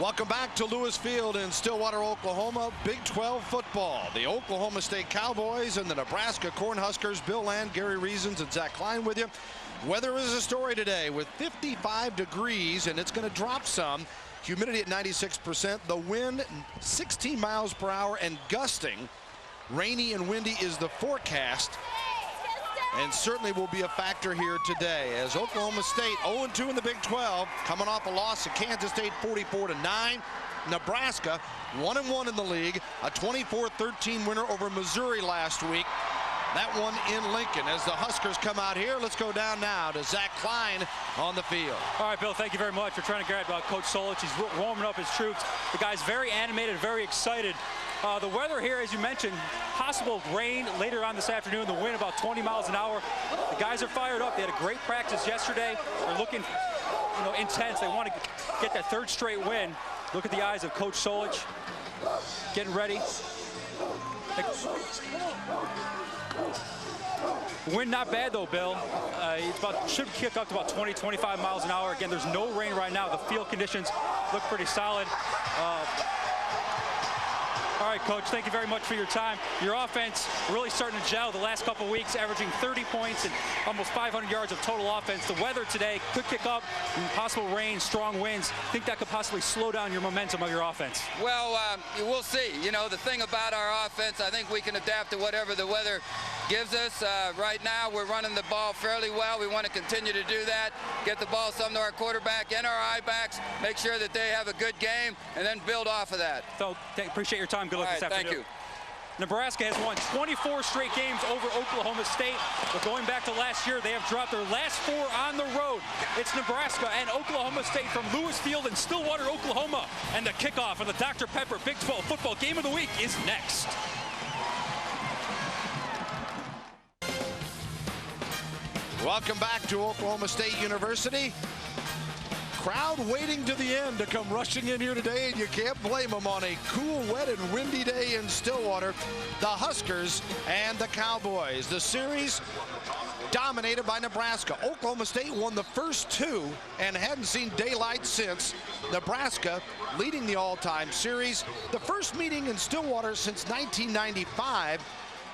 Welcome back to Lewis Field in Stillwater, Oklahoma. Big 12 football. The Oklahoma State Cowboys and the Nebraska Cornhuskers. Bill Land, Gary Reasons, and Zach Klein with you. Weather is a story today with 55 degrees, and it's going to drop some. Humidity at 96%. The wind 16 miles per hour and gusting. Rainy and windy is the forecast, and certainly will be a factor here today as Oklahoma State 0-2 in the Big 12, coming off a loss to Kansas State 44-9. Nebraska 1-1 in the league, a 24-13 winner over Missouri last week. That one in Lincoln. As the Huskers come out here, let's go down now to Zach Klein on the field. All right, Bill, thank you very much. We're trying to grab Coach Solich. He's warming up his troops. The guy's very animated, very excited. The weather here, as you mentioned, possible rain later on this afternoon. The wind about 20 miles an hour. The guys are fired up. They had a great practice yesterday. They're looking, intense. They want to get that third straight win. Look at the eyes of Coach Solich, getting ready. Wind not bad though, Bill. Should kick up to about 20-25 miles an hour. Again, there's no rain right now. The field conditions look pretty solid. All right, Coach, thank you very much for your time. Your offense really starting to gel the last couple of weeks, averaging 30 points and almost 500 yards of total offense. The weather today could kick up, possible rain, strong winds. Think that could possibly slow down your momentum of your offense? Well, we'll see. The thing about our offense, I think we can adapt to whatever the weather gives us. Right now, we're running the ball fairly well. We want to continue to do that, get the ball some to our quarterback and our I-backs, make sure that they have a good game, and then build off of that. So, appreciate your time. Good luck this afternoon. Thank you. Nebraska has won 24 straight games over Oklahoma State. But going back to last year, they have dropped their last 4 on the road. It's Nebraska and Oklahoma State from Lewis Field in Stillwater, Oklahoma. And the kickoff of the Dr. Pepper Big 12 football game of the week is next. Welcome back to Oklahoma State University. Crowd waiting to the end to come rushing in here today, and you can't blame them on a cool, wet, and windy day in Stillwater. The Huskers and the Cowboys. The series dominated by Nebraska. Oklahoma State won the first 2 and hadn't seen daylight since. Nebraska leading the all-time series. The first meeting in Stillwater since 1995.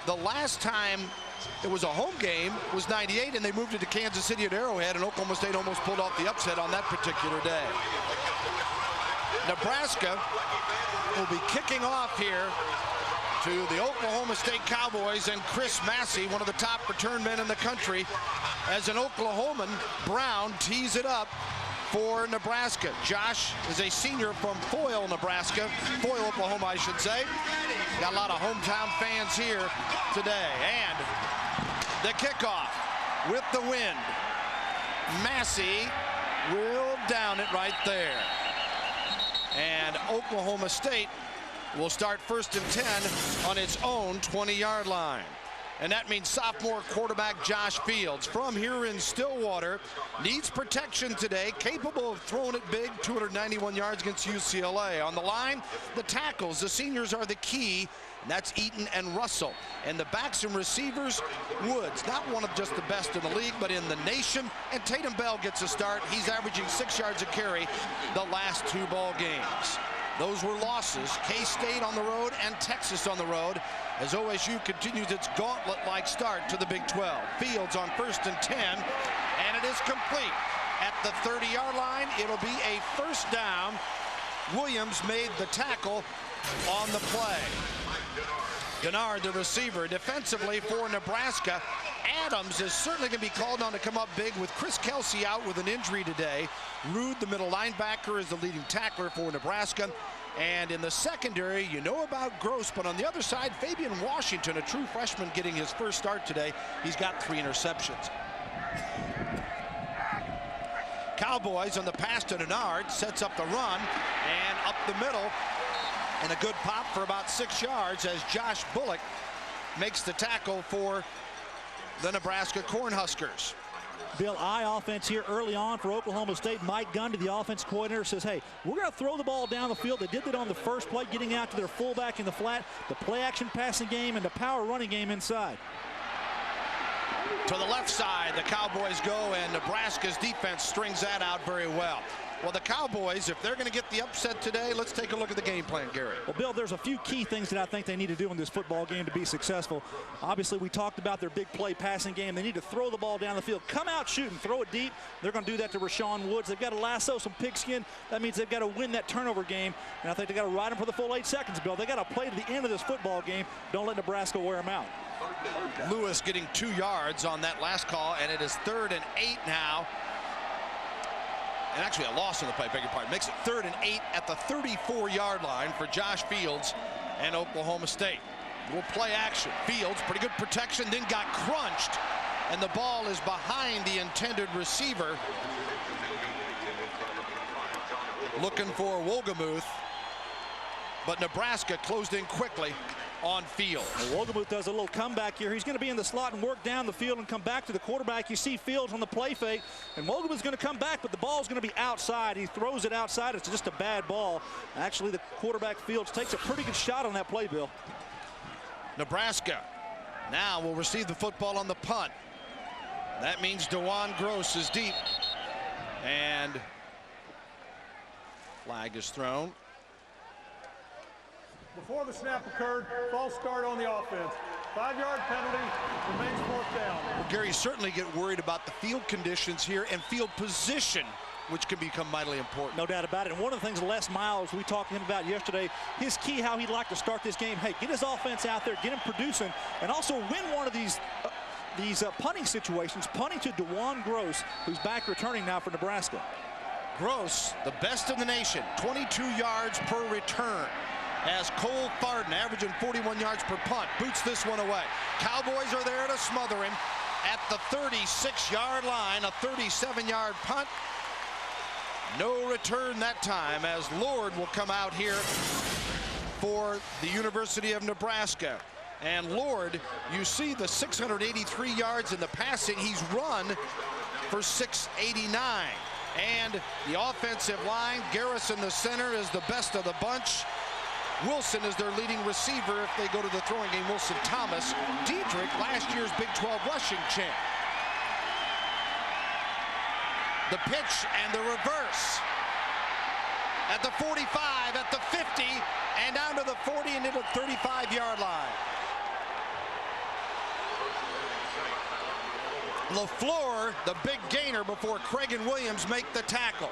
The last time it was a home game was '98, and they moved it to Kansas City at Arrowhead, and Oklahoma State almost pulled off the upset on that particular day. Nebraska will be kicking off here to the Oklahoma State Cowboys and Chris Massey, one of the top return men in the country, as an Oklahoman. Brown tees it up for Nebraska. Josh is a senior from Foyle, Nebraska. Foyle, Oklahoma, I should say. Got a lot of hometown fans here today. And the kickoff with the wind. Massey will down it right there. And Oklahoma State will start 1st and 10 on its own 20-yard line. And that means sophomore quarterback Josh Fields from here in Stillwater needs protection today, capable of throwing it big, 291 yards against UCLA. On the line, the tackles, the seniors are the key, and that's Eaton and Russell. And the backs and receivers, Woods, not one of just the best in the league, but in the nation. And Tatum Bell gets a start. He's averaging 6 yards a carry the last 2 ball games. Those were losses. K-State on the road and Texas on the road as OSU continues its gauntlet-like start to the Big 12. Fields on 1st and 10, and it is complete. At the 30-yard line, it'll be a first down. Williams made the tackle on the play. Denard, the receiver, defensively for Nebraska. Adams is certainly going to be called on to come up big with Chris Kelsey out with an injury today. Rude, the middle linebacker, is the leading tackler for Nebraska. And in the secondary, you know about Gross, but on the other side, Fabian Washington, a true freshman, getting his first start today. He's got 3 interceptions. Cowboys on the pass to Denard, sets up the run, and up the middle. And a good pop for about 6 yards as Josh Bullock makes the tackle for the Nebraska Cornhuskers. Bill, offense here early on for Oklahoma State. Mike Gundy, the offense coordinator, says, hey, we're going to throw the ball down the field. They did that on the first play, getting out to their fullback in the flat, the play-action passing game, and the power running game inside. To the left side, the Cowboys go, and Nebraska's defense strings that out very well. Well, the Cowboys, if they're going to get the upset today, let's take a look at the game plan, Gary. Well, Bill, there's a few key things that I think they need to do in this football game to be successful. Obviously, we talked about their big play passing game. They need to throw the ball down the field, come out shooting, throw it deep. They're going to do that to Rashawn Woods. They've got to lasso some pigskin. That means they've got to win that turnover game, and I think they've got to ride them for the full 8 seconds, Bill. They've got to play to the end of this football game. Don't let Nebraska wear them out. Lewis getting 2 yards on that last call, and it is 3rd and 8 now. And actually a loss on the play, beg your pardon. Makes it 3rd and 8 at the 34-yard line for Josh Fields and Oklahoma State. Little play action. Fields, pretty good protection, then got crunched, and the ball is behind the intended receiver. Looking for Wolgemuth, but Nebraska closed in quickly on Fields. Well, Wolgemuth does a little comeback here. He's going to be in the slot and work down the field and come back to the quarterback. You see Fields on the play fake, and Wolgemuth's going to come back, but the ball's going to be outside. He throws it outside. It's just a bad ball. Actually, the quarterback Fields takes a pretty good shot on that play, Bill. Nebraska now will receive the football on the punt. That means DeJuan Gross is deep, and flag is thrown. Before the snap occurred, false start on the offense. 5-yard penalty, remains 4th down. Well, Gary, certainly get worried about the field conditions here and field position, which can become mightily important. No doubt about it. And one of the things Les Miles, we talked to him about yesterday, his key, how he'd like to start this game, hey, get his offense out there, get him producing, and also win one of these punting situations, punting to DeJuan Gross, who's back returning now for Nebraska. Gross, the best in the nation, 22 yards per return, as Cole Farden, averaging 41 yards per punt, boots this one away. Cowboys are there to smother him at the 36-yard line, a 37-yard punt. No return that time, as Lord will come out here for the University of Nebraska. And Lord, you see the 683 yards in the passing. He's run for 689. And the offensive line, Garrison, the center, is the best of the bunch. Wilson is their leading receiver if they go to the throwing game. Wilson Thomas. Diedrich, last year's Big 12 rushing champ. The pitch and the reverse. At the 45, at the 50, and down to the 40 and into the 35-yard line. LaFleur, the big gainer, before Craig and Williams make the tackle.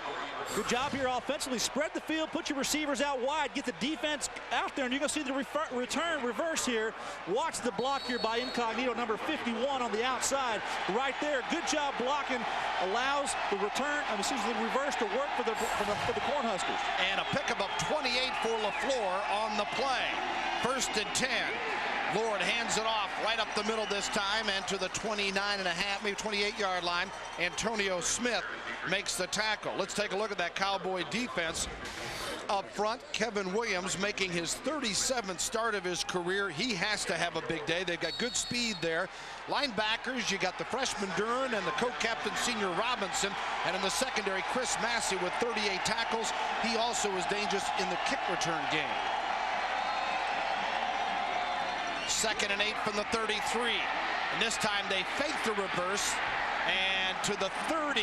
Good job here offensively. Spread the field, put your receivers out wide, get the defense out there, and you're going to see the reverse here. Watch the block here by Incognito, number 51 on the outside. Right there, good job blocking. Allows the the reverse to work for the Cornhuskers. And a pickup of 28 for LaFleur on the play. 1st and 10. Lord hands it off right up the middle this time, and to the 29.5, maybe 28-yard line. Antonio Smith makes the tackle. Let's take a look at that Cowboy defense. Up front, Kevin Williams making his 37th start of his career. He has to have a big day. They've got good speed there. Linebackers, you got the freshman Duran and the co-captain senior Robinson. And in the secondary, Chris Massey with 38 tackles. He also is dangerous in the kick return game. 2nd and 8 from the 33. And this time they fake the reverse. And to the 30,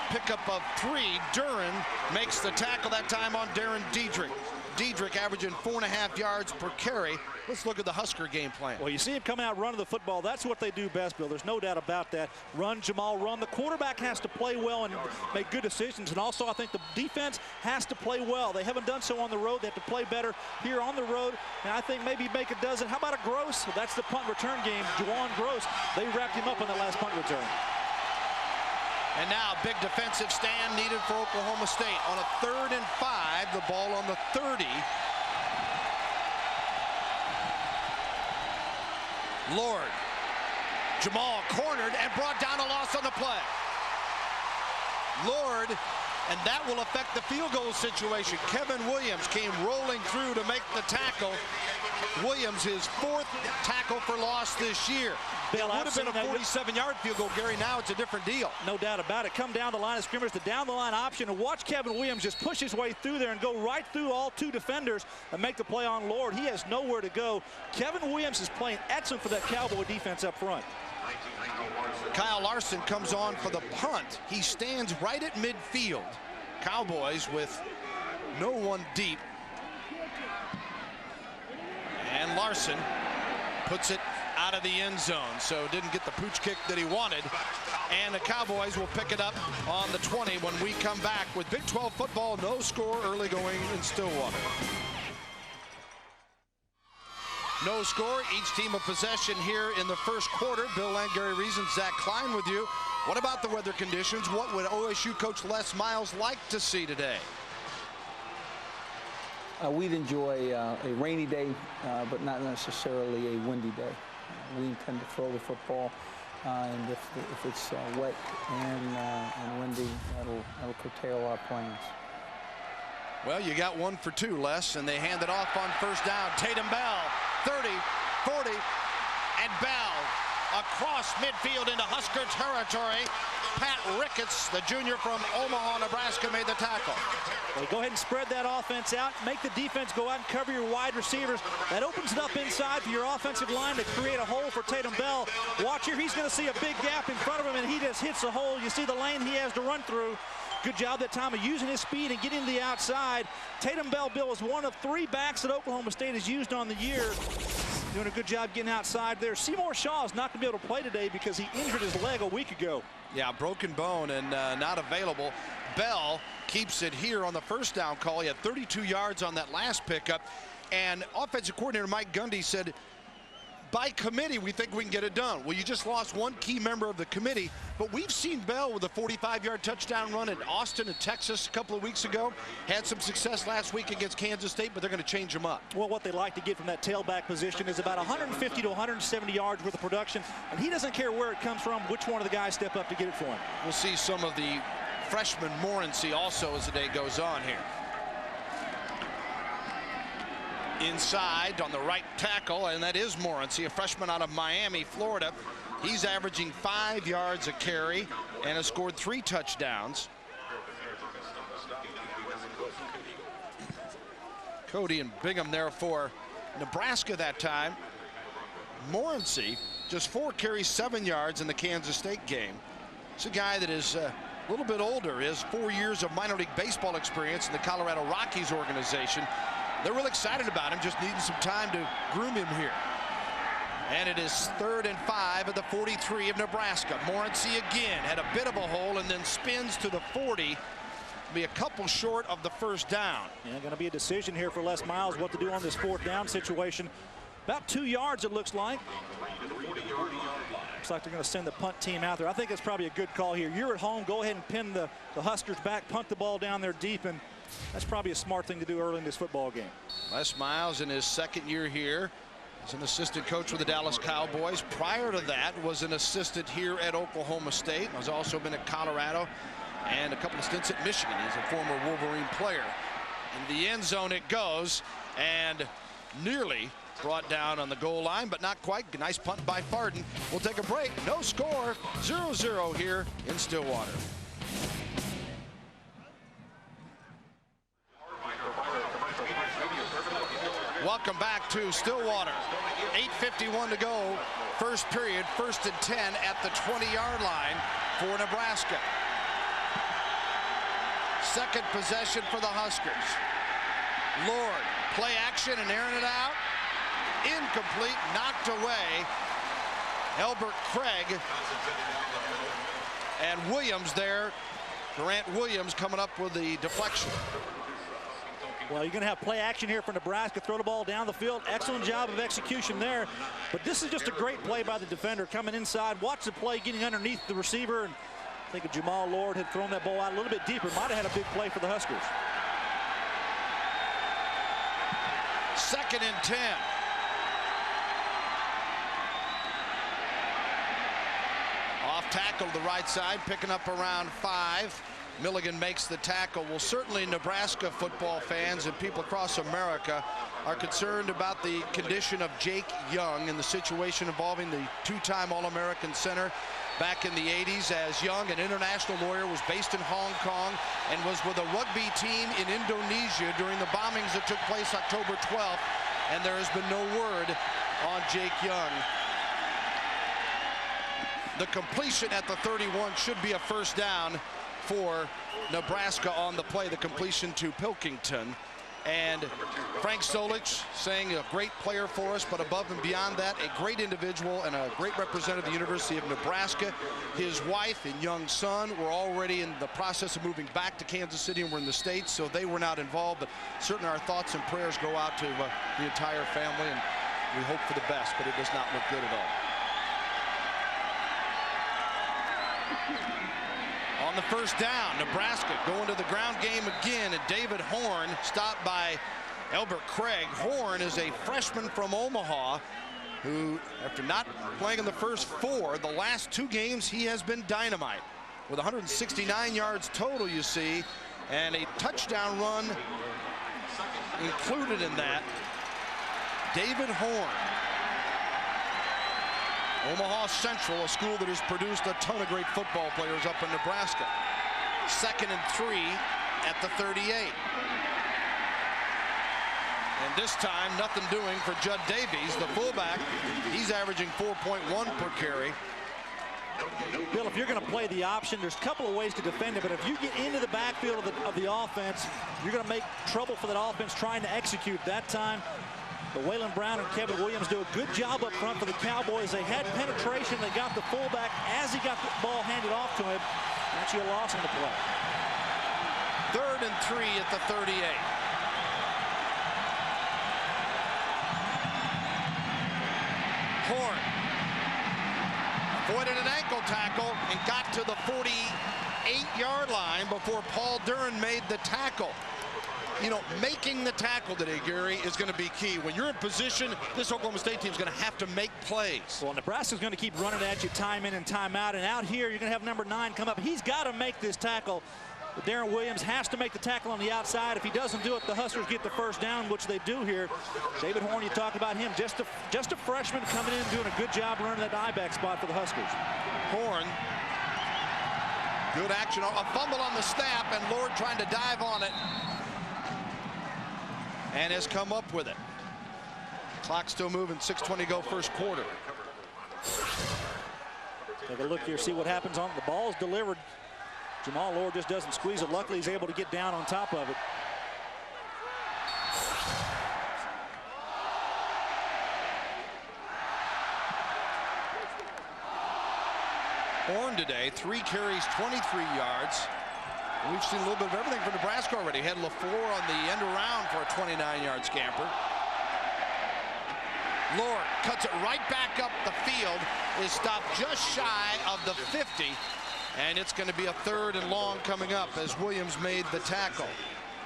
pickup of 3. Duran makes the tackle that time on Darren Diedrich. Diedrich averaging 4.5 yards per carry. Let's look at the Husker game plan. Well, you see him come out running the football. That's what they do best, Bill. There's no doubt about that. Run, Jamal, run. The quarterback has to play well and make good decisions. And also, I think the defense has to play well. They haven't done so on the road. They have to play better here on the road. And I think maybe make a dozen. How about a Gross? That's the punt return game. DeJuan Gross, they wrapped him up on that last punt return. And now big defensive stand needed for Oklahoma State. On a 3rd and 5, the ball on the 30. Lord. Jamal cornered and brought down a loss on the play. Lord, and that will affect the field goal situation. Kevin Williams came rolling through to make the tackle. Williams, his 4th tackle for loss this year. It would have been a 47-yard field goal, Gary. Now it's a different deal. No doubt about it. Come down the line of scrimmage, the down-the-line option, and watch Kevin Williams just push his way through there and go right through all 2 defenders and make the play on Lord. He has nowhere to go. Kevin Williams is playing excellent for that Cowboy defense up front. Kyle Larson comes on for the punt. He stands right at midfield. Cowboys with no one deep. And Larson puts it out of the end zone, so didn't get the pooch kick that he wanted. And the Cowboys will pick it up on the 20 when we come back with Big 12 football. No score early going in Stillwater. No score, each team of possession here in the first quarter. Bill Lang, Gary Reason, Zach Klein with you. What about the weather conditions? What would OSU coach Les Miles like to see today? We'd enjoy a rainy day, but not necessarily a windy day. We intend to throw the football, and if it's wet and windy, that'll curtail our plans. Well, you got 1 for 2, Les, and they hand it off on first down. Tatum Bell, 30, 40, and Bell across midfield into Husker territory. Pat Ricketts, the junior from Omaha, Nebraska, made the tackle. Well, go ahead and spread that offense out. Make the defense go out and cover your wide receivers. That opens it up inside for your offensive line to create a hole for Tatum Bell. Watch here. He's going to see a big gap in front of him, and he just hits the hole. You see the lane he has to run through. Good job that time of using his speed and getting to the outside. Tatum Bell, Bill, is one of 3 backs that Oklahoma State has used on the year. Doing a good job getting outside there. Seymour Shaw is not going to be able to play today because he injured his leg a week ago. Yeah, broken bone and not available. Bell keeps it here on the first down call. He had 32 yards on that last pickup. And offensive coordinator Mike Gundy said, by committee, we think we can get it done. Well, you just lost one key member of the committee, but we've seen Bell with a 45-yard touchdown run in Austin and Texas a couple of weeks ago. Had some success last week against Kansas State, but they're going to change him up. Well, what they like to get from that tailback position is about 150 to 170 yards worth of production, and he doesn't care where it comes from, which one of the guys step up to get it for him. We'll see some of the freshman Morency also as the day goes on here. Inside on the right tackle, and that is Morency, a freshman out of Miami, Florida. He's averaging 5 yards a carry and has scored 3 touchdowns. Cody and Bingham there for Nebraska that time. Morency, just 4 carries, 7 yards in the Kansas State game. It's a guy that is a little bit older. He has 4 years of minor league baseball experience in the Colorado Rockies organization. They're real excited about him, just needing some time to groom him here. And it is 3rd and 5 at the 43 of Nebraska. Morency again had a bit of a hole and then spins to the 40. Be a couple short of the first down. Yeah, going to be a decision here for Les Miles what to do on this 4th down situation. About 2 yards, it looks like. Looks like they're going to send the punt team out there. I think it's probably a good call here. You're at home. Go ahead and pin the Huskers back, punt the ball down there deep, and that's probably a smart thing to do early in this football game. Les Miles in his 2nd year here as an assistant coach with the Dallas Cowboys. Prior to that was an assistant here at Oklahoma State. Has also been at Colorado and a couple of stints at Michigan. He's a former Wolverine player. In the end zone it goes, and nearly brought down on the goal line, but not quite. Nice punt by Farden. We'll take a break. No score, 0-0 here in Stillwater. Welcome back to Stillwater. 8:51 to go. First period, 1st and 10 at the 20-yard line for Nebraska. Second possession for the Huskers. Lord, play action and airing it out. Incomplete, knocked away. Elbert Craig and Williams there. Durant Williams coming up with the deflection. Well, you're going to have play action here for Nebraska. Throw the ball down the field. Excellent job of execution there. But this is just a great play by the defender coming inside. Watch the play getting underneath the receiver. And I think if Jamal Lord had thrown that ball out a little bit deeper, might have had a big play for the Huskers. 2nd and 10. Off tackle to the right side, picking up around 5. Milligan makes the tackle. Well, certainly Nebraska football fans and people across America are concerned about the condition of Jake Young and the situation involving the 2-time All-American center back in the 80s. As Young, an international lawyer, was based in Hong Kong and was with a rugby team in Indonesia during the bombings that took place October 12th. And there has been no word on Jake Young. The completion at the 31 should be a first down for Nebraska on the play. The completion to Pilkington. And Frank Solich saying a great player for us, but above and beyond that, a great individual and a great representative of the University of Nebraska. His wife and young son were already in the process of moving back to Kansas City and were in the States, so they were not involved. But certainly our thoughts and prayers go out to the entire family, and we hope for the best, but it does not look good at all. On the first down, Nebraska going to the ground game again, and David Horn stopped by Albert Craig. Horn is a freshman from Omaha who, after not playing in the first 4, the last 2 games he has been dynamite with 169 yards total, you see, and a touchdown run included in that. David Horn. Omaha Central, a school that has produced a ton of great football players up in Nebraska. 2nd and 3 at the 38. And this time, nothing doing for Judd Davies, the fullback. He's averaging 4.1 per carry. Bill, if you're going to play the option, there's a couple of ways to defend it, but if you get into the backfield of the offense, you're going to make trouble for that offense trying to execute. That time, but Waylon Brown and Kevin Williams do a good job up front for the Cowboys. They had penetration. They got the fullback as he got the ball handed off to him. Actually a loss on the play. 3rd and 3 at the 38. Horn avoided an ankle tackle and got to the 48-yard line before Paul Dern made the tackle. You know, making the tackle today, Gary, is going to be key. When you're in position, this Oklahoma State team is going to have to make plays. Well, Nebraska's going to keep running at you time in and time out. And out here, you're going to have number 9 come up. He's got to make this tackle. But Darren Williams has to make the tackle on the outside. If he doesn't do it, the Huskers get the first down, which they do here. David Horn, you talked about him. Just a freshman coming in, doing a good job running that I-back spot for the Huskers. Horn. Good action. A fumble on the snap, and Lord trying to dive on it. And has come up with it. Clock still moving, 6:20 to go, first quarter. Take a look here, see what happens on the ball's delivered. Jamal Lord just doesn't squeeze it. Luckily, he's able to get down on top of it. Horn today, 3 carries, 23 yards. We've seen a little bit of everything from Nebraska already. Had LaFleur on the end around for a 29-yard scamper. Lord cuts it right back up the field, is stopped just shy of the 50, and it's going to be a 3rd and long coming up as Williams made the tackle.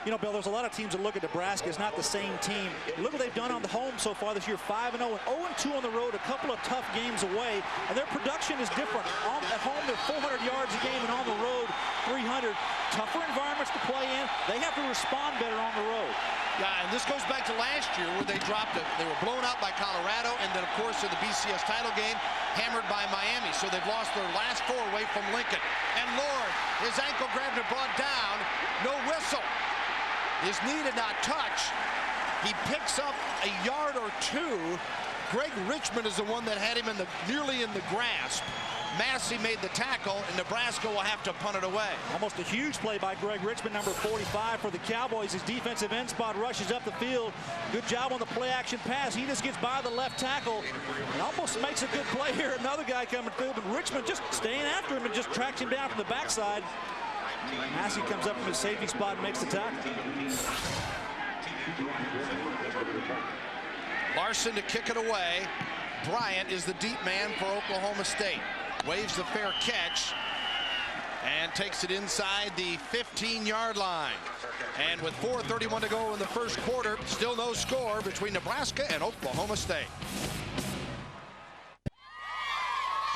You know, Bill, there's a lot of teams that look at Nebraska as not the same team. Look what they've done on the home so far this year, 5-0 and 0-2 on the road, a couple of tough games away, and their production is different. At home, they're 400 yards a game, and on the road, 300. Tougher environments to play in. They have to respond better on the road. Yeah, and this goes back to last year where they dropped it. They were blown out by Colorado, and then, of course, in the BCS title game, hammered by Miami. So they've lost their last 4 away from Lincoln. And Lord, his ankle grabbed and brought down. No whistle. His knee did not touch. He picks up a yard or 2. Greg Richmond is the one that had him nearly in the grasp. Massey made the tackle, and Nebraska will have to punt it away. Almost a huge play by Greg Richmond, number 45 for the Cowboys. His defensive end spot rushes up the field. Good job on the play-action pass. He just gets by the left tackle and almost makes a good play here. Another guy coming through, but Richmond just staying after him and just tracks him down from the backside. Massey comes up from his safety spot and makes the tackle. Larson to kick it away. Bryant is the deep man for Oklahoma State. Waves the fair catch and takes it inside the 15-yard line. And with 4:31 to go in the first quarter, still no score between Nebraska and Oklahoma State.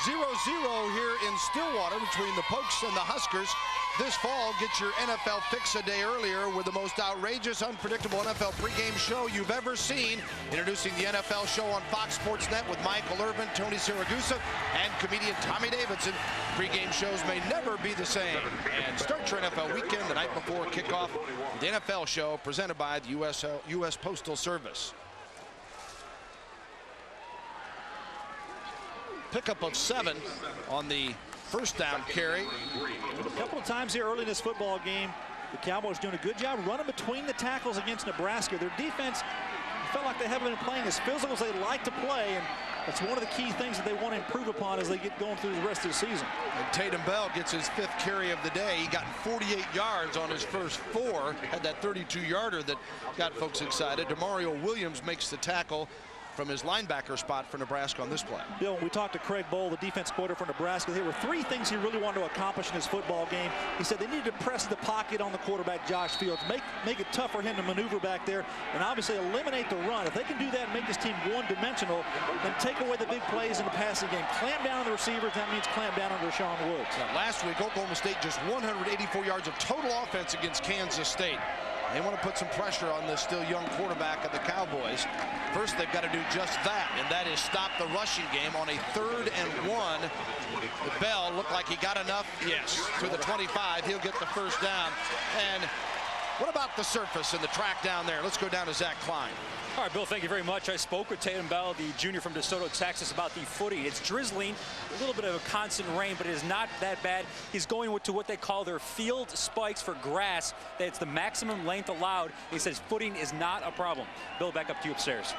0-0 here in Stillwater between the Pokes and the Huskers. This fall, get your NFL fix a day earlier with the most outrageous, unpredictable NFL pregame show you've ever seen. Introducing the NFL show on Fox Sports Net with Michael Irvin, Tony Siragusa, and comedian Tommy Davidson. Pregame shows may never be the same. And start your NFL weekend the night before kickoff. The NFL show presented by the U.S. Postal Service. pickup of 7 on the first down carry. A couple of times here early in this football game, the Cowboys doing a good job running between the tackles against Nebraska. Their defense felt like they haven't been playing as physical as they like to play, and that's one of the key things that they want to improve upon as they get going through the rest of the season. And Tatum Bell gets his 5th carry of the day. He got 48 yards on his first 4, had that 32-yarder that got folks excited. DeMario Williams makes the tackle from his linebacker spot for Nebraska on this play. Bill, when we talked to Craig Bohl, the defense coordinator for Nebraska, there were 3 things he really wanted to accomplish in his football game. He said they needed to press the pocket on the quarterback, Josh Fields, make it tough for him to maneuver back there, and obviously eliminate the run. If they can do that and make this team one-dimensional, then take away the big plays in the passing game. Clamp down on the receivers, that means clamp down on Rashawn Woods. Now, last week, Oklahoma State just 184 yards of total offense against Kansas State. They want to put some pressure on the still young quarterback of the Cowboys. First, they've got to do just that, and that is stop the rushing game on a 3rd and 1. The Bell looked like he got enough, yes, to the 25. He'll get the first down. And what about the surface and the track down there? Let's go down to Zach Klein. All right, Bill, thank you very much. I spoke with Tatum Bell, the junior from DeSoto, Texas, about the footing. It's drizzling, a little bit of a constant rain, but it is not that bad. He's going to what they call their field spikes for grass. It's the maximum length allowed. He says footing is not a problem. Bill, back up to you upstairs.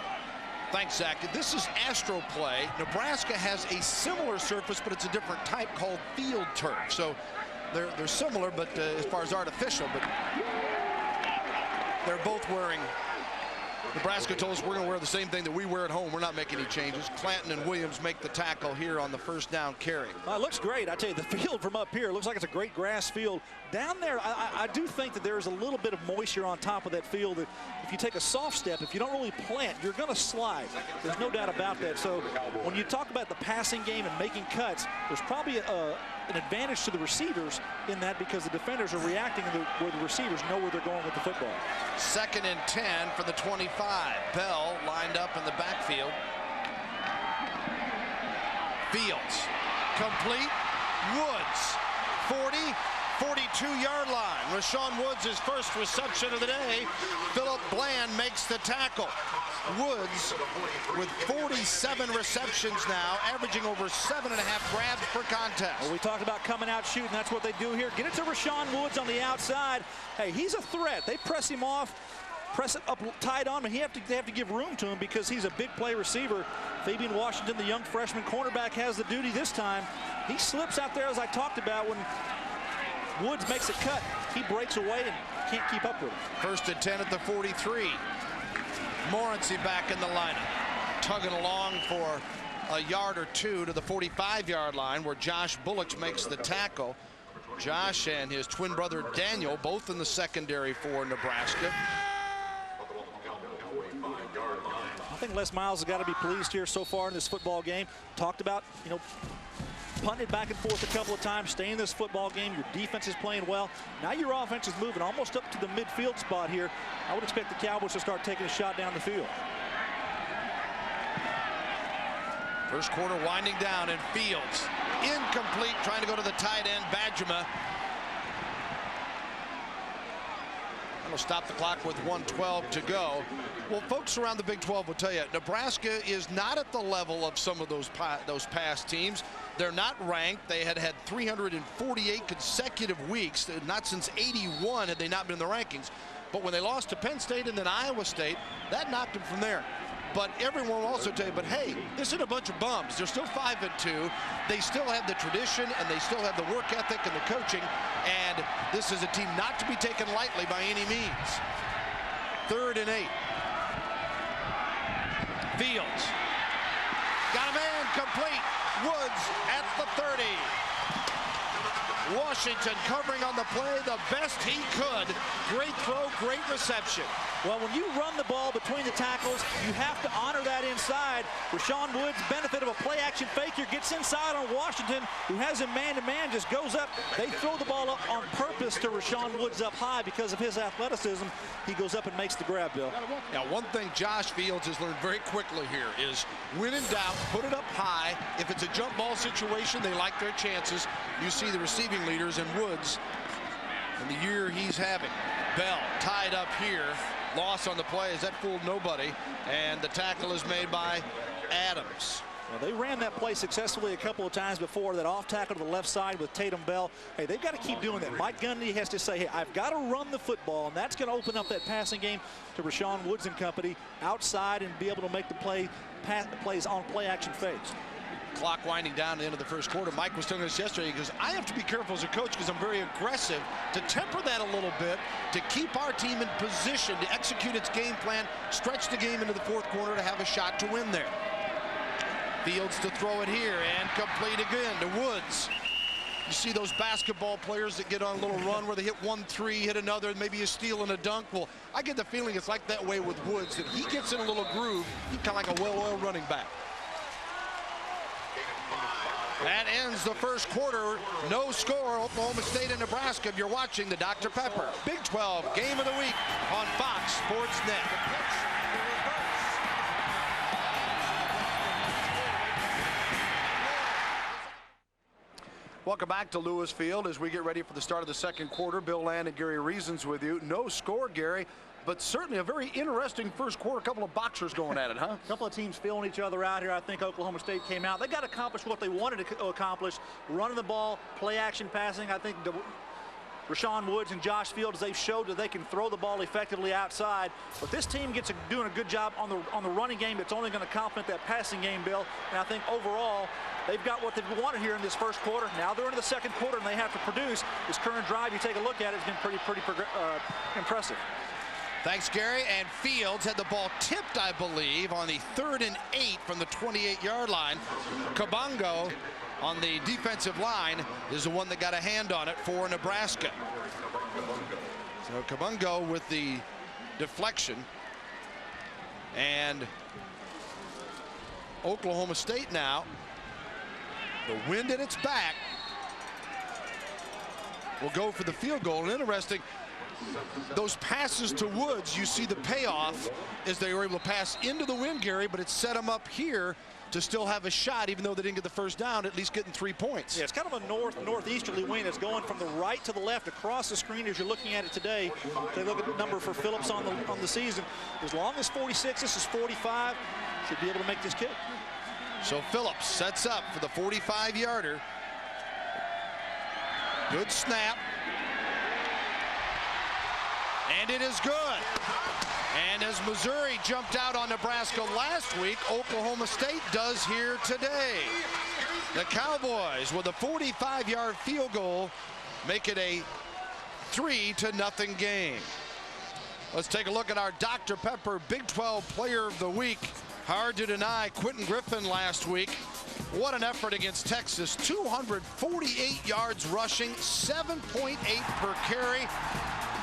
Thanks, Zach. This is Astro play. Nebraska has a similar surface, but it's a different type called field turf. So they're similar, but as far as artificial, but they're both wearing. Nebraska told us we're going to wear the same thing that we wear at home. We're not making any changes. Clanton and Williams make the tackle here on the first down carry. It looks great. I tell you, the field from up here looks like it's a great grass field. Down there, I do think that there's a little bit of moisture on top of that field. That if you take a soft step, if you don't really plant, you're going to slide. There's no doubt about that. So when you talk about the passing game and making cuts, there's probably an advantage to the receivers in that because the defenders are reacting where the receivers know where they're going with the football. 2nd and 10 for the 25. Bell lined up in the backfield. Fields complete. Woods 42-yard line. Rashawn Woods' first reception of the day. Phillip Bland makes the tackle. Woods with 47 receptions now, averaging over 7.5 grabs per contest. Well, we talked about coming out shooting. That's what they do here. Get it to Rashawn Woods on the outside. Hey, he's a threat. They press him off, press it up tight on him. They have to give room to him because he's a big play receiver. Fabian Washington, the young freshman cornerback, has the duty this time. He slips out there, as I talked about, when Woods makes a cut. He breaks away and can't keep up with him. 1st and 10 at the 43. Morency back in the lineup, tugging along for a yard or 2 to the 45-yard line where Josh Bullocks makes the tackle. Josh and his twin brother Daniel both in the secondary for Nebraska. I think Les Miles has got to be pleased here so far in this football game. Talked about, punted back and forth a couple of times, staying in this football game. Your defense is playing well. Now your offense is moving almost up to the midfield spot here. I would expect the Cowboys to start taking a shot down the field. First quarter winding down, and Fields incomplete, trying to go to the tight end, Badgema. That'll stop the clock with 1:12 to go. Well, folks around the Big 12 will tell you, Nebraska is not at the level of some of those past teams. They're not ranked. They had 348 consecutive weeks. Not since '81 had they not been in the rankings. But when they lost to Penn State and then Iowa State, that knocked them from there. But everyone will also tell you, but hey, this isn't a bunch of bums. They're still 5-2. They still have the tradition, and they still have the work ethic and the coaching. And this is a team not to be taken lightly by any means. 3rd and 8. Fields. Got a man complete. Woods at the 30. Washington covering on the play the best he could. Great throw, great reception. Well, when you run the ball between the tackles, you have to honor that inside. Rashawn Woods, benefit of a play-action fake here, gets inside on Washington, who has him man-to-man, just goes up. They throw the ball up on purpose to Rashawn Woods up high because of his athleticism. He goes up and makes the grab, Bill. Now, one thing Josh Fields has learned very quickly here is when in doubt, put it up high. If it's a jump ball situation, they like their chances. You see the receiving leaders in Woods in the year he's having. Bell tied up here. Loss on the play as that fooled nobody, and the tackle is made by Adams. Well, they ran that play successfully a couple of times before, that off tackle to the left side with Tatum Bell. Hey, they've got to keep doing that. Mike Gundy has to say, hey, I've got to run the football, and that's going to open up that passing game to Rashawn Woods and company outside and be able to make the plays on play action fades. Clock winding down at the end of the first quarter. Mike was telling us yesterday, he goes, I have to be careful as a coach because I'm very aggressive, to temper that a little bit, to keep our team in position to execute its game plan, stretch the game into the fourth quarter to have a shot to win there. Fields to throw it here and complete again to Woods. You see those basketball players that get on a little run where they hit 1-3, hit another, maybe a steal and a dunk. Well, I get the feeling it's like that way with Woods, that he gets in a little groove. He's kind of like a well-oiled running back. That ends the first quarter. No score. Oklahoma State and Nebraska. If you're watching the Dr. Pepper Big 12 Game of the Week on Fox Sports Net. Welcome back to Lewis Field as we get ready for the start of the second quarter. Bill Land and Gary Reasons with you. No score, Gary, but certainly a very interesting first quarter. A couple of boxers going at it, huh? A couple of teams feeling each other out here. I think Oklahoma State came out. They got to accomplish what they wanted to accomplish, running the ball, play action passing. I think Rashawn Woods and Josh Fields, they've showed that they can throw the ball effectively outside. But this team doing a good job on the running game. It's only going to complement that passing game, Bill. And I think overall, they've got what they've wanted here in this first quarter. Now they're into the second quarter and they have to produce. This current drive, you take a look at it, it's been pretty impressive. Thanks, Gary. And Fields had the ball tipped, I believe, on the 3rd and 8 from the 28-yard line. Kabongo on the defensive line is the one that got a hand on it for Nebraska. So Kabongo with the deflection. And Oklahoma State now, the wind at its back, will go for the field goal. And interesting, those passes to Woods, you see the payoff as they were able to pass into the wind, Gary, but it set them up here to still have a shot, even though they didn't get the first down, at least getting 3 points. Yeah, it's kind of a northeasterly wind. It's going from the right to the left across the screen as you're looking at it today. They look at the number for Phillips on the season. As long as 46, this is 45, should be able to make this kick. So Phillips sets up for the 45-yarder. Good snap. And it is good. And as Missouri jumped out on Nebraska last week, Oklahoma State does here today. The Cowboys with a 45-yard field goal make it a 3-0 game. Let's take a look at our Dr. Pepper Big 12 Player of the Week. Hard to deny Quentin Griffin last week. What an effort against Texas. 248 yards rushing, 7.8 per carry.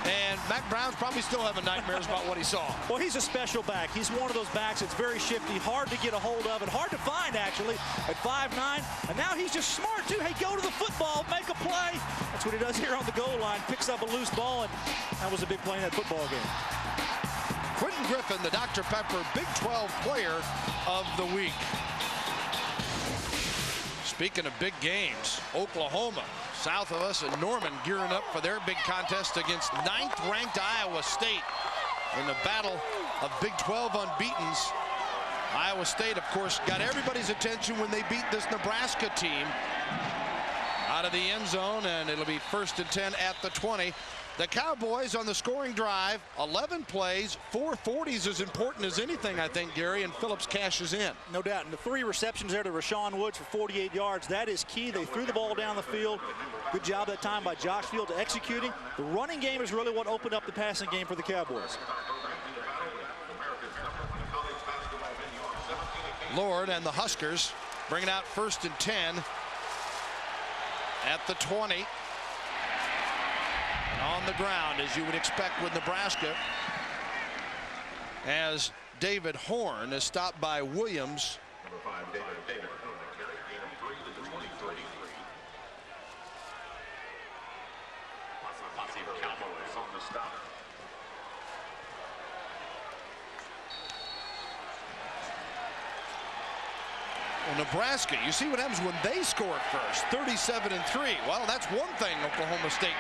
And Mac Brown's probably still having nightmares about what he saw. Well, he's a special back. He's one of those backs that's very shifty, hard to get a hold of, and hard to find, actually, at 5'9". And now he's just smart, too. Hey, go to the football, make a play. That's what he does here on the goal line. Picks up a loose ball, and that was a big play in that football game. Quentin Griffin, the Dr. Pepper Big 12 Player of the Week. Speaking of big games, Oklahoma, south of us, and Norman gearing up for their big contest against 9th-ranked Iowa State in the battle of Big 12 unbeatens. Iowa State, of course, got everybody's attention when they beat this Nebraska team out of the end zone, and it'll be 1st and 10 at the 20. The Cowboys on the scoring drive, 11 plays, 4 40s, as important as anything, I think, Gary, and Phillips cashes in. No doubt. And the 3 receptions there to Rashawn Woods for 48 yards, that is key. They threw the ball down the field. Good job that time by Josh Fields executing. The running game is really what opened up the passing game for the Cowboys. Lord and the Huskers bringing out 1st and 10 at the 20. On the ground, as you would expect with Nebraska, as David Horn is stopped by Williams. Number 5, David Horn, carry gain of 3 to the 23. Posse of Cowboys on the stop. Well, Nebraska, you see what happens when they score first, 37-3. Well, that's one thing Oklahoma State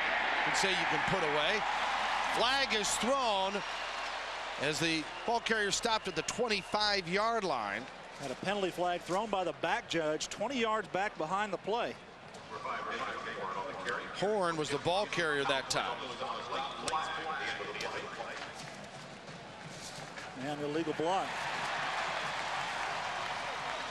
can say you can put away. Flag is thrown as the ball carrier stopped at the 25-yard line. Had a penalty flag thrown by the back judge 20 yards back behind the play. Horn was the ball carrier that time. And illegal block.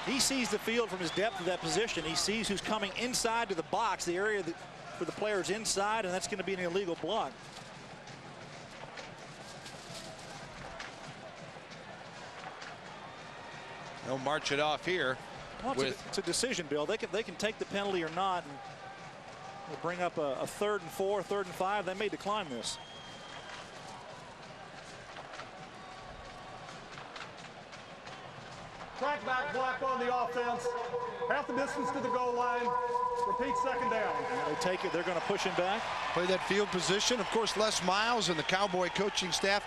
He sees the field from his depth of that position. He sees who's coming inside to the box, the area that, for the players inside, and that's going to be an illegal block. They'll march it off here. Well, it's a decision, Bill. They can take the penalty or not. And they'll bring up a 3rd and 4, 3rd and 5. They may decline this. Track back block on the offense. Half the distance to the goal line. Repeat, 2nd down. And they take it. They're going to push him back. Play that field position. Of course, Les Miles and the Cowboy coaching staff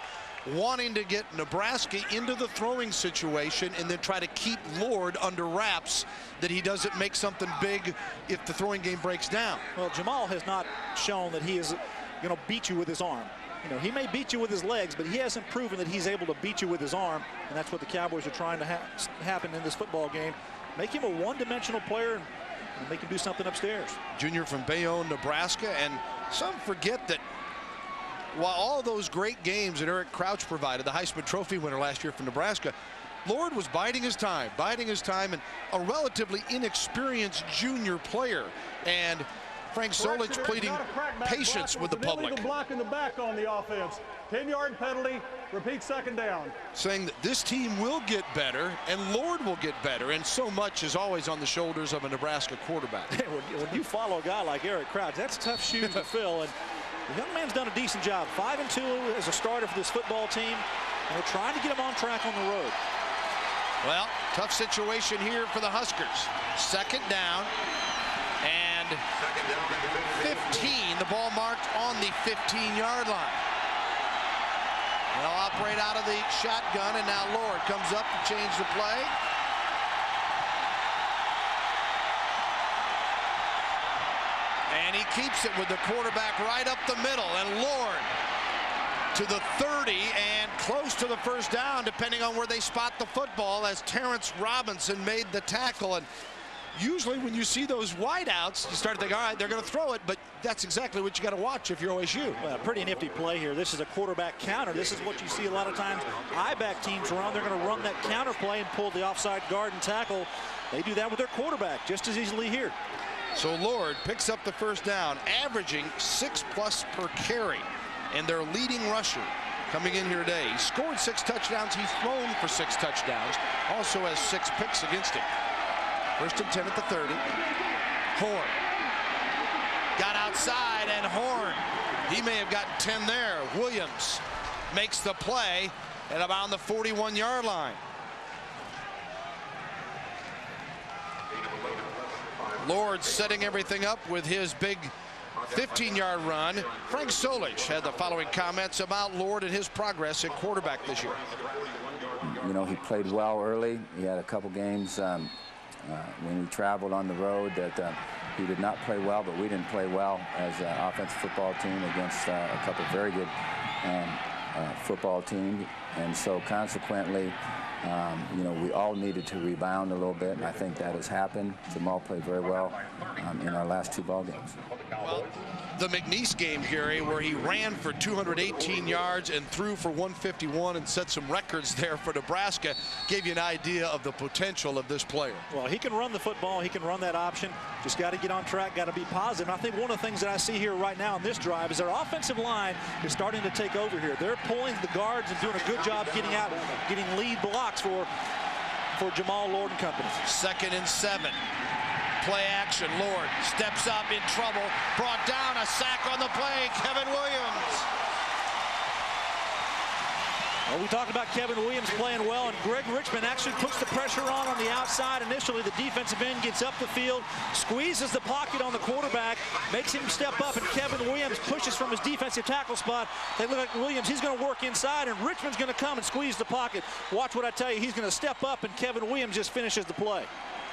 wanting to get Nebraska into the throwing situation and then try to keep Lord under wraps that he doesn't make something big if the throwing game breaks down. Well, Jamal has not shown that he is going to beat you with his arm. You know, he may beat you with his legs, but he hasn't proven that he's able to beat you with his arm, and that's what the Cowboys are trying to happen in this football game. Make him a one-dimensional player and make him do something upstairs. Junior from Bayonne, Nebraska, and some forget that while all those great games that Eric Crouch provided, the Heisman Trophy winner last year from Nebraska, Lord was biding his time, and a relatively inexperienced junior player. And Frank Solich pleading patience with the public. Illegal block in the back on the offense. 10-yard penalty. Repeat, 2nd down. Saying that this team will get better and Lord will get better, and so much is always on the shoulders of a Nebraska quarterback. When you follow a guy like Eric Crouch, that's tough shoes to fill. And the young man's done a decent job. 5-2 as a starter for this football team, and they're trying to get him on track on the road. Well, tough situation here for the Huskers. 2nd down and 15. The ball marked on the 15-yard line. They'll operate out of the shotgun, and now Lord comes up to change the play. And he keeps it with the quarterback right up the middle, and Lord to the 30 and close to the 1st down, depending on where they spot the football, as Terrence Robinson made the tackle. And usually when you see those wideouts, you start to think, all right, they're going to throw it, but that's exactly what you got to watch if you're OSU. Well, pretty nifty play here. This is a quarterback counter. This is what you see a lot of times I-back teams run. They're going to run that counter play and pull the offside guard and tackle. They do that with their quarterback just as easily here. So Lord picks up the 1st down, averaging 6+ per carry, and their leading rusher coming in here today. He scored 6 touchdowns. He's thrown for 6 touchdowns. Also has 6 picks against him. 1st and 10 at the 30. Horn got outside, and Horn, he may have gotten 10 there. Williams makes the play at about the 41-yard line. Lord setting everything up with his big 15-yard run. Frank Solich had the following comments about Lord and his progress at quarterback this year. You know, he played well early. He had a couple games when we traveled on the road that he did not play well, but we didn't play well as an offensive football team against a couple very good football teams. And so consequently, you know, we all needed to rebound a little bit, and I think that has happened. Jamal played very well in our last 2 ball games. Well, the McNeese game, Gary, where he ran for 218 yards and threw for 151 and set some records there for Nebraska, gave you an idea of the potential of this player. Well, he can run the football. He can run that option. Just got to get on track, got to be positive. And I think one of the things that I see here right now in this drive is their offensive line is starting to take over here. They're pulling the guards and doing a good job getting out, getting lead blocks for Jamal Lord and company. 2nd and 7. Play action. Lord steps up in trouble. Brought down, a sack on the play. Kevin Williams. Well, we talked about Kevin Williams playing well, and Greg Richmond actually puts the pressure on the outside initially. The defensive end gets up the field, squeezes the pocket on the quarterback, makes him step up, and Kevin Williams pushes from his defensive tackle spot. They look like Williams, he's going to work inside, and Richmond's going to come and squeeze the pocket. Watch what I tell you, he's going to step up, and Kevin Williams just finishes the play.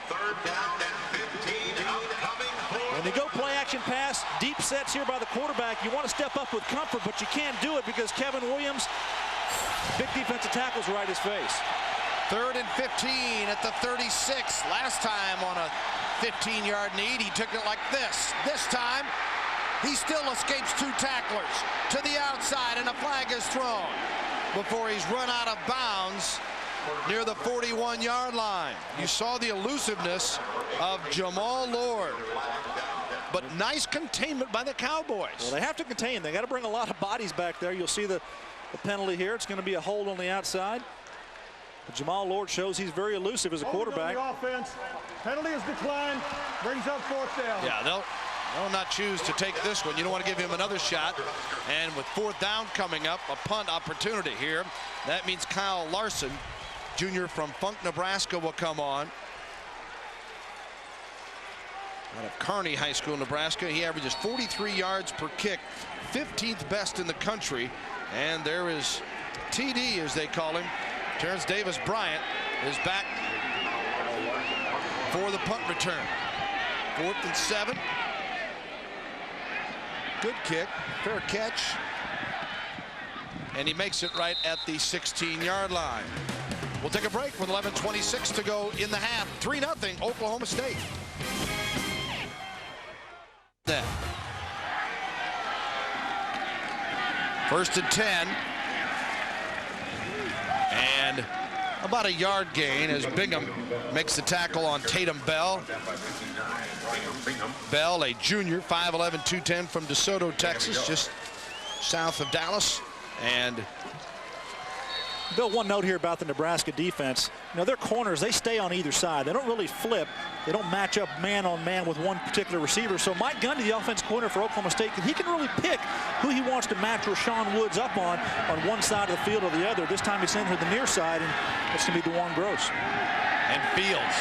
3rd down and 15, outcoming for. When you go play action pass, deep sets here by the quarterback, you want to step up with comfort, but you can't do it because Kevin Williams, big defensive tackles right in his face. 3rd and 15 at the 36. Last time on a 15-yard need, he took it like this. This time, he still escapes 2 tacklers to the outside, and a flag is thrown before he's run out of bounds near the 41-yard line. You saw the elusiveness of Jamal Lord, but nice containment by the Cowboys. Well, they have to contain. They got to bring a lot of bodies back there. You'll see the penalty here. It's going to be a hold on the outside. But Jamal Lord shows he's very elusive as a quarterback. Offense. Penalty is declined. Brings up 4th down. Yeah, they'll not choose to take this one. You don't want to give him another shot. And with 4th down coming up, a punt opportunity here. That means Kyle Larson, junior from Funk, Nebraska, will come on. Out of Kearney High School, Nebraska. He averages 43 yards per kick, 15th best in the country. And there is TD, as they call him. Terrence Davis Bryant is back for the punt return. 4th and 7. Good kick, fair catch. And he makes it right at the 16-yard line. We'll take a break with 11:26 to go in the half. 3-0 Oklahoma State. Then 1st and 10. And about a yard gain as Bingham makes the tackle on Tatum Bell. Bell, a junior, 5'11", 210 from DeSoto, Texas, just south of Dallas. And Bill, one note here about the Nebraska defense. You know, their corners, they stay on either side. They don't really flip. They don't match up man-on-man with one particular receiver. So Mike Gundy, the offense corner for Oklahoma State, he can really pick who he wants to match Rashawn Woods up on one side of the field or the other. This time he's in to the near side, and it's going to be DeJuan Gross. And Fields,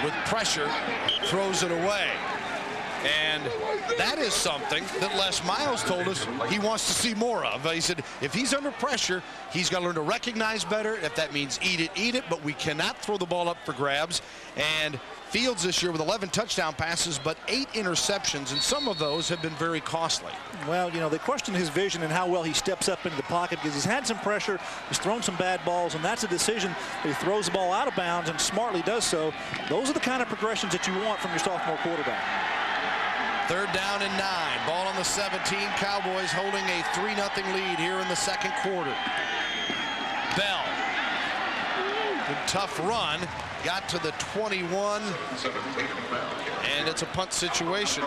with pressure, throws it away. And that is something that Les Miles told us he wants to see more of. He said if he's under pressure, he's got to learn to recognize better. If that means eat it, but we cannot throw the ball up for grabs. And Fields this year with 11 touchdown passes, but 8 interceptions, and some of those have been very costly. Well, you know, they question his vision and how well he steps up into the pocket because he's had some pressure, he's thrown some bad balls, and that's a decision that he throws the ball out of bounds and smartly does so. Those are the kind of progressions that you want from your sophomore quarterback. 3rd down and 9. Ball on the 17. Cowboys holding a 3-0 lead here in the 2nd quarter. Bell. Good tough run. Got to the 21. And it's a punt situation.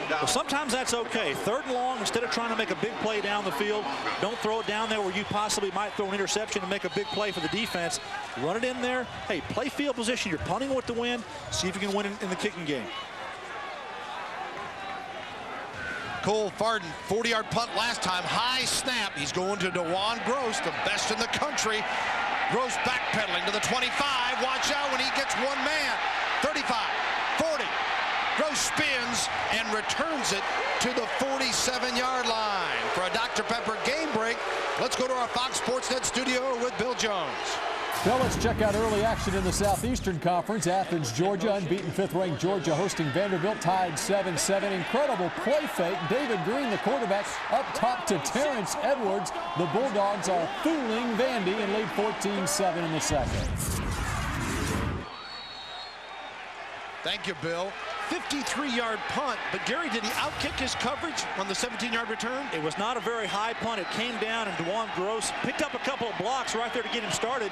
Well, sometimes that's okay. 3rd and long, instead of trying to make a big play down the field, don't throw it down there where you possibly might throw an interception and make a big play for the defense. Run it in there. Hey, play field position. You're punting with the win. See if you can win in the kicking game. Cole Farden, 40-yard punt last time. High snap. He's going to DeJuan Gross, the best in the country. Gross backpedaling to the 25. Watch out when he gets one man. 35, 40. Gross spins and returns it to the 47-yard line. For a Dr. Pepper game break, let's go to our Fox Sports Net studio with Bill Jones. Well, let's check out early action in the Southeastern Conference. Athens, Georgia, unbeaten 5th-ranked Georgia hosting Vanderbilt, tied 7-7. Incredible play fake. David Green, the quarterback, up top to Terrence Edwards. The Bulldogs are fooling Vandy and lead 14-7 in the 2nd. Thank you, Bill. 53-yard punt, but Gary, did he outkick his coverage on the 17-yard return? It was not a very high punt. It came down, and DeJuan Gross picked up a couple of blocks right there to get him started,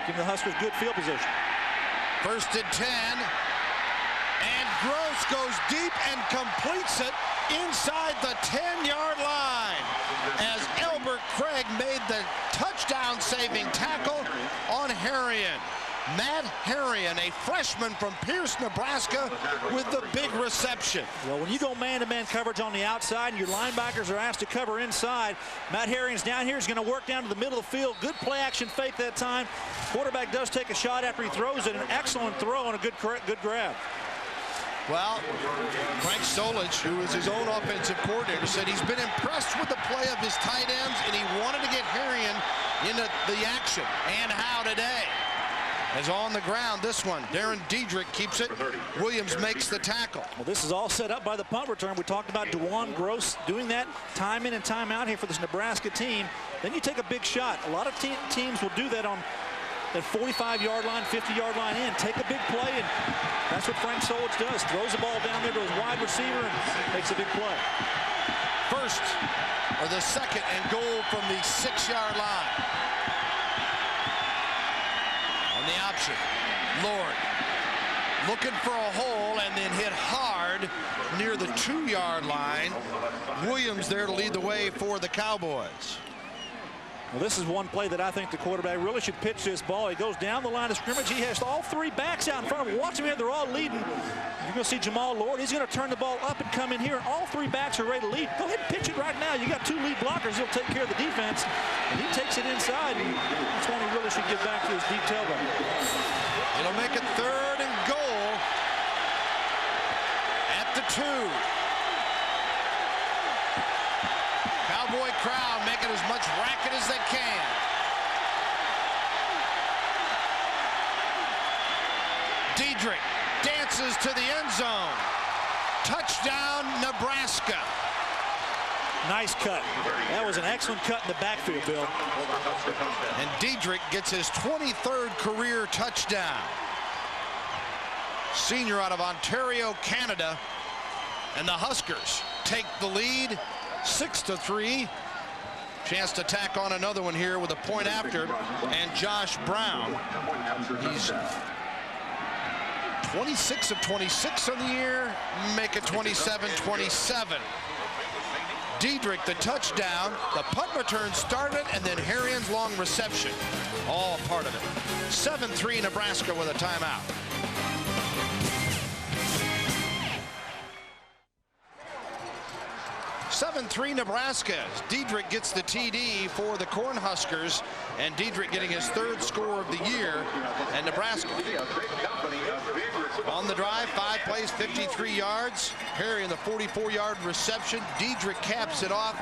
giving the Huskers good field position. 1st and 10, and Gross goes deep and completes it inside the 10-yard line as Elbert Craig made the touchdown-saving tackle on Harrion. Matt Harrion, a freshman from Pierce, Nebraska, with the big reception. Well, when you go man-to-man coverage on the outside and your linebackers are asked to cover inside, Matt Harrion's down here. He's going to work down to the middle of the field. Good play-action fake that time. Quarterback does take a shot after he throws it. An excellent throw and a good grab. Well, Frank Solich, who is his own offensive coordinator, said he's been impressed with the play of his tight ends, and he wanted to get Harrion into the action. And how today? As on the ground, this one, Darren Diedrich keeps it. Williams makes the tackle. Well, this is all set up by the punt return. We talked about DeJuan Gross doing that time in and time out here for this Nebraska team. Then you take a big shot. A lot of teams will do that on that 45-yard line, 50-yard line in. Take a big play, and that's what Frank Solich does. Throws the ball down there to his wide receiver and makes a big play. First, or the second and goal from the 6-yard line. On the option, Lord looking for a hole and then hit hard near the 2-yard line. Williams there to lead the way for the Cowboys. Well, this is one play that I think the quarterback really should pitch this ball. He goes down the line of scrimmage. He has all 3 backs out in front of him. Watch him here. They're all leading. You're going to see Jamal Lord. He's going to turn the ball up and come in here. And all 3 backs are ready to lead. Go ahead and pitch it right now. You got 2 lead blockers. He'll take care of the defense. And he takes it inside. And that's when he really should get back to his deep tailback. It'll make it 3rd and goal at the 2. Cowboy crowd making as much racket as they can. Diedrich dances to the end zone. Touchdown, Nebraska. Nice cut. That was an excellent cut in the backfield, Bill. And Diedrich gets his 23rd career touchdown. Senior out of Ontario, Canada. And the Huskers take the lead 6-3. Chance to tack on another one here with a point after. And Josh Brown, he's 26 of 26 on the year, make it 27-27. Diedrich the touchdown, the punt return started, and then Harrian's long reception, all part of it. 7-3 Nebraska with a timeout. Nebraska. Diedrich gets the TD for the Cornhuskers, and Diedrich getting his 3rd score of the year. And Nebraska on the drive, 5 plays, 53 yards. Harry in the 44-yard reception. Diedrich caps it off,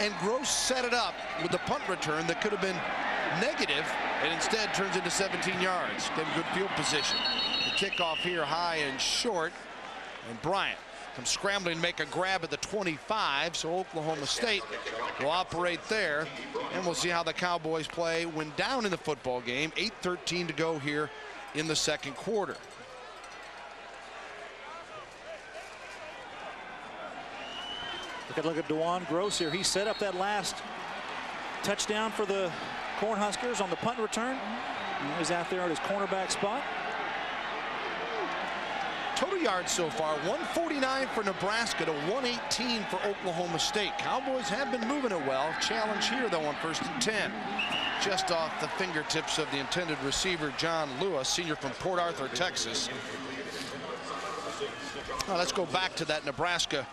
and Gross set it up with the punt return that could have been negative, and instead turns into 17 yards. Getting good field position. The kickoff here high and short, and Bryant comes scrambling to make a grab at the 25, so Oklahoma State will operate there, and we'll see how the Cowboys play when down in the football game. 8:13 to go here in the 2nd quarter. Look at DeJuan Gross here. He set up that last touchdown for the Cornhuskers on the punt return. He's out there at his cornerback spot. Total yards so far, 149 for Nebraska to 118 for Oklahoma State. Cowboys have been moving it well. Challenge here, though, on 1st and 10. Just off the fingertips of the intended receiver, John Lewis, senior from Port Arthur, Texas. Now, let's go back to that Nebraska.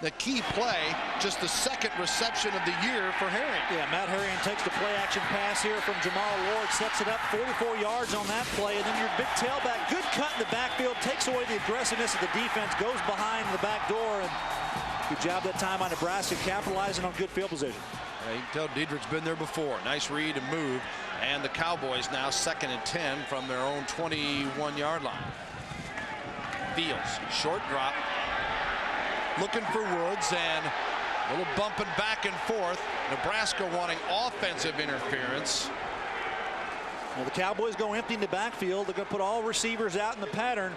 The key play, just the 2nd reception of the year for Harrian. Yeah, Matt Harrian takes the play action pass here from Jamal Lord, sets it up 44 yards on that play, and then your big tailback, good cut in the backfield, takes away the aggressiveness of the defense, goes behind the back door, and good job that time on Nebraska, capitalizing on good field position. Yeah, you can tell Diedrich's been there before. Nice read and move, and the Cowboys now 2nd and 10 from their own 21-yard line. Fields, short drop. Looking for Woods, and a little bumping back and forth. Nebraska wanting offensive interference. Well, the Cowboys go empty in the backfield. They're going to put all receivers out in the pattern.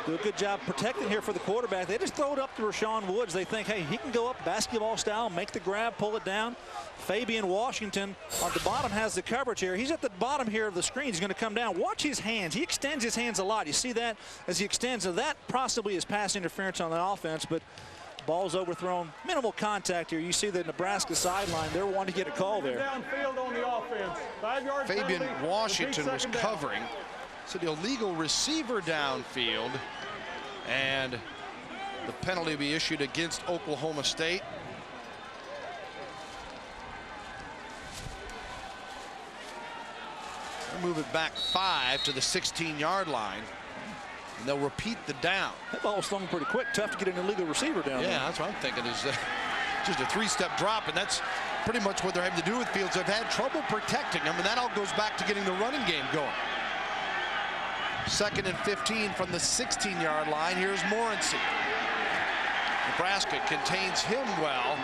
Do a good job protecting here for the quarterback. They just throw it up to Rashawn Woods. They think, hey, he can go up basketball style, make the grab, pull it down. Fabian Washington on the bottom has the coverage here. He's at the bottom here of the screen. He's going to come down. Watch his hands. He extends his hands a lot. You see that as he extends. So that possibly is pass interference on the offense, but ball's overthrown. Minimal contact here. You see the Nebraska sideline. They're wanting to get a call there. Downfield on the offense. 5-yard Fabian penalty. Washington was Second down. covering. So the illegal receiver downfield, and the penalty will be issued against Oklahoma State. They'll move it back 5 to the 16-yard line, and they'll repeat the down. That ball was thrown pretty quick. Tough to get an illegal receiver down there. Yeah, that's what I'm thinking is just a 3-step drop, and that's pretty much what they're having to do with Fields. They've had trouble protecting him, and that all goes back to getting the running game going. 2nd and 15 from the 16-yard line. Here's Morency. Nebraska contains him well.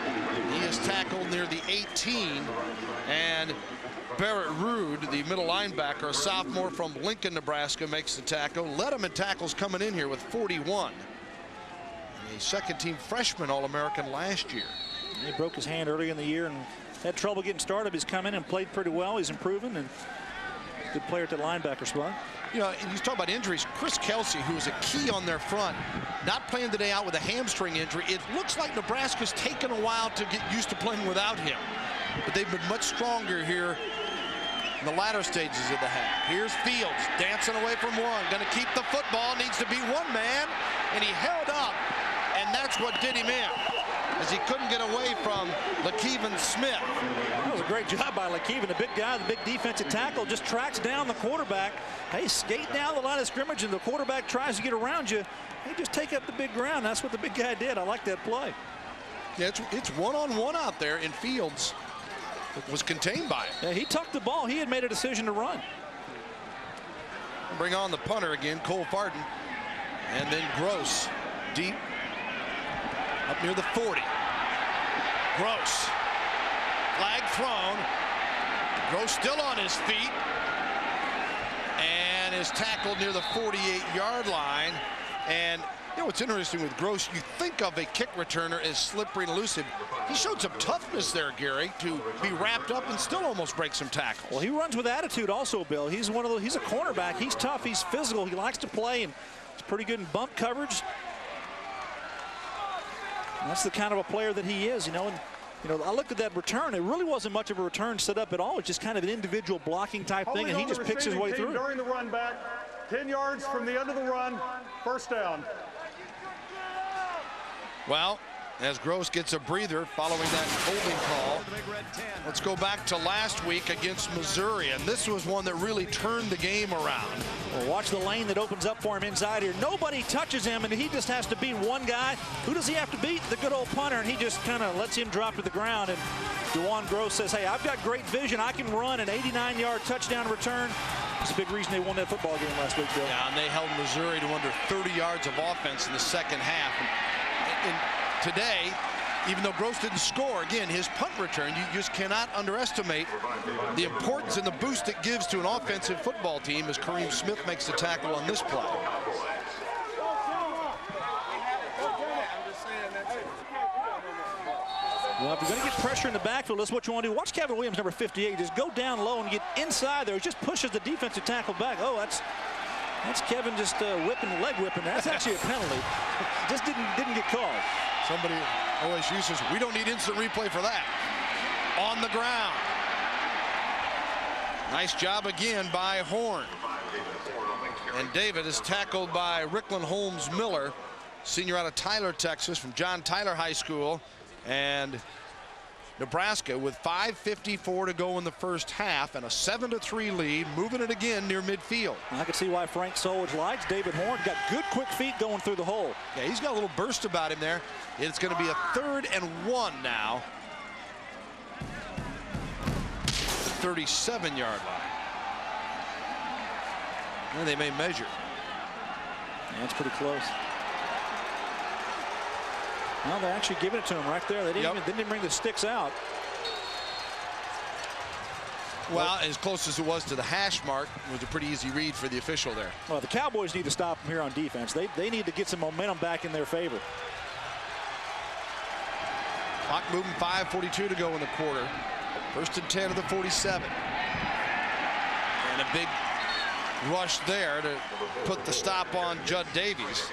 He is tackled near the 18, and Barrett Rude, the middle linebacker, a sophomore from Lincoln, Nebraska, makes the tackle. Led him in tackles coming in here with 41. A second-team freshman All-American last year. He broke his hand early in the year and had trouble getting started. He's come in and played pretty well. He's improving, and good player at the linebacker spot. You know, and you talk about injuries. Chris Kelsey, who is a key on their front, not playing today out with a hamstring injury. It looks like Nebraska's taken a while to get used to playing without him. But they've been much stronger here in the latter stages of the half. Here's Fields dancing away from one. Going to keep the football. Needs to beat one man. And he held up. And that's what did him in, as he couldn't get away from LaKeven Smith. That was a great job by LaKeven. The big guy, the big defensive tackle, just tracks down the quarterback. Hey, skate down the line of scrimmage, and the quarterback tries to get around you. Hey, just take up the big ground. That's what the big guy did. I like that play. Yeah, it's one-on-one out there, and Fields was contained by it. Yeah, he tucked the ball. He had made a decision to run. Bring on the punter again, Cole Farden. And then Gross, deep, up near the 40. Gross. Flag thrown. Gross still on his feet. And is tackled near the 48-yard line. And you know what's interesting with Gross, you think of a kick returner as slippery and elusive. He showed some toughness there, Gary, to be wrapped up and still almost break some tackles. Well, he runs with attitude also, Bill. He's one of those, he's a cornerback. He's tough, he's physical, he likes to play, and he's pretty good in bump coverage. And that's the kind of a player that he is, you know. And you know, I looked at that return. It really wasn't much of a return set up at all. It's just kind of an individual blocking type thing, and he just picks his way through. During the run back, 10 yards from the end of the run, first down. Well, as Gross gets a breather following that holding call, let's go back to last week against Missouri, and this was one that really turned the game around. Well, watch the lane that opens up for him inside here. Nobody touches him, and he just has to beat one guy. Who does he have to beat? The good old punter, and he just kind of lets him drop to the ground. And DeJuan Gross says, hey, I've got great vision. I can run an 89-yard touchdown return. It's a big reason they won that football game last week, Bill. Yeah, and they held Missouri to under 30 yards of offense in the second half. And today, even though Gross didn't score, again, his punt return, you just cannot underestimate the importance and the boost it gives to an offensive football team as Kareem Smith makes the tackle on this play. Well, if you're going to get pressure in the backfield, that's what you want to do. Watch Kevin Williams, number 58, just go down low and get inside there. He just pushes the defensive tackle back. Oh, that's Kevin just leg whipping. That's actually a penalty. Just didn't get called. Somebody, OSU says, we don't need instant replay for that. On the ground. Nice job again by Horn. And David is tackled by Rickland Holmes Miller, senior out of Tyler, Texas, from John Tyler High School. And Nebraska with 5:54 to go in the first half and a 7-3 lead, moving it again near midfield. I can see why Frank Solich likes David Horn. Got good quick feet going through the hole. Yeah, he's got a little burst about him there. It's going to be a 3rd and 1 now. The 37-yard line. And they may measure. Yeah, it's pretty close. Well, they're actually giving it to him right there. They didn't even bring the sticks out. Well, as close as it was to the hash mark, it was a pretty easy read for the official there. Well, the Cowboys need to stop him here on defense. They need to get some momentum back in their favor. Clock moving, 5:42 to go in the quarter. 1st and 10 of the 47. And a big rush there to put the stop on Judd Davies.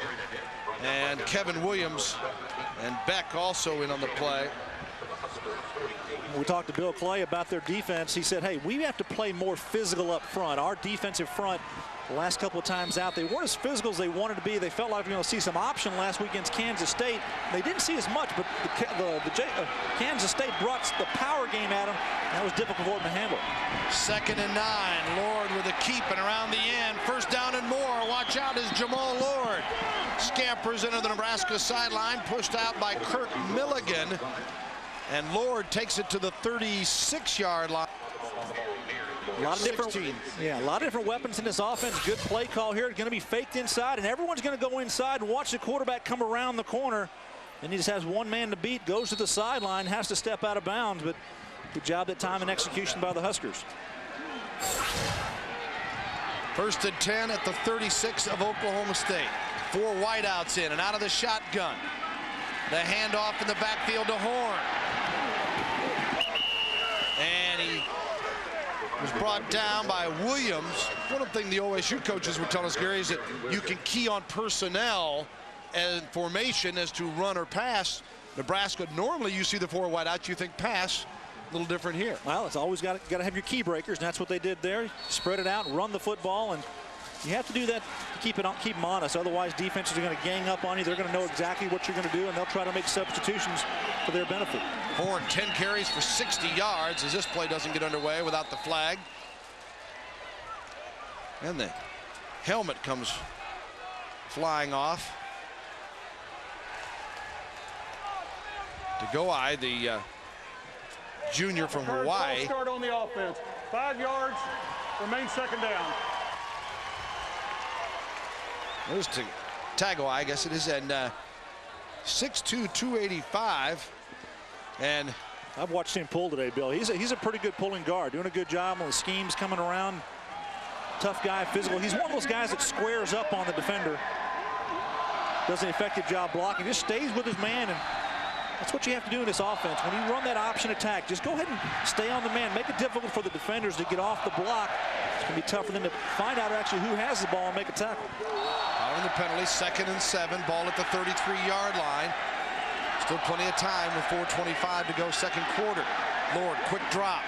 And Kevin Williams and Beck also in on the play. We talked to Bill Clay about their defense. He said, hey, we have to play more physical up front. Our defensive front, the last couple of times out, they weren't as physical as they wanted to be. They felt like we were going to see some option last week against Kansas State. They didn't see as much, but Kansas State brought the power game at them. That was difficult for them to handle. 2nd and 9. Lord with a keep and around the end. 1st down and more. Watch out as Jamal Lord scampers into the Nebraska sideline, pushed out by Kirk Milligan. And Lord takes it to the 36-yard line. A lot of different weapons in this offense. Good play call here. It's going to be faked inside, and everyone's going to go inside and watch the quarterback come around the corner. Then he just has one man to beat, goes to the sideline, has to step out of bounds, but good job that time and execution by the Huskers. 1st and 10 at the 36 of Oklahoma State. 4 wideouts in and out of the shotgun. The handoff in the backfield to Horn. And he was brought down by Williams. One of the things the OSU coaches would tell us, Gary, is that you can key on personnel and formation as to run or pass. Nebraska, normally you see the 4 wideouts, you think pass. A little different here. Well, it's always got to have your key breakers, and that's what they did there. Spread it out, run the football, and you have to do that to keep them honest. Otherwise, defenses are going to gang up on you. They're going to know exactly what you're going to do, and they'll try to make substitutions for their benefit. Horn 10 carries for 60 yards as this play doesn't get underway without the flag. And the helmet comes flying off. Tagoai, the junior from Hawaii. Start on the offense. 5 yards, remain 2nd down. There's Tagoai, I guess it is, and 6'2", 285. And I've watched him pull today, Bill. He's a pretty good pulling guard, doing a good job on the schemes coming around. Tough guy, physical. He's one of those guys that squares up on the defender. Does an effective job blocking. Just stays with his man, and that's what you have to do in this offense. When you run that option attack, just go ahead and stay on the man. Make it difficult for the defenders to get off the block. It's going to be tough for them to find out actually who has the ball and make a tackle. Following the penalty, 2nd and 7, ball at the 33-yard line. Still plenty of time with 4:25 to go, 2nd quarter. Lord, quick drop.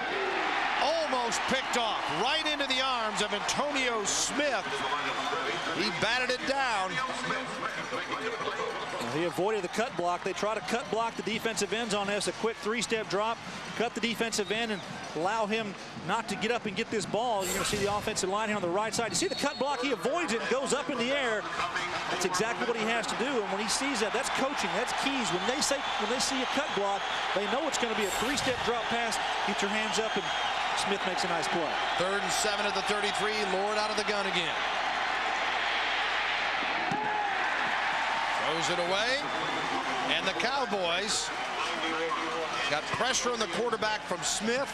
Almost picked off right into the arms of Antonio Smith. He batted it down. He avoided the cut block. They try to cut block the defensive ends on this. A quick 3-step drop, cut the defensive end and allow him not to get up and get this ball. You're going to see the offensive line here on the right side. You see the cut block, he avoids it and goes up in the air. That's exactly what he has to do. And when he sees that, that's coaching, that's keys. When they see a cut block, they know it's going to be a 3-step drop pass. Get your hands up, and Smith makes a nice play. 3rd and 7 at the 33. Lord out of the gun again. Throws it away, and the Cowboys got pressure on the quarterback from Smith,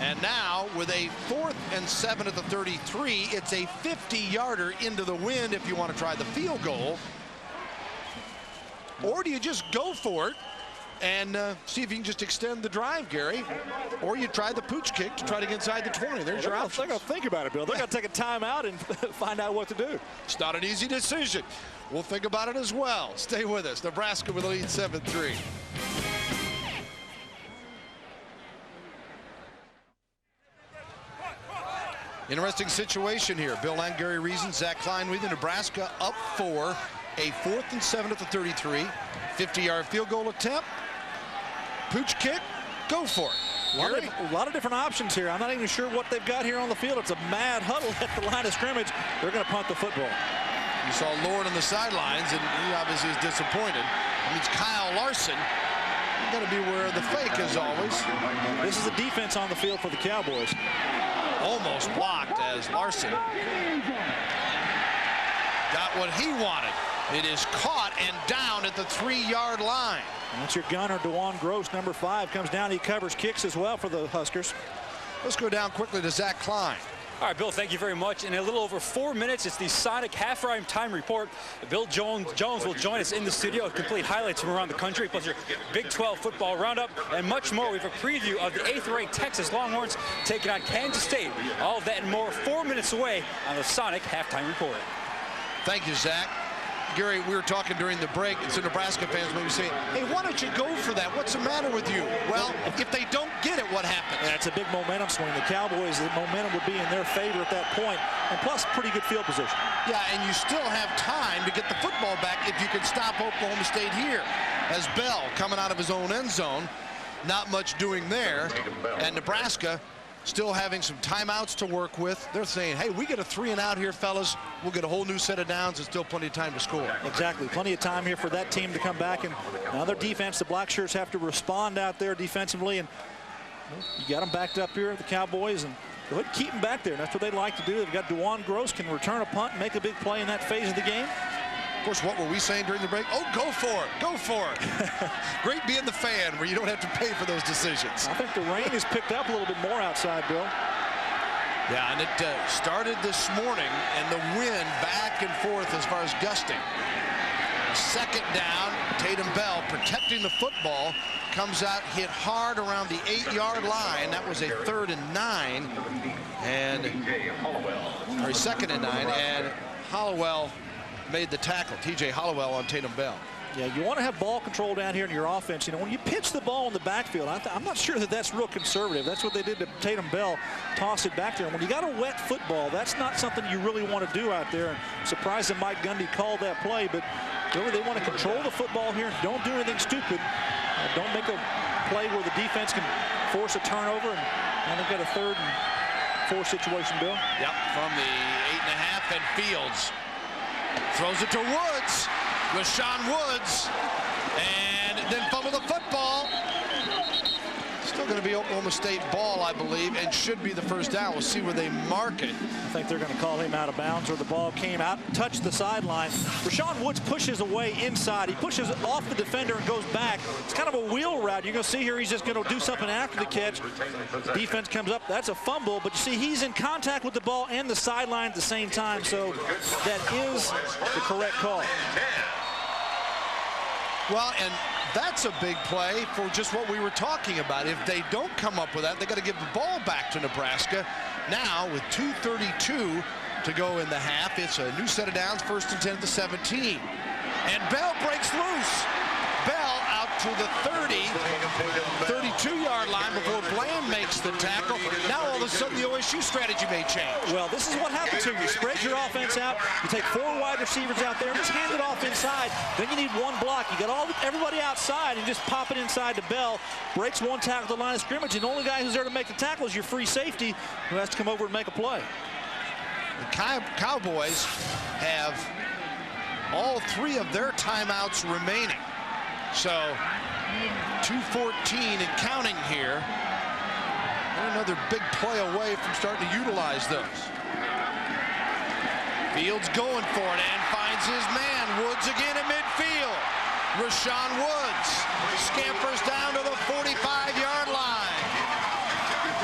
and now with a 4th and 7 at the 33, it's a 50-yarder into the wind if you want to try the field goal. Or do you just go for it and see if you can just extend the drive, Gary? Or you try the pooch kick to try to get inside the 20. There's your option. They're going to think about it, Bill. They're going to take a timeout and find out what to do. It's not an easy decision. We'll think about it as well. Stay with us. Nebraska with a lead 7-3. Interesting situation here. Bill and Gary Reason, Zach Klein with you. Nebraska up 4, a 4th and 7 at the 33. 50-yard field goal attempt. Pooch kick, go for it. A lot of different options here. I'm not even sure what they've got here on the field. It's a mad huddle at the line of scrimmage. They're going to punt the football. You saw Lord on the sidelines, and he obviously is disappointed. That means Kyle Larson. You got to be aware of the fake as always. This is the defense on the field for the Cowboys. Almost blocked as Larson got what he wanted. It is caught and down at the 3-yard line. And that's your gunner, DeJuan Gross, number 5, comes down. He covers kicks as well for the Huskers. Let's go down quickly to Zach Klein. All right, Bill, thank you very much. In a little over 4 minutes, it's the Sonic halftime report. Bill Jones will join us in the studio, complete highlights from around the country, plus your Big 12 football roundup, and much more. We have a preview of the 8th-ranked Texas Longhorns taking on Kansas State. All of that and more 4 minutes away on the Sonic halftime report. Thank you, Zach. Gary, we were talking during the break, and some Nebraska fans maybe saying, hey, why don't you go for that? What's the matter with you? Well, if they don't get it, what happens? Yeah, it's a big momentum swing. The Cowboys, the momentum would be in their favor at that point, and plus pretty good field position. Yeah, and you still have time to get the football back if you can stop Oklahoma State here. As Bell coming out of his own end zone, not much doing there, and Nebraska still having some timeouts to work with. They're saying, hey, we get a 3-and-out here, fellas. We'll get a whole new set of downs and still plenty of time to score. Exactly. Plenty of time here for that team to come back. And now their defense, the Black Shirts have to respond out there defensively. And you got them backed up here, the Cowboys. And go ahead and keep them back there. That's what they like to do. They've got DeJuan Gross can return a punt and make a big play in that phase of the game. Of course, what were we saying during the break? Oh, go for it. Go for it. Great being the fan where you don't have to pay for those decisions. I think the rain has picked up a little bit more outside, Bill. Yeah, and it started this morning, and the wind back and forth as far as gusting. Second down, Tatum Bell protecting the football, comes out, hit hard around the 8-yard line. That was a 3rd and 9, and or a 2nd and 9, and Hollowell made the tackle. TJ Hollowell on Tatum Bell. Yeah, you want to have ball control down here in your offense. You know, when you pitch the ball in the backfield, I'm not sure that that's real conservative. That's what they did to Tatum Bell, toss it back there. And when you got a wet football, that's not something you really want to do out there. And I'm surprised that Mike Gundy called that play, but really they want to control the football here. Don't do anything stupid. Don't make a play where the defense can force a turnover, and now they've got a 3rd and 4 situation, Bill. Yep, from the 8.5, and Fields throws it to Woods. Rashawn Woods, and then fumble the football. Still going to be Oklahoma State ball, I believe, and should be the first down. We'll see where they mark it. I think they're going to call him out of bounds, or the ball came out, touched the sideline. Rashawn Woods pushes away inside. He pushes off the defender and goes back. It's kind of a wheel route. You're going to see here he's just going to do something after the catch. Defense comes up. That's a fumble, but you see he's in contact with the ball and the sideline at the same time, so that is the correct call. Well, and that's a big play for just what we were talking about. If they don't come up with that, they got to give the ball back to Nebraska. Now, with 2:32 to go in the half, it's a new set of downs, 1st and 10 at the 17. And Bell breaks loose. Bell out to the 32-yard line before Bland makes the tackle. Now all of a sudden the OSU strategy may change. Well, this is what happens here. You spread your offense out. You take 4 wide receivers out there and just hand it off inside. Then you need 1 block. You got everybody outside and just pop it inside to Bell. Breaks 1 tackle at the line of scrimmage, and the only guy who's there to make the tackle is your free safety, who has to come over and make a play. The Cowboys have all 3 of their timeouts remaining. So 2:14 and counting here. And another big play away from starting to utilize those. Fields going for it and finds his man. Woods again at midfield. Rashawn Woods scampers down to the 45-yard line.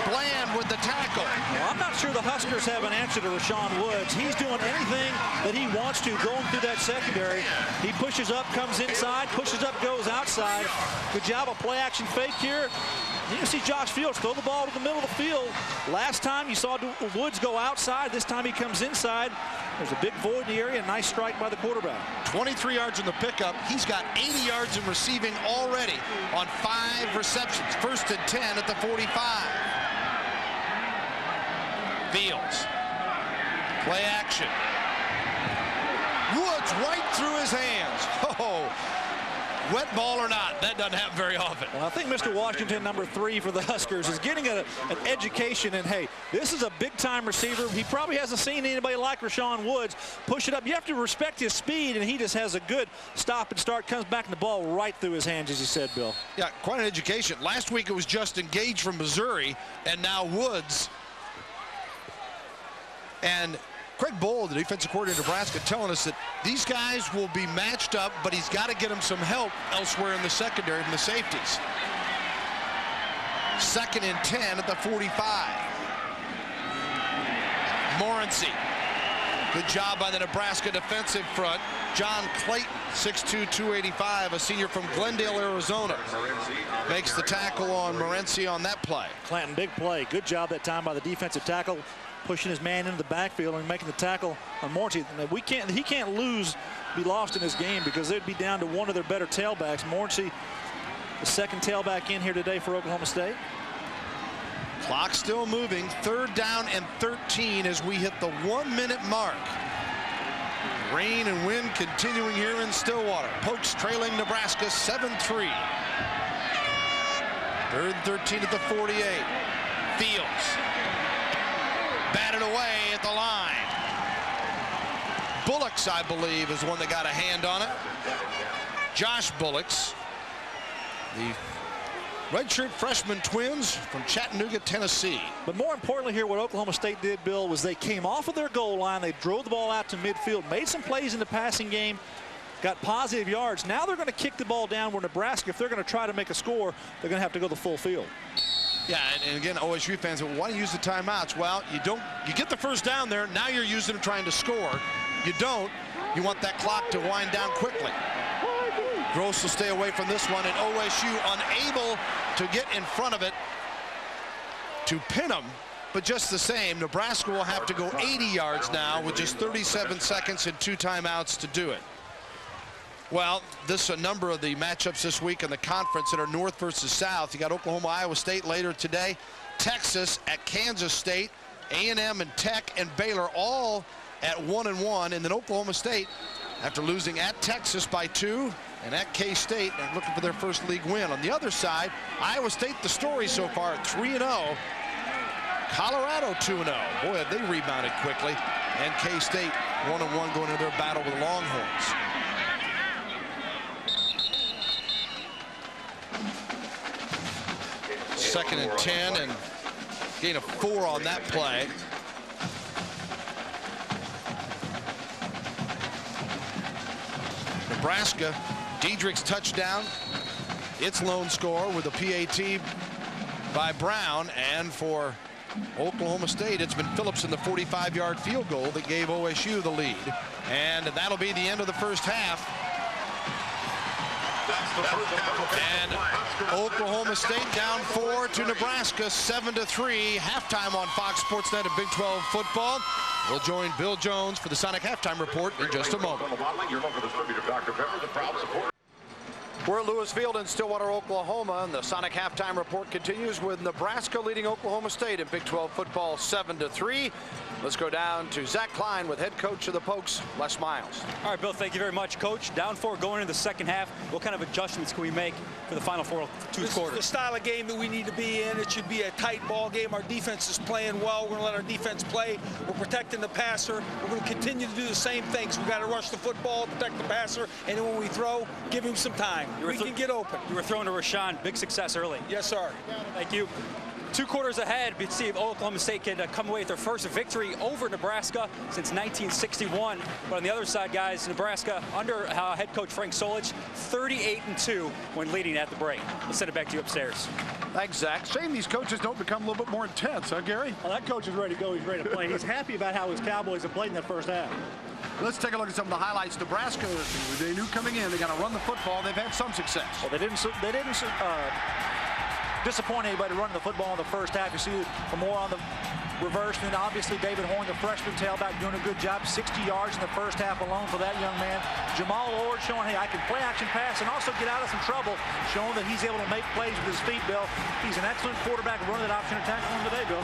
Bland with the tackle. Well, I'm not sure the Huskers have an answer to Rashawn Woods. He's doing anything that he wants to going through that secondary. He pushes up, comes inside, pushes up, goes outside. Good job of play action fake here. You can see Josh Fields throw the ball to the middle of the field. Last time you saw Woods go outside. This time he comes inside. There's a big void in the area. Nice strike by the quarterback. 23 yards in the pickup. He's got 80 yards in receiving already on 5 receptions. 1st and 10 at the 45. Fields. Play action. Woods right through his hands. Oh, wet ball or not, that doesn't happen very often. Well, I think Mr. Washington, number 3 for the Huskers, is getting an education. And, hey, this is a big-time receiver. He probably hasn't seen anybody like Rashawn Woods push it up. You have to respect his speed, and he just has a good stop and start, comes back, and the ball right through his hands, as you said, Bill. Yeah, quite an education. Last week it was Justin Gage from Missouri, and now Woods. And Craig Bohl, the defensive coordinator of Nebraska, telling us that these guys will be matched up, but he's got to get them some help elsewhere in the secondary from the safeties. 2nd and 10 at the 45. Morency. Good job by the Nebraska defensive front. John Clayton, 6'2", 285, a senior from Glendale, Arizona, makes the tackle on Morency on that play. Clanton, big play. Good job that time by the defensive tackle, pushing his man into the backfield and making the tackle on Morency. He can't be lost in this game, because they'd be down to one of their better tailbacks. Morency, the 2nd tailback in here today for Oklahoma State. Clock still moving. 3rd down and 13 as we hit the 1-minute mark. Rain and wind continuing here in Stillwater. Pokes trailing Nebraska 7-3. 3rd and 13 at the 48. Fields. Batted away at the line. Bullocks, I believe, is the one that got a hand on it. Josh Bullocks, the redshirt freshman twins from Chattanooga, Tennessee. But more importantly here, what Oklahoma State did, Bill, was they came off of their goal line. They drove the ball out to midfield, made some plays in the passing game, got positive yards. Now they're going to kick the ball down where Nebraska, if they're going to try to make a score, they're going to have to go the full field. Yeah, and again, OSU fans say, well, why do you use the timeouts? Well, you get the first down there. Now you're using them trying to score. You don't. You want that clock to wind down quickly. Gross will stay away from this one, and OSU unable to get in front of it to pin them. But just the same, Nebraska will have to go 80 yards now with just 37 seconds and 2 timeouts to do it. Well, a number of the matchups this week in the conference that are north versus south. You got Oklahoma, Iowa State later today, Texas at Kansas State, A&M and Tech and Baylor all at 1-1, and then Oklahoma State, after losing at Texas by 2 and at K-State, and looking for their first league win. On the other side, Iowa State, the story so far, 3-0. Colorado 2-0. Boy, have they rebounded quickly. And K-State 1-1 going into their battle with Longhorns. Second and 10, and gain of 4 on that play. Nebraska, Diedrich's touchdown, its lone score with a PAT by Brown, and for Oklahoma State, it's been Phillips in the 45-yard field goal that gave OSU the lead, and that'll be the end of the first half. And Oklahoma State down 4 to Nebraska, 7-3. Halftime on Fox Sports Net of Big 12 football. We'll join Bill Jones for the Sonic Halftime Report in just a moment. We're at Lewis Field in Stillwater, Oklahoma, and the Sonic Halftime Report continues with Nebraska leading Oklahoma State in Big 12 football 7-3. Let's go down to Zach Klein with head coach of the Pokes, Les Miles. All right, Bill, thank you very much, Coach. Down 4 going into the second half. What kind of adjustments can we make for the final 2 quarters? This is the style of game that we need to be in. It should be a tight ball game. Our defense is playing well. We're going to let our defense play. We're protecting the passer. We're going to continue to do the same things. We've got to rush the football, protect the passer, and then when we throw, give him some time. We can get open. You were throwing to Rashawn. Big success early. Yes, sir. Thank you. 2 quarters ahead, we see if Oklahoma State can come away with their first victory over Nebraska since 1961. But on the other side, guys, Nebraska under head coach Frank Solich, 38-2 when leading at the break. Let's send it back to you upstairs. Thanks, Zach. Shame these coaches don't become a little bit more intense, huh, Gary? Well, that coach is ready to go. He's ready to play. He's happy about how his Cowboys have played in that first half. Let's take a look at some of the highlights. Nebraska, they knew coming in, they got to run the football. They've had some success. Well, they didn't disappoint anybody running the football in the first half. You see more on the reverse, and obviously David Horn, the freshman tailback, doing a good job. 60 yards in the first half alone for that young man. Jamal Lord showing, hey, I can play action pass and also get out of some trouble, showing that he's able to make plays with his feet, Bill. He's an excellent quarterback running that option attack for him today, Bill.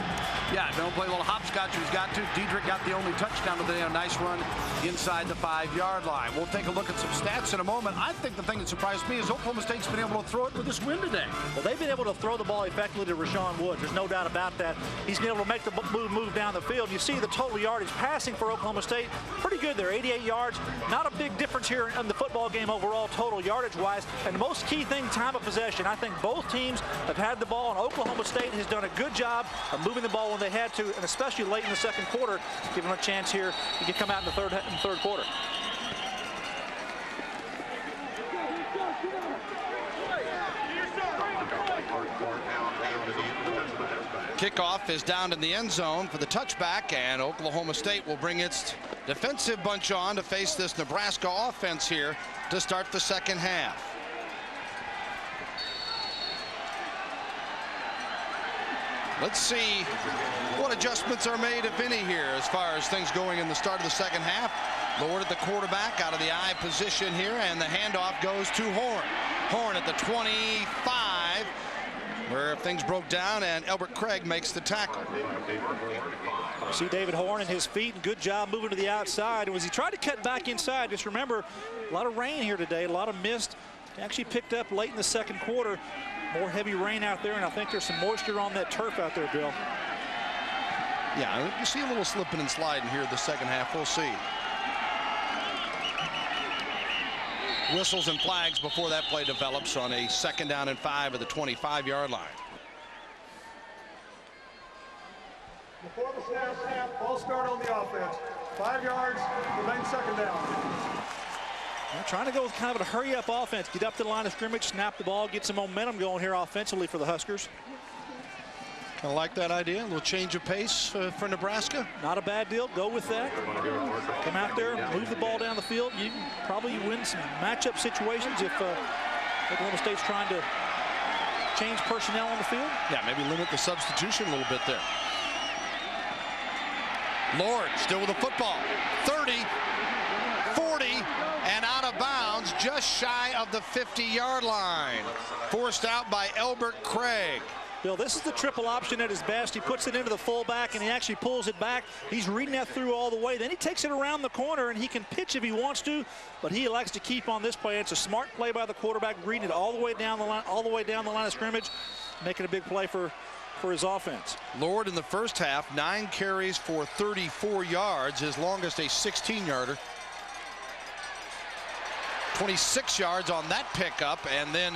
Yeah, don't play a little hopscotch. He's got to. Diedrich got the only touchdown today. A nice run inside the 5-yard line. We'll take a look at some stats in a moment. I think the thing that surprised me is Oklahoma State's been able to throw it with this win today. Well, they've been able to throw the ball effectively to Rashawn Woods. There's no doubt about that. He's been able to make the move down the field. You see the total yardage passing for Oklahoma State. Pretty good there, 88 yards. Not a big difference here in the football game overall, total yardage-wise. And the most key thing, time of possession. I think both teams have had the ball, and Oklahoma State has done a good job of moving the ball when they had to, and especially late in the second quarter, giving them a chance here to come out in the third quarter. Kickoff is down in the end zone for the touchback, and Oklahoma State will bring its defensive bunch on to face this Nebraska offense here to start the second half. Let's see what adjustments are made, if any, here as far as things going in the start of the second half. Lord at the quarterback, out of the I position here, and the handoff goes to Horn. Horn at the 25, where things broke down, and Elbert Craig makes the tackle. See David Horn and his feet, and good job moving to the outside. And as he tried to cut back inside, just remember, a lot of rain here today, a lot of mist. Actually picked up late in the second quarter. More heavy rain out there, and I think there's some moisture on that turf out there, Bill. Yeah, you see a little slipping and sliding here the second half. We'll see. Whistles and flags before that play develops on a 2nd down and 5 at the 25-yard line. Before the snap, ball start on the offense. 5 yards, remain 2nd down. They're trying to go with kind of a hurry-up offense. Get up to the line of scrimmage, snap the ball, get some momentum going here offensively for the Huskers. I like that idea. A little change of pace for Nebraska. Not a bad deal. Go with that. Come out there, move the ball down the field. You can probably win some matchup situations if Oklahoma State's trying to change personnel on the field. Yeah, maybe limit the substitution a little bit there. Lord still with the football. 30, 40, and out of bounds just shy of the 50-yard line. Forced out by Elbert Craig. Bill, this is the triple option at his best. He puts it into the fullback and he actually pulls it back. He's reading that through all the way. Then he takes it around the corner and he can pitch if he wants to, but he elects to keep on this play. It's a smart play by the quarterback, reading it all the way down the line, of scrimmage, making a big play for his offense. Lord in the first half, 9 carries for 34 yards, his longest a 16-yarder. 26 yards on that pickup, and then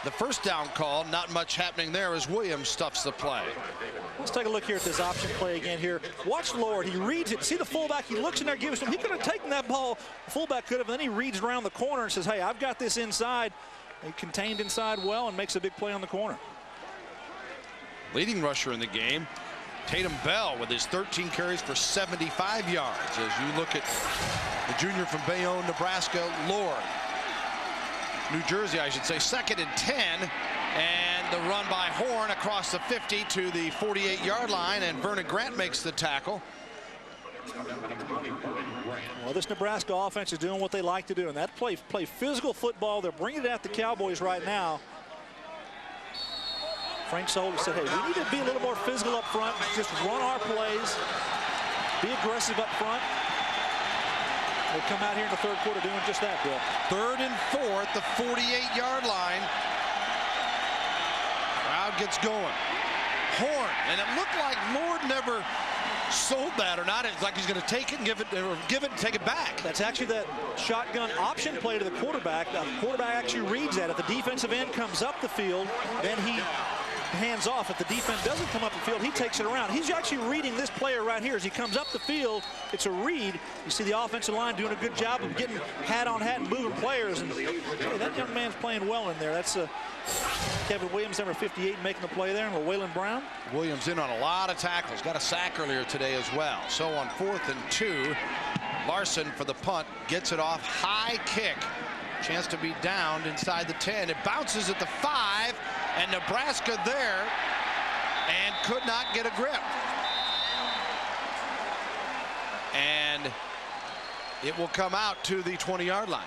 the first down call, not much happening there as Williams stuffs the play. Let's take a look here at this option play again here. Watch Lord. He reads it. See the fullback. He looks in there, gives him. He could have taken that ball. The fullback could have. Then he reads around the corner and says, hey, I've got this inside. He contained inside well and makes a big play on the corner. Leading rusher in the game, Tatum Bell with his 13 carries for 75 yards. As you look at the junior from Bayonne, Nebraska, Lord. New Jersey, I should say, 2nd and 10, and the run by Horn across the 50 to the 48-yard line, and Vernon Grant makes the tackle. Well, this Nebraska offense is doing what they like to do, and that play physical football. They're bringing it at the Cowboys right now. Frank Soldier said, hey, we need to be a little more physical up front, just run our plays, be aggressive up front. They come out here in the third quarter doing just that, Bill. 3rd and 4 at the 48-yard line. Crowd gets going. Horn, and it looked like Lord never sold that or not. It's like he's going to take it and give it and take it back. That's actually that shotgun option play to the quarterback. The quarterback actually reads that. If the defensive end comes up the field, then he hands off. If the defense doesn't come up the field, he takes it around. He's actually reading this player right here as he comes up the field. It's a read. You see the offensive line doing a good job of getting hat on hat and moving players. And hey, that young man's playing well in there. That's Kevin Williams, number 58, making the play there, and Waylon Brown. Williams in on a lot of tackles. Got a sack earlier today as well. So on 4th and 2, Larson for the punt gets it off. High kick. Chance to be downed inside the 10. It bounces at the 5, and Nebraska there and could not get a grip. And it will come out to the 20-yard line.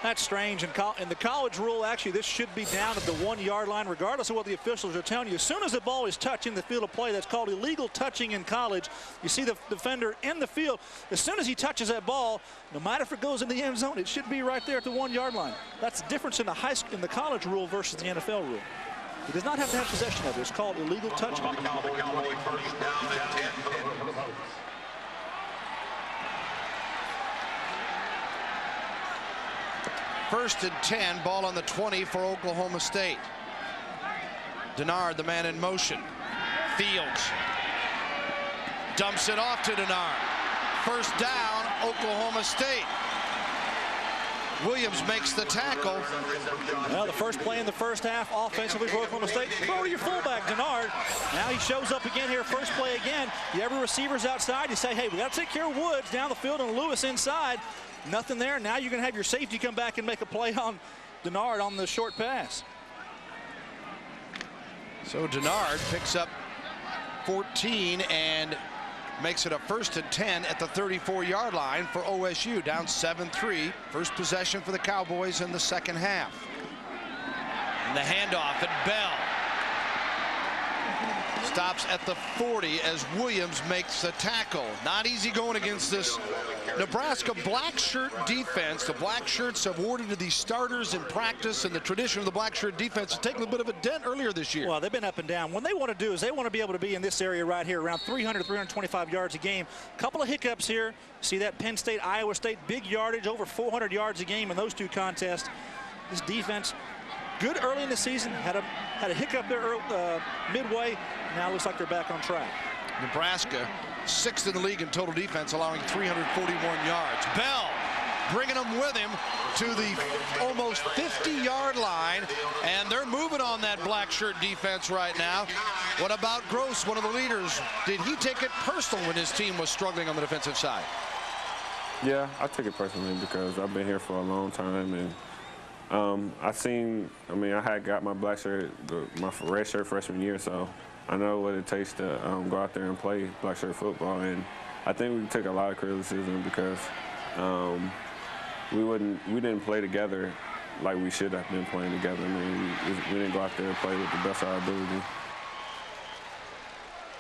That's strange. In the college rule, actually, this should be down at the 1-yard line, regardless of what the officials are telling you. As soon as the ball is touching the field of play, that's called illegal touching in college. You see the defender in the field. As soon as he touches that ball, no matter if it goes in the end zone, it should be right there at the 1-yard line. That's the difference in the college rule versus the NFL rule. He does not have to have possession of it. It's called illegal touching. First and 10, ball on the 20 for Oklahoma State. Denard, the man in motion. Fields dumps it off to Denard. First down, Oklahoma State. Williams makes the tackle. Well, the first play in the first half, offensively for Oklahoma State. Throw to your fullback, Denard. Now he shows up again here, first play again. You have your receivers outside. You say, hey, we got to take care of Woods down the field and Lewis inside. Nothing there. Now you're going to have your safety come back and make a play on Denard on the short pass. So Denard picks up 14 and makes it a 1st and 10 at the 34-yard line for OSU, down 7-3. First possession for the Cowboys in the second half. And the handoff, and Bell stops at the 40 as Williams makes the tackle. Not easy going against this Nebraska black shirt defense. The black shirts have awarded to these starters in practice, and the tradition of the black shirt defense has taken a bit of a dent earlier this year. Well, they've been up and down. What they want to do is they want to be able to be in this area right here, around 300, 325 yards a game. A couple of hiccups here. See that Penn State, Iowa State, big yardage, over 400 yards a game in those two contests. This defense, good early in the season, had a hiccup there midway. Now it looks like they're back on track. Nebraska, 6th in the league in total defense, allowing 341 yards. Bell bringing them with him to the almost 50-yard line, and they're moving on that black shirt defense right now. What about Gross, one of the leaders? Did he take it personal when his team was struggling on the defensive side? Yeah, I took it personally because I've been here for a long time, and I had got my black shirt, my red shirt freshman year, so I know what it takes to go out there and play black shirt football. And I think we took a lot of criticism because we didn't play together like we should have been playing together. I mean, we didn't go out there and play with the best of our ability.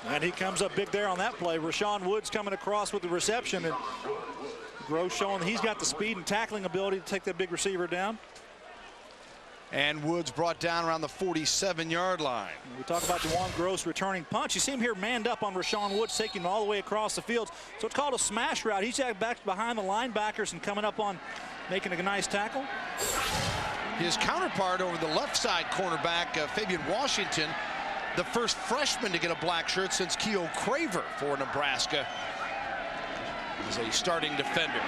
And he comes up big there on that play. Rashawn Woods coming across with the reception, and Gross showing he's got the speed and tackling ability to take that big receiver down. And Woods brought down around the 47-yard line. We talk about Juwan Gross returning punch. You see him here manned up on Rashawn Woods, taking him all the way across the field. So it's called a smash route. He's back behind the linebackers and coming up on making a nice tackle. His counterpart over the left side cornerback, Fabian Washington, the first freshman to get a black shirt since Keo Craver for Nebraska, is a starting defender.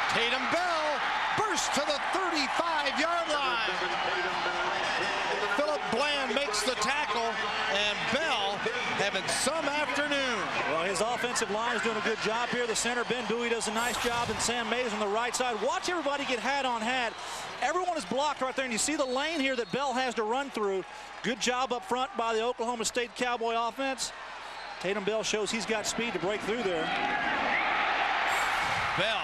Tatum Bell bursts to the 35-yard line. Philip Bland makes the tackle, and Bell having some afternoon. Well, his offensive line is doing a good job here. The center, Ben Bowie, does a nice job, and Sam Mays on the right side. Watch everybody get hat on hat. Everyone is blocked right there, and you see the lane here that Bell has to run through. Good job up front by the Oklahoma State Cowboy offense. Tatum Bell shows he's got speed to break through there. Bell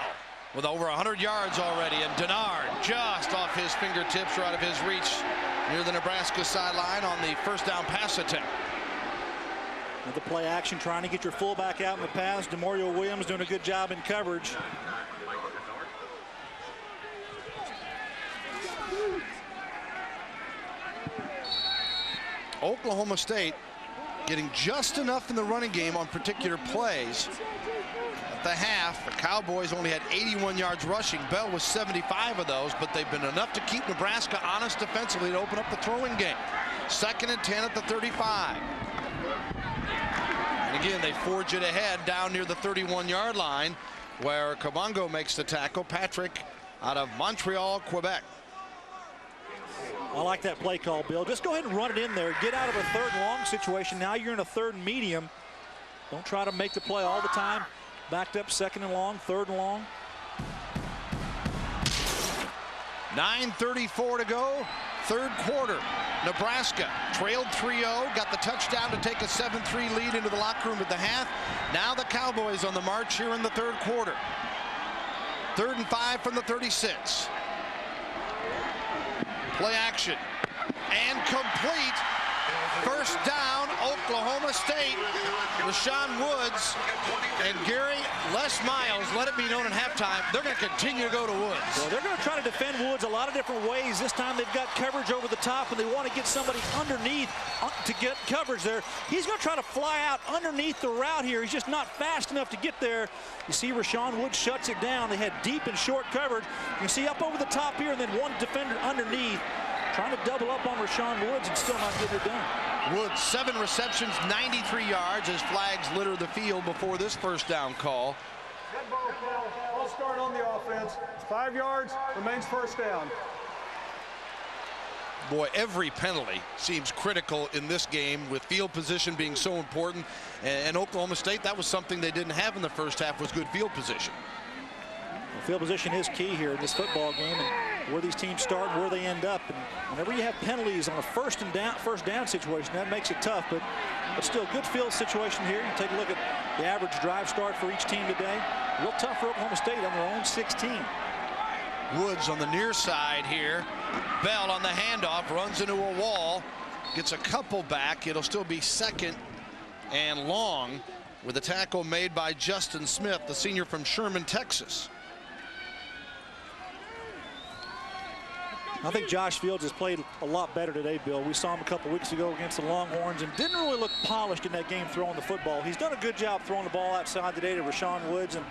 with over 100 yards already, and Denard just off his fingertips or out of his reach near the Nebraska sideline on the first down pass attempt. With the play action, trying to get your fullback out in the pass. DeMario Williams doing a good job in coverage. Oklahoma State getting just enough in the running game on particular plays. At the half, the Cowboys only had 81 yards rushing. Bell was 75 of those, but they've been enough to keep Nebraska honest defensively to open up the throwing game. 2nd and 10 at the 35. And again, they forge it ahead down near the 31-yard line, where Kabongo makes the tackle. Patrick out of Montreal, Quebec. I like that play call, Bill. Just go ahead and run it in there. Get out of a 3rd and long situation. Now you're in a 3rd and medium. Don't try to make the play all the time. Backed up 2nd and long, 3rd and long. 9:34 to go, 3rd quarter. Nebraska trailed 3-0, got the touchdown to take a 7-3 lead into the locker room at the half. Now the Cowboys on the march here in the 3rd quarter. 3rd and 5 from the 36. Play action and complete. First down, Oklahoma State. Rashawn Woods and Gary Les Miles, let it be known at halftime, they're going to continue to go to Woods. Well, they're going to try to defend Woods a lot of different ways. This time they've got coverage over the top, and they want to get somebody underneath to get coverage there. He's going to try to fly out underneath the route here. He's just not fast enough to get there. You see Rashawn Woods shuts it down. They had deep and short coverage. You can see up over the top here, and then one defender underneath. Trying to double up on Rashawn Woods and still not getting it done. Woods, 7 receptions, 93 yards as flags litter the field before this first down call. Head ball call. False start on the offense. 5 yards, remains first down. Boy, every penalty seems critical in this game, with field position being so important. And Oklahoma State, that was something they didn't have in the first half, was good field position. Well, field position is key here in this football game, and where these teams start and where they end up. And whenever you have penalties on a first down situation, that makes it tough. But still, good field situation here. You take a look at the average drive start for each team today. Real tough for Oklahoma State on their own 16. Woods on the near side here. Bell on the handoff, runs into a wall, gets a couple back. It'll still be 2nd and long with a tackle made by Justin Smith, the senior from Sherman, Texas. I think Josh Fields has played a lot better today, Bill. We saw him a couple weeks ago against the Longhorns and didn't really look polished in that game throwing the football. He's done a good job throwing the ball outside today to Rashawn Woods, and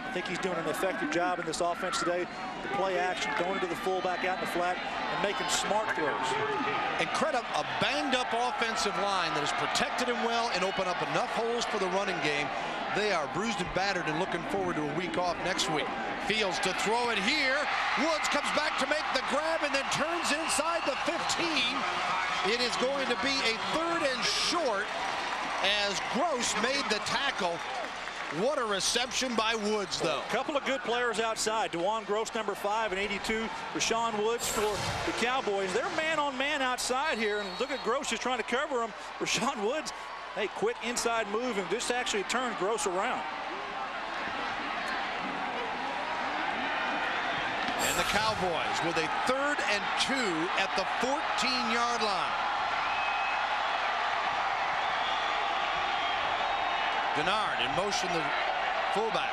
I think he's doing an effective job in this offense today. The play action, going to the fullback out in the flat, and making smart throws. And credit a banged up offensive line that has protected him well and opened up enough holes for the running game. they are bruised and battered and looking forward to a week off next week. Fields to throw it here. Woods comes back to make the grab and then turns inside the 15. It is going to be a 3rd and short as Gross made the tackle. What a reception by Woods, though. A couple of good players outside. DeJuan Gross, number 5, and 82. Rashawn Woods for the Cowboys. They're man-on-man outside here, and look at Gross just trying to cover him. Rashawn Woods, hey, quick inside move, and just actually turned Gross around. And the Cowboys with a 3rd and 2 at the 14-yard line. Denard in motion, the fullback.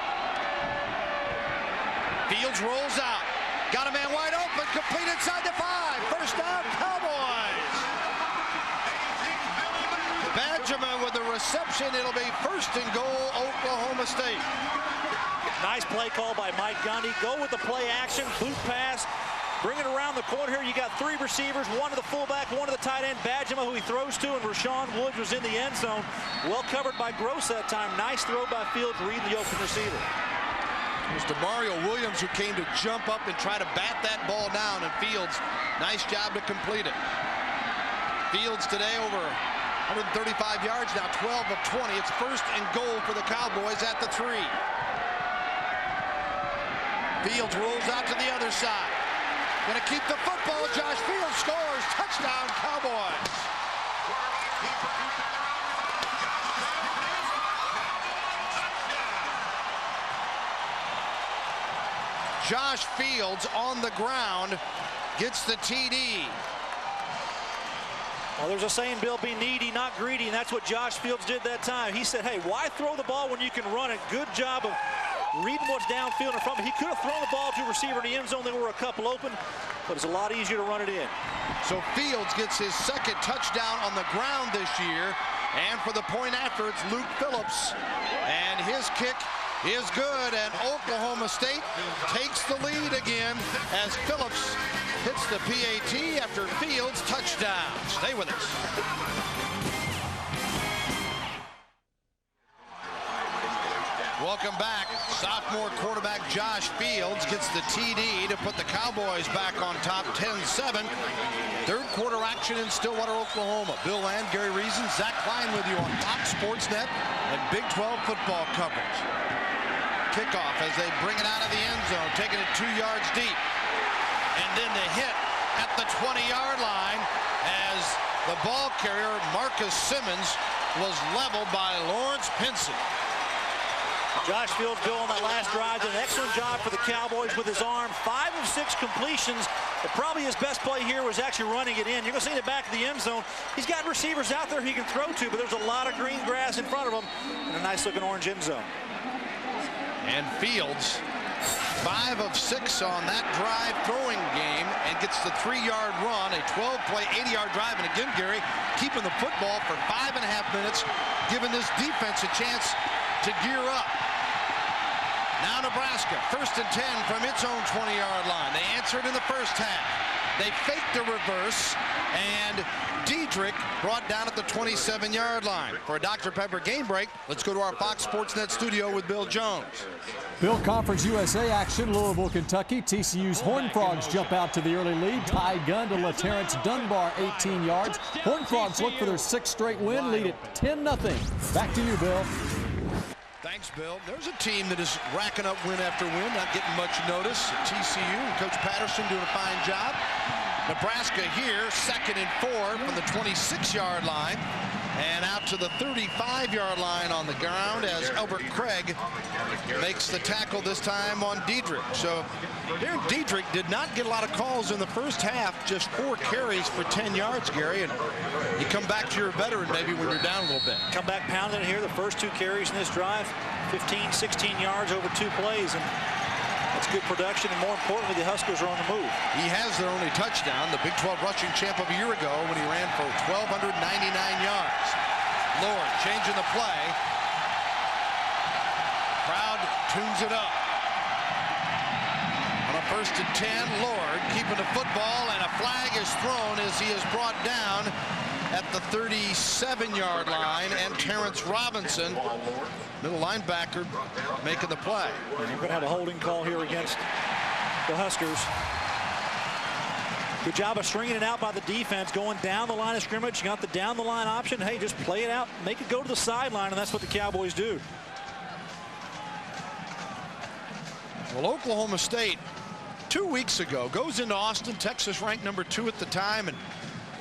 Fields rolls out. Got a man wide open. Complete inside the 5. First down, Cowboys. Benjamin with the reception. It'll be 1st and goal, Oklahoma State. Nice play call by Mike Gundy. Go with the play action, boot pass. Bring it around the corner here. You got 3 receivers, 1 to the fullback, 1 to the tight end, Badgema, who he throws to, and Rashawn Woods was in the end zone. Well covered by Gross that time. Nice throw by Fields, reading the open receiver. It was DeMario Williams who came to jump up and try to bat that ball down, and Fields, nice job to complete it. Fields today over 135 yards now, 12 of 20. It's 1st and goal for the Cowboys at the 3. Fields rolls out to the other side. Going to keep the football. Josh Fields scores. Touchdown, Cowboys. Josh Fields on the ground gets the TD. Well, there's a saying, Bill, be needy, not greedy, and that's what Josh Fields did that time. He said, hey, why throw the ball when you can run it? Good job of reading what's downfield in front of him. He could have thrown the ball to a receiver in the end zone. There were a couple open, but it's a lot easier to run it in. So Fields gets his 2nd touchdown on the ground this year. And for the point after, it's Luke Phillips. And his kick is good. And Oklahoma State takes the lead again as Phillips hits the PAT after Fields' touchdown. Stay with us. Welcome back. Sophomore quarterback Josh Fields gets the TD to put the Cowboys back on top 10-7. 3rd quarter action in Stillwater, Oklahoma. Bill Land, Gary Reason, Zach Klein with you on Fox Sports Net and Big 12 football coverage. Kickoff as they bring it out of the end zone, taking it 2 yards deep. And then the hit at the 20-yard line as the ball carrier, Marcus Simmons, was leveled by Lawrence Pinson. Josh Fields, Bill, on that last drive, did an excellent job for the Cowboys with his arm. 5 of 6 completions. But probably his best play here was actually running it in. You're going to see in the back of the end zone. He's got receivers out there he can throw to, but there's a lot of green grass in front of him and a nice-looking orange end zone. And Fields, 5 of 6 on that drive throwing game and gets the 3-yard run, a 12-play, 80-yard drive. And again, Gary, keeping the football for 5.5 minutes, giving this defense a chance to gear up. Now Nebraska, 1st and 10 from its own 20-yard line. They answered in the first half. They faked the reverse, and Diedrich brought down at the 27-yard line. For a Dr. Pepper game break, let's go to our Fox Sports Net studio with Bill Jones. Bill, Conference USA action, Louisville, Kentucky. TCU's Horned Frogs jump out to the early lead. Ty Gunn to LaTerrence Dunbar, 18 yards. Horned Frogs look for their 6th straight win, lead it 10-0. Back to you, Bill. Thanks, Bill. There's a team that is racking up win after win, not getting much notice. TCU and Coach Patterson doing a fine job. Nebraska here, 2nd and 4 from the 26-yard line. And out to the 35-yard line on the ground as Albert Craig makes the tackle this time on Diedrich. So Darren Diedrich did not get a lot of calls in the first half, just 4 carries for 10 yards, Gary. And you come back to your veteran maybe when you're down a little bit. Come back pounding here, the first 2 carries in this drive, 15, 16 yards over 2 plays. And that's good production, and more importantly, the Huskers are on the move. He has their only touchdown, the Big 12 rushing champ of a year ago when he ran for 1,299 yards. Lord changing the play. Crowd tunes it up. On a 1st and 10, Lord keeping the football, and a flag is thrown as he is brought down at the 37-yard line and Terrence Robinson, middle linebacker, making the play. And we're going to have a holding call here against the Huskers. Good job of stringing it out by the defense, going down the line of scrimmage. You got the down the line option. Hey, just play it out, make it go to the sideline, and that's what the Cowboys do. Well, Oklahoma State 2 weeks ago goes into Austin, Texas, ranked number 2 at the time, and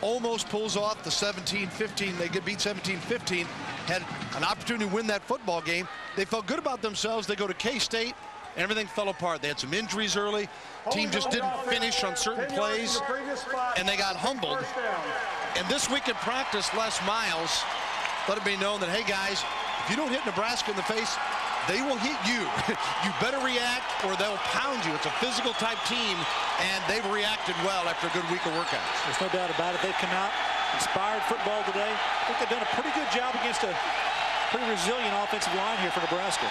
almost pulls off the 17-15. They get beat 17-15. Had an opportunity to win that football game. They felt good about themselves. They go to K-State, and everything fell apart. They had some injuries early. Team just didn't finish on certain plays, and they got humbled. And this week in practice, Les Miles let it be known that, hey guys, if you don't hit Nebraska in the face, they will hit you. You better react or they'll pound you. It's a physical type team, and they've reacted well after a good week of workouts. There's no doubt about it. They've come out, inspired football today. I think they've done a pretty good job against a pretty resilient offensive line here for Nebraska.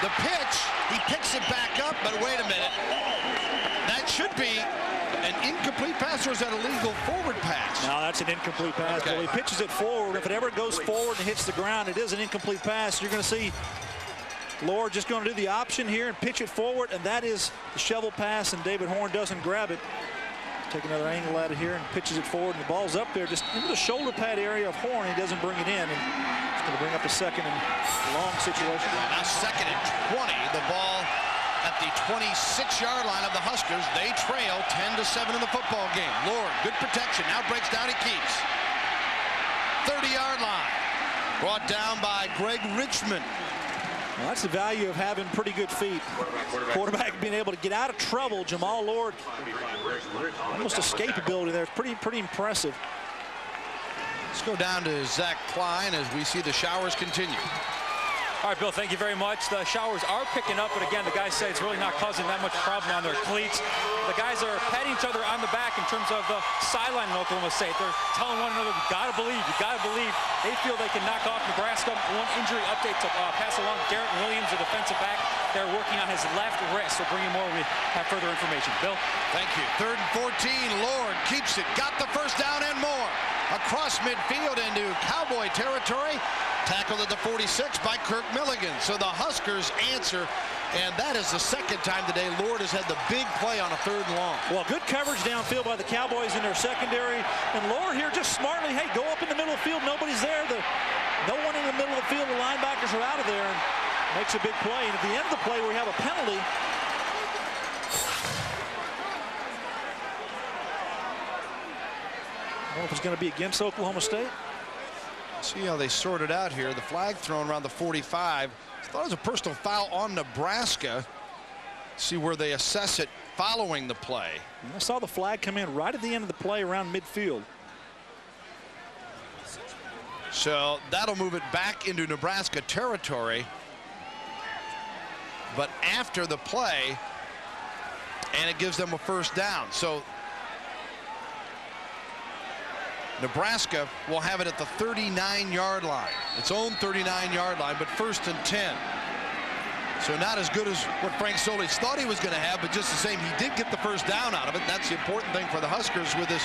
The pitch, he picks it back up, but wait a minute. That should be an incomplete pass, or is that a legal forward pass? No, that's an incomplete pass. Okay. Well, he pitches it forward. If it ever goes forward and hits the ground, it is an incomplete pass. You're going to see Lord just going to do the option here and pitch it forward, and that is the shovel pass, and David Horn doesn't grab it. Take another angle at it here and pitches it forward, and the ball's up there just into the shoulder pad area of Horn. He doesn't bring it in, and it's going to bring up a second and long situation. Now 2nd and 20, the ball at the 26-yard line of the Huskers. They trail 10-7 in the football game. Lord, good protection, now breaks down, he keeps. 30-yard line, brought down by Greg Richmond. Well, that's the value of having pretty good feet. Quarterback being able to get out of trouble. Jamal Lord, almost escapability there. It's pretty impressive. Let's go down to Zach Klein as we see the showers continue. All right, Bill, thank you very much. The showers are picking up, but again, the guys say it's really not causing that much problem on their cleats. The guys are patting each other on the back in terms of the sideline in Oklahoma State. They're telling one another, you gotta believe, you gotta believe. They feel they can knock off Nebraska. One injury update to pass along. Garrett Williams, the defensive back, they're working on his left wrist. So bring him more when we have further information. Bill? Thank you. 3rd and 14, Lord keeps it, got the first down and more. Across midfield into Cowboy territory. Tackled at the 46 by Kirk Milligan. So the Huskers answer, and that is the 2nd time today Lord has had the big play on a 3rd and long. Well, good coverage downfield by the Cowboys in their secondary. And Lord here just smartly, hey, go up in the middle of the field. Nobody's there. No one in the middle of the field. The linebackers are out of there, and makes a big play. And at the end of the play, we have a penalty. I don't know if it's going to be against Oklahoma State. See how they sort it out here. The flag thrown around the 45. I thought it was a personal foul on Nebraska. See where they assess it following the play. And I saw the flag come in right at the end of the play around midfield. So that'll move it back into Nebraska territory. But after the play, and it gives them a first down. So Nebraska will have it at the 39-yard line. Its own 39-yard line, but 1st and 10. So not as good as what Frank Solich thought he was going to have, but just the same, he did get the first down out of it. That's the important thing for the Huskers with this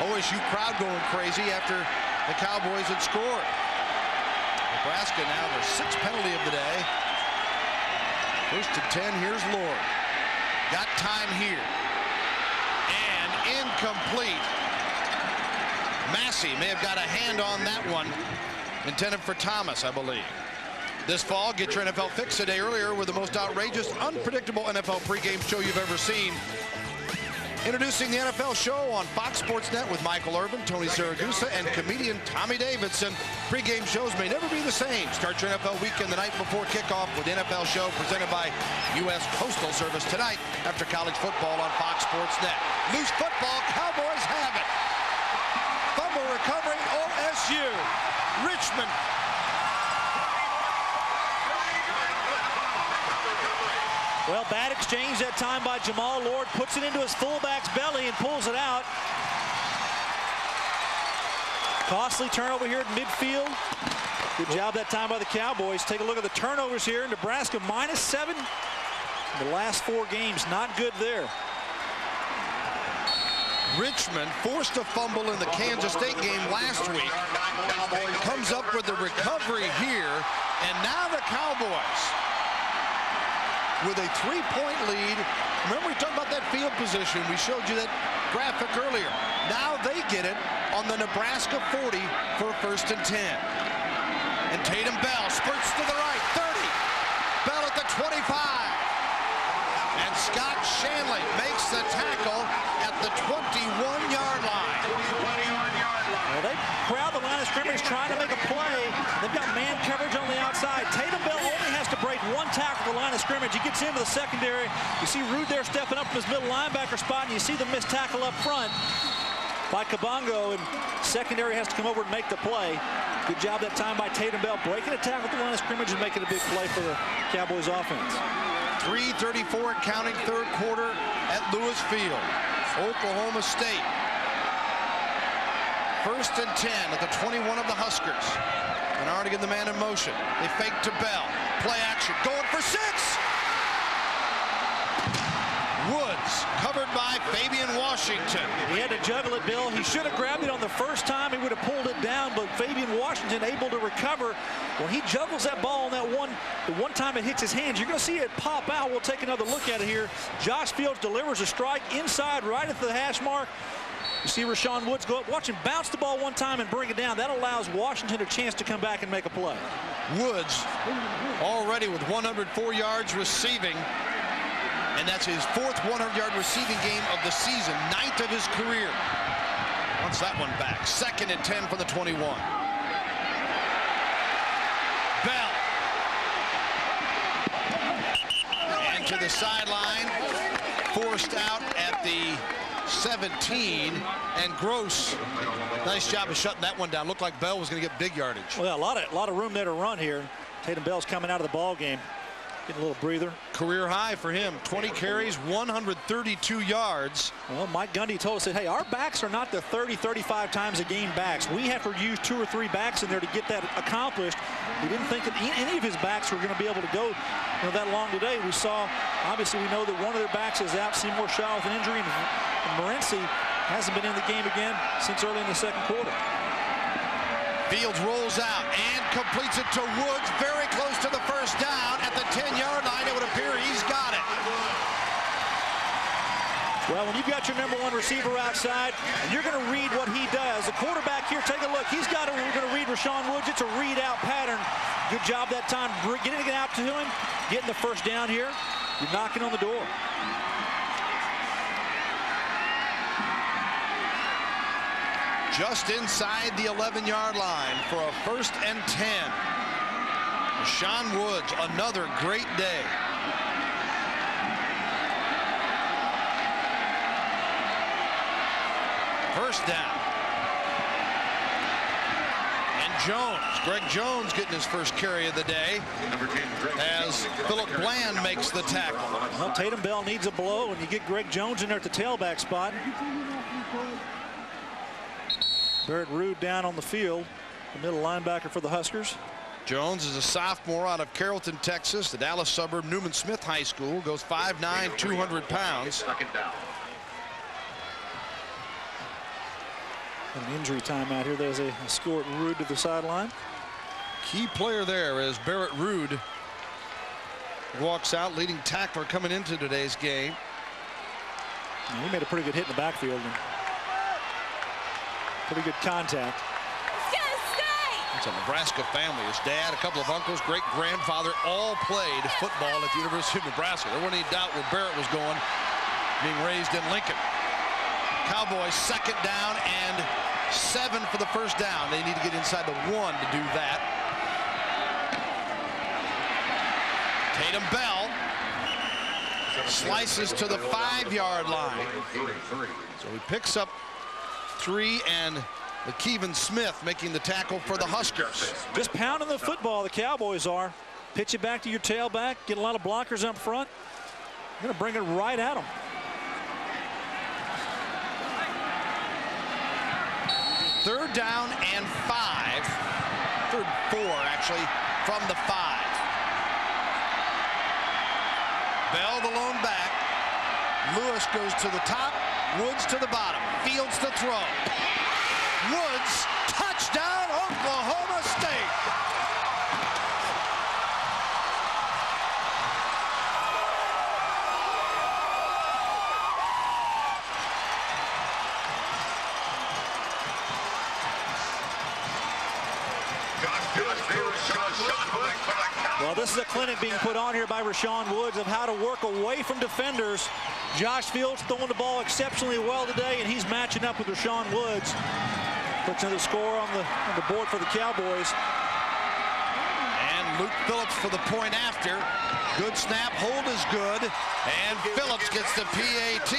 OSU crowd going crazy after the Cowboys had scored. Nebraska now their 6th penalty of the day. 1st and 10, here's Lord. Got time here. And incomplete. Massey may have got a hand on that one, intended for Thomas, I believe. This fall, get your NFL fix a day earlier with the most outrageous, unpredictable NFL pregame show you've ever seen. Introducing the NFL show on Fox Sports Net with Michael Irvin, Tony Siragusa, and comedian Tommy Davidson. Pregame shows may never be the same. Start your NFL weekend the night before kickoff with the NFL show presented by U.S. Postal Service tonight after college football on Fox Sports Net. Loose football, Cowboys have it. Fumble recovery, OSU. Richmond. Well, bad exchange that time by Jamal Lord. Puts it into his fullback's belly and pulls it out. Costly turnover here at midfield. Good job that time by the Cowboys. Take a look at the turnovers here. Nebraska -7 in the last 4 games. Not good there. Richmond forced a fumble in the Kansas State game last week. Comes up with the recovery here, and now the Cowboys with a 3-point lead. Remember, we talked about that field position. We showed you that graphic earlier. Now they get it on the Nebraska 40 for 1st and 10. And Tatum Bell spurts to the right, 30. Bell at the 25. And Scott Shanley makes the tackle at the 21-yard line. Well, they crowd the line of scrimmage trying to make a play. They've got man coverage on the outside. Tatum Bell only has to break one tackle at the line of scrimmage. He gets into the secondary. You see Rude there stepping up from his middle linebacker spot, and you see the missed tackle up front by Kabongo, and secondary has to come over and make the play. Good job that time by Tatum Bell, breaking a tackle at the line of scrimmage and making a big play for the Cowboys offense. 3:34 and counting, third quarter at Lewis Field. Oklahoma State. 1st and 10 at the 21 of the Huskers. And already get the man in motion. They fake to Bell. Play action. Going for 6. Woods covered by Fabian Washington. He had to juggle it, Bill. He should have grabbed it on the first time. He would have pulled it down, but Fabian Washington able to recover. When he juggles that ball on that the one time it hits his hands, you're going to see it pop out. We'll take another look at it here. Josh Fields delivers a strike inside right at the hash mark. You see Rashawn Woods go up, watch him bounce the ball one time and bring it down. That allows Washington a chance to come back and make a play. Woods already with 104 yards receiving. And that's his 4th 100-yard receiving game of the season, 9th of his career. Wants that one back. 2nd and 10 for the 21. Bell. And to the sideline. Forced out at the 17. And Gross, nice job of shutting that one down. Looked like Bell was going to get big yardage. Well, a lot of room there to run here. Tatum Bell's coming out of the ball game. Getting a little breather. Career high for him. 20 carries, 132 yards. Well, Mike Gundy told us that, hey, our backs are not the 30, 35 times a game backs. We have to use 2 or 3 backs in there to get that accomplished. He didn't think that any of his backs were going to be able to go that long today. We saw, obviously, we know that one of their backs is out. Seymour Shaw with an injury, and Morency hasn't been in the game again since early in the 2nd quarter. Fields rolls out and completes it to Woods, very close to the first down at the 10-yard line. It would appear he's got it. Well, when you've got your #1 receiver outside and you're going to read what he does, the quarterback here, take a look. We're going to read Rashawn Woods. It's a read-out pattern. Good job that time getting it out to him, getting the first down here. You're knocking on the door. Just inside the 11-yard line for a 1st and 10. Rashawn Woods, another great day. First down. And Jones, Greg Jones getting his first carry of the day as Philip Bland makes the tackle. Well, Tatum Bell needs a blow, and you get Greg Jones in there at the tailback spot. Barrett Rude down on the field, the middle linebacker for the Huskers. Jones is a sophomore out of Carrollton, Texas, the Dallas suburb Newman Smith High School. Goes 5'9", 200 pounds. An injury timeout here. There's a escort Rude to the sideline. Key player there as Barrett Rude walks out, leading tackler coming into today's game. And he made a pretty good hit in the backfield. Pretty good contact. It's a Nebraska family. His dad, a couple of uncles, great-grandfather, all played football at the University of Nebraska. There wasn't any doubt where Barrett was going, being raised in Lincoln. Cowboys 2nd down and 7 for the first down. They need to get inside the 1 to do that. Tatum Bell slices to the 5-yard line. So he picks up 3, and Kevin Smith making the tackle for the Huskers. Just pounding the football, the Cowboys are. Pitch it back to your tailback, get a lot of blockers up front. You're going to bring it right at them. Third down and 5. 3rd and 4, actually, from the 5. Bell the lone back. Lewis goes to the top. Woods to the bottom. Fields to throw. Woods, touchdown, Oklahoma State. Well, this is a clinic being put on here by Rashawn Woods of how to work away from defenders. Josh Fields throwing the ball exceptionally well today, and he's matching up with Rashawn Woods. Puts another score on the board for the Cowboys. And Luke Phillips for the point after. Good snap, hold is good, and Phillips gets the PAT.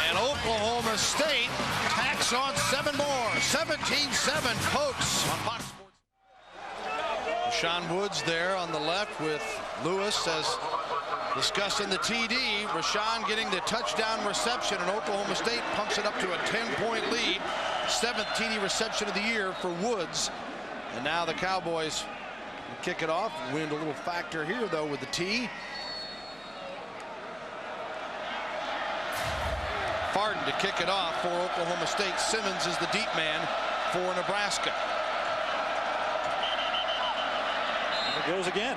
And Oklahoma State tacks on 7 more. 17-7 Pokes on Fox Sports. Rashawn Woods there on the left with Lewis as discussed in the TD. Rashawn getting the touchdown reception, and Oklahoma State pumps it up to a 10-point lead. 7th TD reception of the year for Woods. And now the Cowboys kick it off. Wind a little factor here, though, with the tee. Farden to kick it off for Oklahoma State. Simmons is the deep man for Nebraska. And it goes again.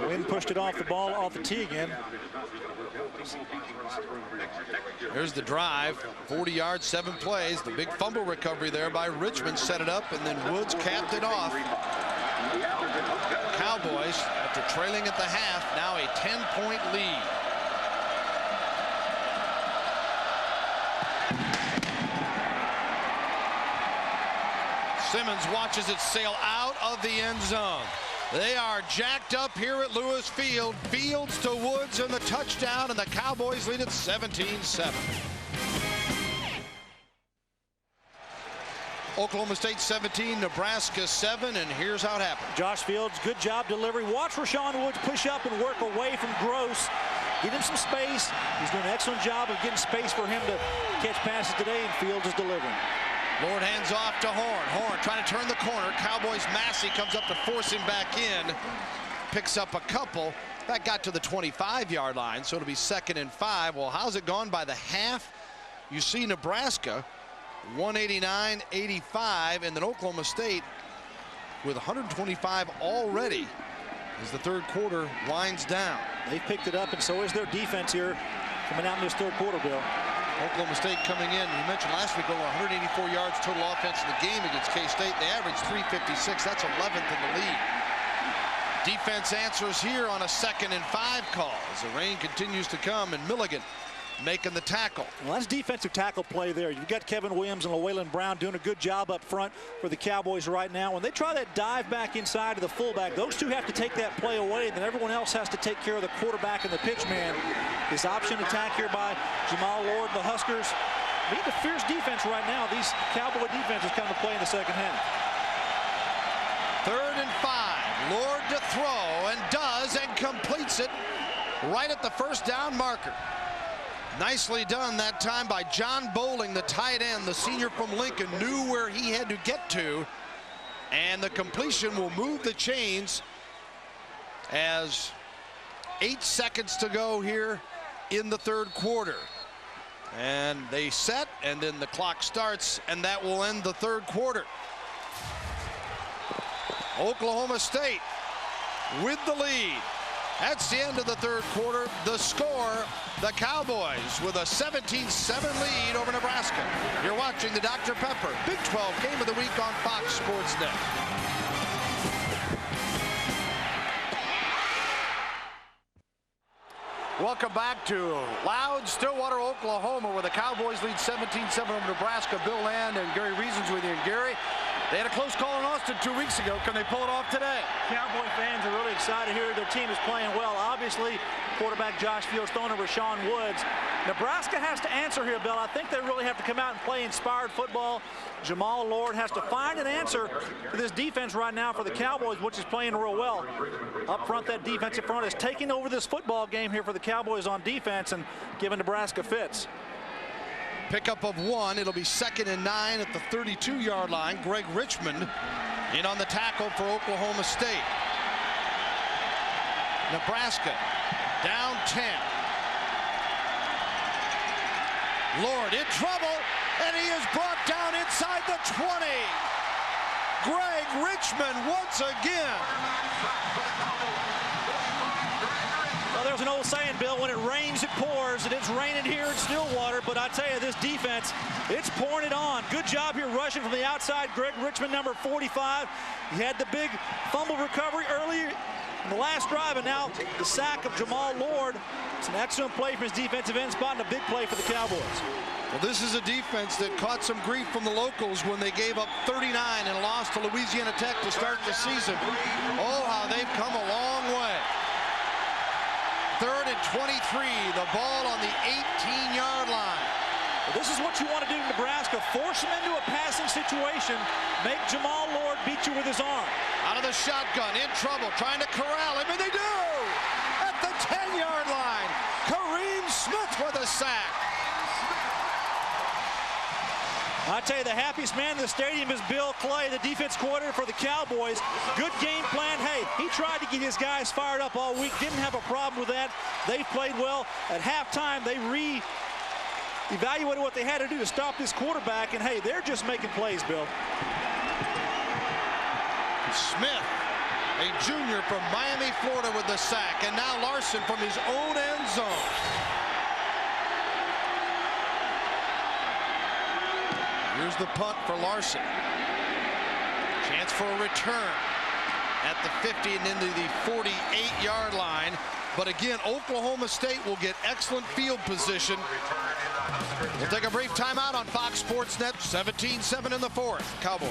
Wind pushed it off the ball, off the tee again. There's the drive, 40 yards, 7 plays. The big fumble recovery there by Richmond set it up, and then Woods capped it off. Cowboys, after trailing at the half, now a 10-point lead. Simmons watches it sail out of the end zone. They are jacked up here at Lewis Field. Fields to Woods and the touchdown, and the Cowboys lead at 17-7. Oklahoma State 17, Nebraska 7, and here's how it happened. Josh Fields, good job delivery. Watch Rashawn Woods push up and work away from Gross. Get him some space. He's doing an excellent job of getting space for him to catch passes today, and Fields is delivering. Lord hands off to Horn. Horn trying to turn the corner. Cowboys Massey comes up to force him back in. Picks up a couple. That got to the 25-yard line, so it'll be 2nd and 5. Well, how's it gone by the half? You see Nebraska 189-85, and then Oklahoma State with 125 already as the third quarter winds down. They've picked it up, and so is their defense here coming out in this third quarter, Bill. Oklahoma State coming in. We mentioned last week over 184 yards total offense in the game against K-State. They averaged 356. That's 11th in the league. Defense answers here on a 2nd and 5 call as the rain continues to come, and Milligan making the tackle. Well, that's defensive tackle play there. You've got Kevin Williams and Llewellyn Brown doing a good job up front for the Cowboys right now. When they try that dive back inside to the fullback, those two have to take that play away, and then everyone else has to take care of the quarterback and the pitch man. This option attack here by Jamal Lord and the Huskers. Being a fierce defense right now. These Cowboy defenses come to play in the second half. 3rd and 5. Lord to throw, and does, and completes it right at the first down marker. Nicely done that time by John Bowling, the tight end, the senior from Lincoln, knew where he had to get to, and the completion will move the chains as 8 seconds to go here in the third quarter. And they set, and then the clock starts, and that will end the third quarter. Oklahoma State with the lead. That's the end of the third quarter. The score, the Cowboys with a 17-7 lead over Nebraska. You're watching the Dr. Pepper Big 12 Game of the Week on Fox Sports Net. Welcome back to loud Stillwater, Oklahoma, where the Cowboys lead 17-7 over Nebraska. Bill Land and Gary Reasons with you. And Gary, they had a close call in Austin 2 weeks ago. Can they pull it off today? Cowboy fans are really excited here. Their team is playing well. Obviously, quarterback Josh Fields throwing to Rashawn Woods. Nebraska has to answer here, Bill. I think they really have to come out and play inspired football. Jamal Lord has to find an answer to this defense right now for the Cowboys, which is playing real well. Up front, that defensive front is taking over this football game here for the Cowboys on defense and giving Nebraska fits. Pickup of 1. It'll be 2nd and 9 at the 32-yard line. Greg Richmond in on the tackle for Oklahoma State. Nebraska down 10. Lord in trouble, and he is brought down inside the 20. Greg Richmond once again. Well, there's an old saying, Bill, when it rains, it pours, and it's raining here in Stillwater, but I tell you, this defense, it's pouring it on. Good job here rushing from the outside. Greg Richmond, number 45. He had the big fumble recovery earlier in the last drive, and now the sack of Jamal Lord. It's an excellent play for his defensive end spot and a big play for the Cowboys. Well, this is a defense that caught some grief from the locals when they gave up 39 and lost to Louisiana Tech to start the season. Oh, how they've come a long way. 3rd and 23, the ball on the 18-yard line. Well, this is what you want to do in Nebraska. Force him into a passing situation. Make Jamal Lord beat you with his arm. Out of the shotgun, in trouble, trying to corral him, and they do! At the 10-yard line, Kareem Smith with a sack. I tell you, the happiest man in the stadium is Bill Clay, the defense coordinator for the Cowboys. Good game plan. Hey, he tried to get his guys fired up all week. Didn't have a problem with that. They played well. At halftime, they re-evaluated what they had to do to stop this quarterback. And, hey, they're just making plays, Bill. Smith, a junior from Miami, Florida, with the sack. And now Larson from his own end zone. Here's the punt for Larson. Chance for a return at the 50 and into the 48-yard line. But again, Oklahoma State will get excellent field position. We'll take a brief timeout on Fox Sports Net. 17-7 in the fourth. Cowboys.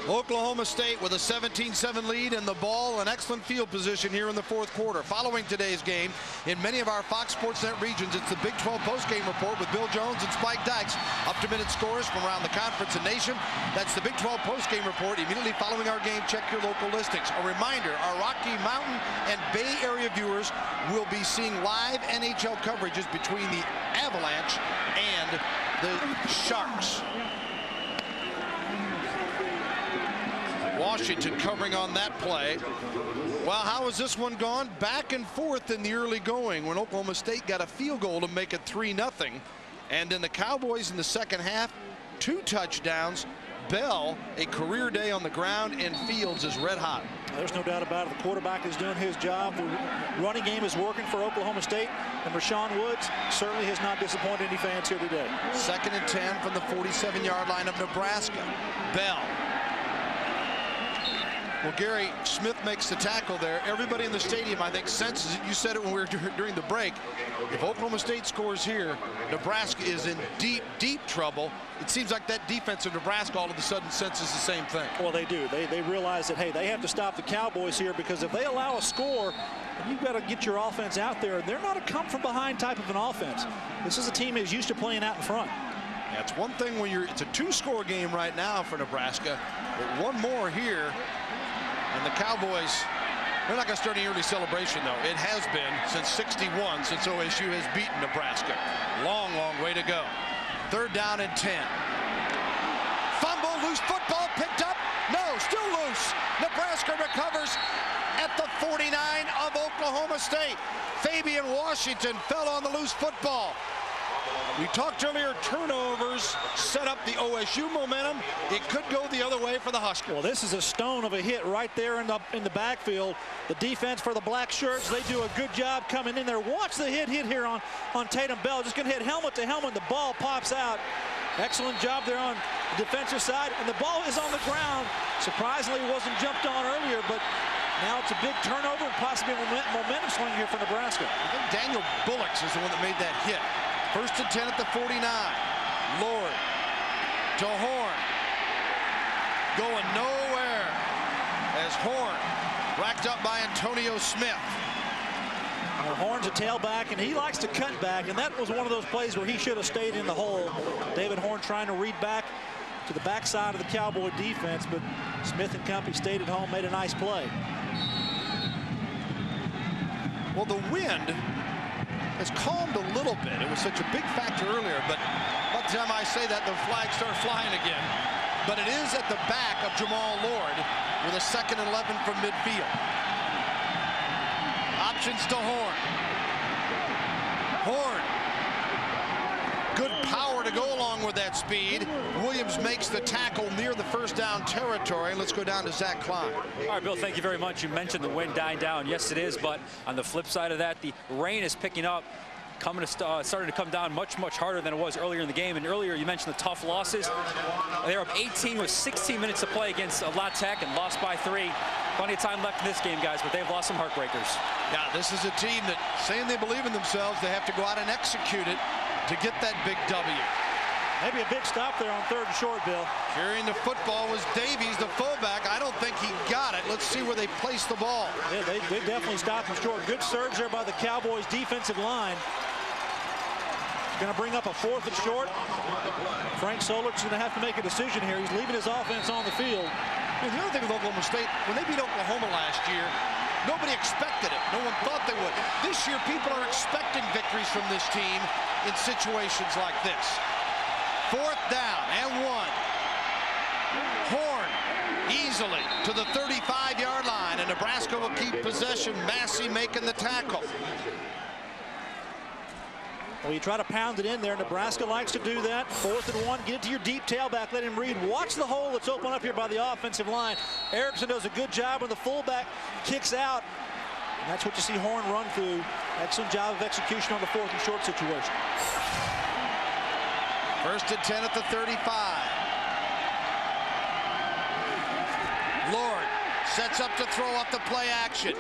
Oklahoma State with a 17-7 lead in the ball, an excellent field position here in the fourth quarter. Following today's game, in many of our Fox Sports Net regions, it's the Big 12 postgame report with Bill Jones and Spike Dykes. Up-to-minute scores from around the conference and nation. That's the Big 12 postgame report. Immediately following our game, check your local listings. A reminder, our Rocky Mountain and Bay Area viewers will be seeing live NHL coverages between the Avalanche and the Sharks. Washington covering on that play. Well, how has this one gone? Back and forth in the early going when Oklahoma State got a field goal to make it 3-0. And then the Cowboys in the second half, 2 touchdowns. Bell, a career day on the ground, and Fields is red hot. There's no doubt about it. The quarterback is doing his job. The running game is working for Oklahoma State. And Rashawn Woods certainly has not disappointed any fans here today. 2nd and 10 from the 47-yard line of Nebraska. Bell. Well, Gary, Smith makes the tackle there. Everybody in the stadium, I think, senses it. You said it when we were during the break. If Oklahoma State scores here, Nebraska is in deep, deep trouble. It seems like that defense of Nebraska all of a sudden senses the same thing. Well, they do. They realize that, hey, they have to stop the Cowboys here, because if they allow a score, then you've got to get your offense out there. They're not a come-from-behind type of an offense. This is a team that is used to playing out in front. Yeah, it's one thing when it's a 2-score game right now for Nebraska, but one more here. And the Cowboys, they're not going to start any early celebration, though. It has been since '61, since OSU has beaten Nebraska. Long, long way to go. 3rd down and 10. Fumble, loose football, picked up. No, still loose. Nebraska recovers at the 49 of Oklahoma State. Fabian Washington fell on the loose football. We talked earlier, turnovers set up the OSU momentum. It could go the other way for the Huskers. Well, this is a stone of a hit right there in the backfield. The defense for the black shirts, they do a good job coming in there. Watch the hit here on Tatum Bell. Just going to hit helmet to helmet. The ball pops out. Excellent job there on the defensive side. And the ball is on the ground. Surprisingly, it wasn't jumped on earlier, but now it's a big turnover and possibly a momentum swing here for Nebraska. I think Daniel Bullocks is the one that made that hit. 1st and 10 at the 49. Lord to Horn. Going nowhere as Horn racked up by Antonio Smith. Well, Horn's a tailback, and he likes to cut back, and that was one of those plays where he should have stayed in the hole. David Horn trying to read back to the backside of the Cowboy defense, but Smith and company stayed at home, made a nice play. Well, the wind has calmed a little bit. It was such a big factor earlier, but by the time I say that, the flags start flying again. But it is at the back of Jamal Lord with a 2nd and 11 from midfield. Options to Horn. Horn. Good power to go along with that speed. Williams makes the tackle near the first down territory. Let's go down to Zach Klein. All right, Bill, thank you very much. You mentioned the wind dying down. Yes, it is, but on the flip side of that, the rain is picking up. Starting to come down much harder than it was earlier in the game. And earlier you mentioned the tough losses. They're up 18 with 16 minutes to play against La Tech and lost by 3. Plenty of time left in this game, guys, but they've lost some heartbreakers. Yeah, this is a team that, saying they believe in themselves, they have to go out and execute it to get that big W. Maybe a big stop there on 3rd and short, Bill. Carrying the football was Davies, the fullback. I don't think he got it. Let's see where they place the ball. Yeah, they definitely stopped him short. Good surge there by the Cowboys defensive line. Going to bring up a 4th and short. Frank Soler's going to have to make a decision here. He's leaving his offense on the field. The other thing with Oklahoma State, when they beat Oklahoma last year, nobody expected it. No one thought they would. This year, people are expecting victories from this team in situations like this. 4th down and 1. Horn easily to the 35-yard line, and Nebraska will keep possession. Massey making the tackle. Well, you try to pound it in there. Nebraska likes to do that. 4th and 1. Get it to your deep tailback. Let him read. Watch the hole that's open up here by the offensive line. Erickson does a good job when the fullback kicks out. And that's what you see Horn run through. Excellent job of execution on the 4th and short situation. 1st and 10 at the 35. Lord sets up to throw up the play action.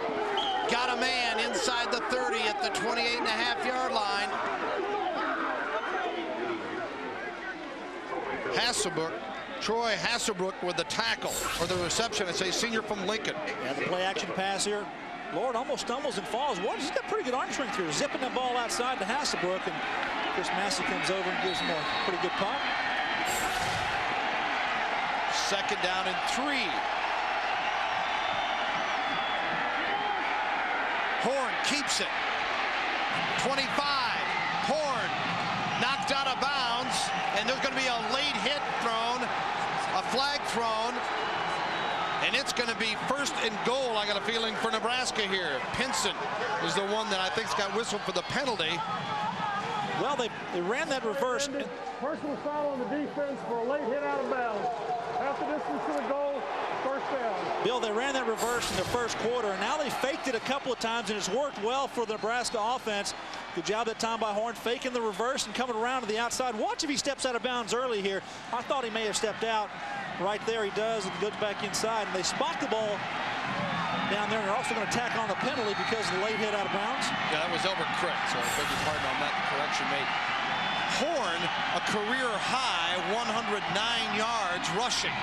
Got a man inside the 30 at the 28.5-yard line. Troy Hasselbrook with the tackle, or the reception, I say, senior from Lincoln. Yeah, the play action pass here. Lord almost stumbles and falls. He's got pretty good arm strength here, zipping that ball outside to Hasselbrook, and Chris Massey comes over and gives him a pretty good pop. 2nd down and 3. Horn keeps it. 25. Horn knocked out of bounds, and there's going to be a late hit thrown, a flag thrown, and it's going to be 1st and goal, I got a feeling, for Nebraska here. Pinson is the one that I think's got whistled for the penalty. Well, they ran that reverse. Personal foul on the defense for a late hit out of bounds. Half the distance to the goal, 1st down. Bill, they ran that reverse in the 1st quarter, and now they faked it a couple of times, and it's worked well for the Nebraska offense. Good job that time by Horn, faking the reverse and coming around to the outside. Watch if he steps out of bounds early here. I thought he may have stepped out. Right there he does, and goes back inside, and they spot the ball down there. And they're also going to tack on the penalty because of the late hit out of bounds. Yeah, that was Elbert Crick, so I beg your pardon on that correction made. Horn, a career high 109 yards rushing.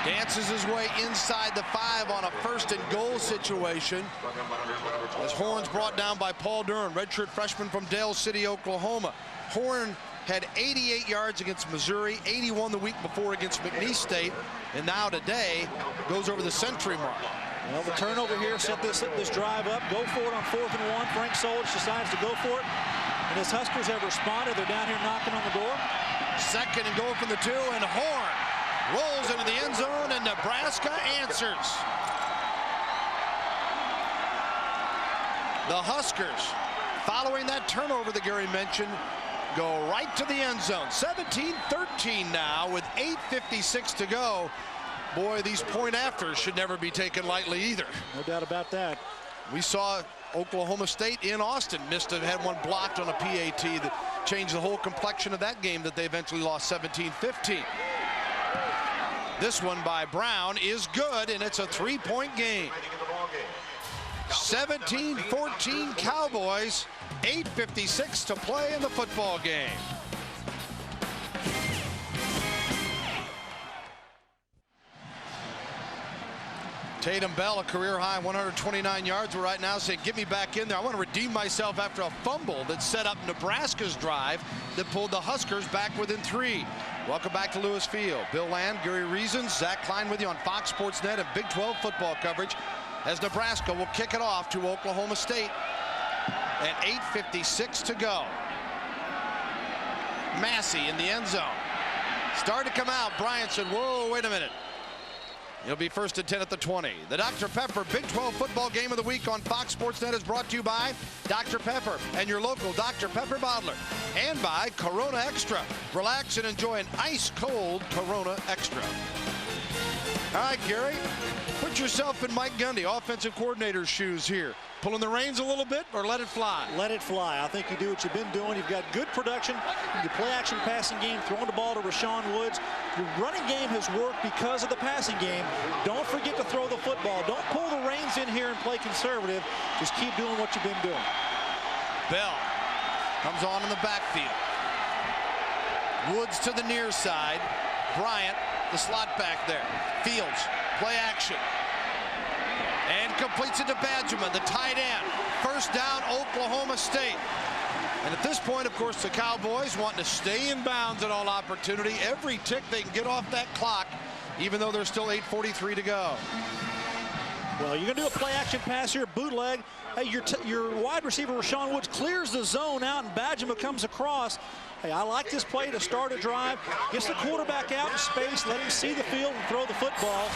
Dances his way inside the 5 on a 1st and goal situation. As Horn's brought down by Paul Durham, redshirt freshman from Dale City, Oklahoma. Horn had 88 yards against Missouri, 81 the week before against McNeese State, and now today goes over the century mark. Well, the turnover here set this drive up. Go for it on 4th and 1. Frank Solich decides to go for it. And as Huskers have responded, they're down here knocking on the door. 2nd and goal from the 2, and Horn rolls into the end zone, and Nebraska answers. The Huskers, following that turnover that Gary mentioned, go right to the end zone. 17-13 now with 8:56 to go. Boy, these point afters should never be taken lightly either. No doubt about that. We saw Oklahoma State in Austin had one blocked on a PAT that changed the whole complexion of that game that they eventually lost 17-15. This one by Brown is good, and it's a 3-point game. 17-14 Cowboys, 8:56 to play in the football game. Tatum Bell, a career high 129 yards. We're right now saying, get me back in there. I want to redeem myself after a fumble that set up Nebraska's drive that pulled the Huskers back within 3. Welcome back to Lewis Field. Bill Land, Gary Reasons, Zach Klein with you on Fox Sports Net and Big 12 football coverage as Nebraska will kick it off to Oklahoma State at 8:56 to go. Massey in the end zone. Started to come out. Bryant said, whoa, wait a minute. It'll be 1st and 10 at the 20. The Dr. Pepper Big 12 football game of the week on Fox Sports Net is brought to you by Dr. Pepper and your local Dr. Pepper bottler. And by Corona Extra. Relax and enjoy an ice-cold Corona Extra. All right, Gary, put yourself in Mike Gundy, offensive coordinator's shoes here. Pulling the reins a little bit or let it fly? Let it fly. I think you do what you've been doing. You've got good production. Your play-action passing game, throwing the ball to Rashawn Woods. Your running game has worked because of the passing game. Don't forget to throw the football. Don't pull the reins in here and play conservative. Just keep doing what you've been doing. Bell comes on in the backfield. Woods to the near side. Bryant, the slot back there. Fields, play action. And completes it to Badgerman, the tight end. First down, Oklahoma State. And at this point, of course, the Cowboys wanting to stay in bounds at all opportunity. Every tick they can get off that clock, even though there's still 8:43 to go. Well, you're going to do a play-action pass here, bootleg. Hey, your wide receiver, Rashawn Woods, clears the zone out, and Badgerman comes across. Hey, I like this play to start a drive. Gets the quarterback out in space, let him see the field and throw the football.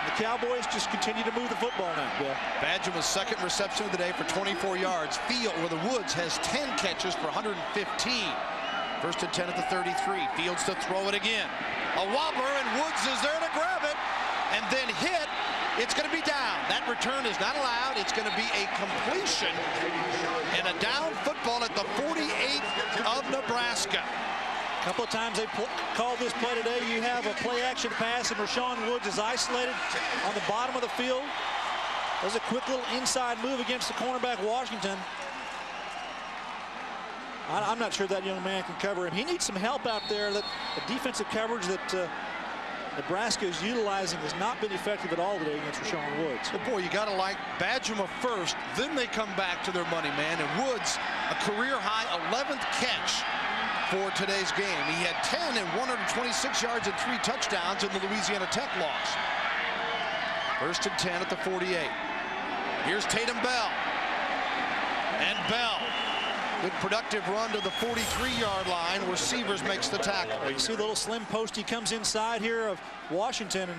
The Cowboys just continue to move the football now, Bill. Badgerman's second reception of the day for 24 yards. The Woods has 10 catches for 115. 1st and 10 at the 33. Fields to throw it again. A wobbler, and Woods is there to grab it. And then hit. It's going to be down. That return is not allowed. It's going to be a completion and a down football at the 48 of Nebraska. A couple of times they called this play today. You have a play-action pass, and Rashawn Woods is isolated on the bottom of the field. Does a quick little inside move against the cornerback, Washington. I'm not sure that young man can cover him. He needs some help out there. That the defensive coverage that Nebraska is utilizing has not been effective at all today against Rashawn Woods. But boy, you got to like Badgerman first, then they come back to their money man. And Woods, a career-high 11th catch for today's game. He had 10 and 126 yards and 3 touchdowns in the Louisiana Tech loss. 1st and 10 at the 48. Here's Tatum Bell. And Bell. Good productive run to the 43-yard line where Severs makes the tackle. You see the little slim post. He comes inside here of Washington, and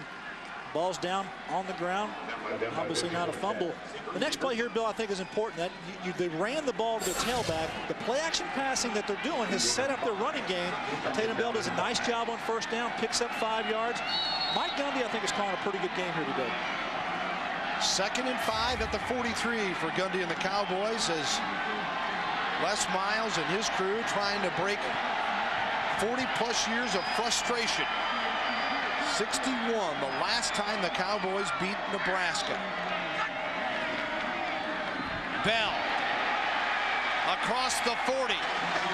ball's down on the ground. Obviously not a fumble. The next play here, Bill, I think is important. That they ran the ball to the tailback. The play-action passing that they're doing has set up their running game. Tatum Bell does a nice job on 1st down, picks up 5 yards. Mike Gundy, I think, is calling a pretty good game here today. 2nd and 5 at the 43 for Gundy and the Cowboys as Les Miles and his crew trying to break 40-plus years of frustration. 61, the last time the Cowboys beat Nebraska. Bell across the 40,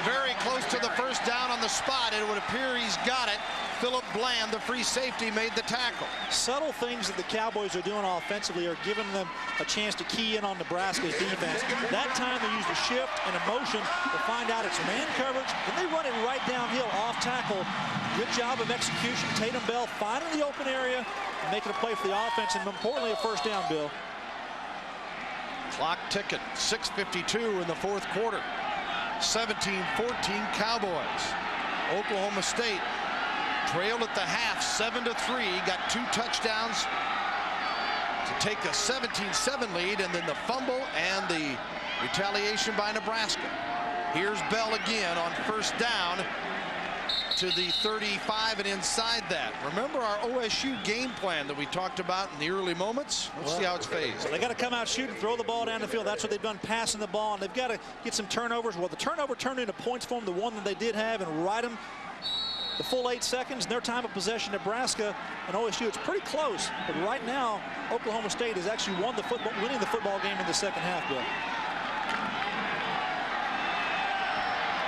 very close to the 1st down on the spot. It would appear he's got it. Philip Bland, the free safety, made the tackle. Subtle things that the Cowboys are doing offensively are giving them a chance to key in on Nebraska's defense. That time they used a shift and a motion to find out it's man coverage, and they run it right downhill off tackle. Good job of execution. Tatum Bell finding the open area and making a play for the offense, and importantly a 1st down, Bill. Clock ticking. 6:52 in the 4th quarter. 17-14 Cowboys. Oklahoma State trailed at the half 7-3. Got 2 touchdowns to take a 17-7 lead, and then the fumble and the retaliation by Nebraska. Here's Bell again on 1st down to the 35 and inside that. Remember our OSU game plan that we talked about in the early moments? Let's see how it's phased. They got to come out shooting, throw the ball down the field. That's what they've done, passing the ball, and they've got to get some turnovers. Well, the turnover turned into points for them, the one that they did have, and ride them the full 8 seconds. Their time of possession, Nebraska and OSU, it's pretty close. But right now, Oklahoma State has actually winning the football game in the 2nd half, Bill.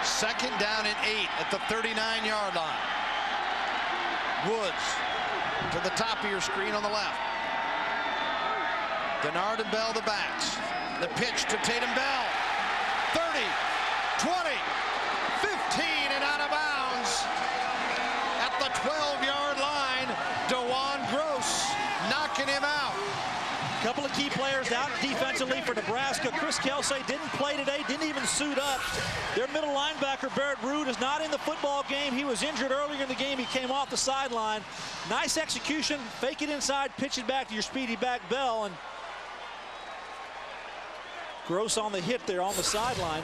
2nd down and 8 at the 39-yard line. Woods to the top of your screen on the left. Denard and Bell, the backs. The pitch to Tatum Bell. 30, 20, 15, and out of bounds. At the 12-yard line, DeJuan Gross knocking him out. couple of key players out defensively for Nebraska. Chris Kelsey didn't play today, didn't even suit up. Their middle linebacker, Barrett Root, is not in the football game. He was injured earlier in the game. He came off the sideline. Nice execution. Fake it inside, pitch it back to your speedy back Bell. And Gross on the hit there on the sideline.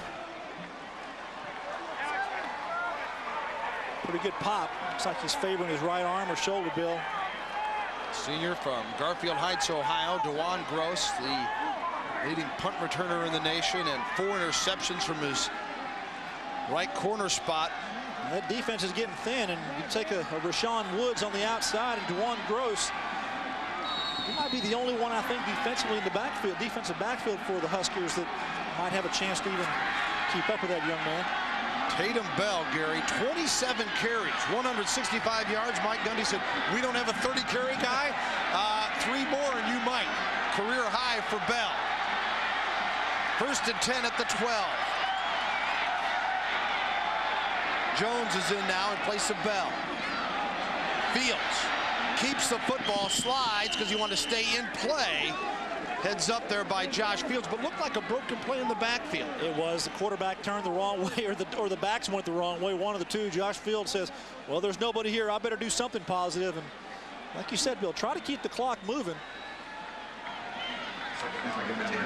Pretty good pop. Looks like he's favoring his right arm or shoulder, Bill. Senior from Garfield Heights, Ohio, DeJuan Gross, the leading punt returner in the nation, and 4 interceptions from his right corner spot. That defense is getting thin, and you take a Rashawn Woods on the outside and DeJuan Gross. He might be the only one, I think, defensively in the backfield, defensive backfield for the Huskers that might have a chance to even keep up with that young man. Tatum Bell, Gary, 27 carries, 165 yards. Mike Gundy said, we don't have a 30-carry guy. 3 more and you might. Career high for Bell. 1st and 10 at the 12. Jones is in now in place of Bell. Fields keeps the football, slides because you want to stay in play. Heads up there by Josh Fields, but looked like a broken play in the backfield. It was. The quarterback turned the wrong way, or the backs went the wrong way. One of the two. Josh Fields says, well, there's nobody here. I better do something positive. And like you said, Bill, try to keep the clock moving.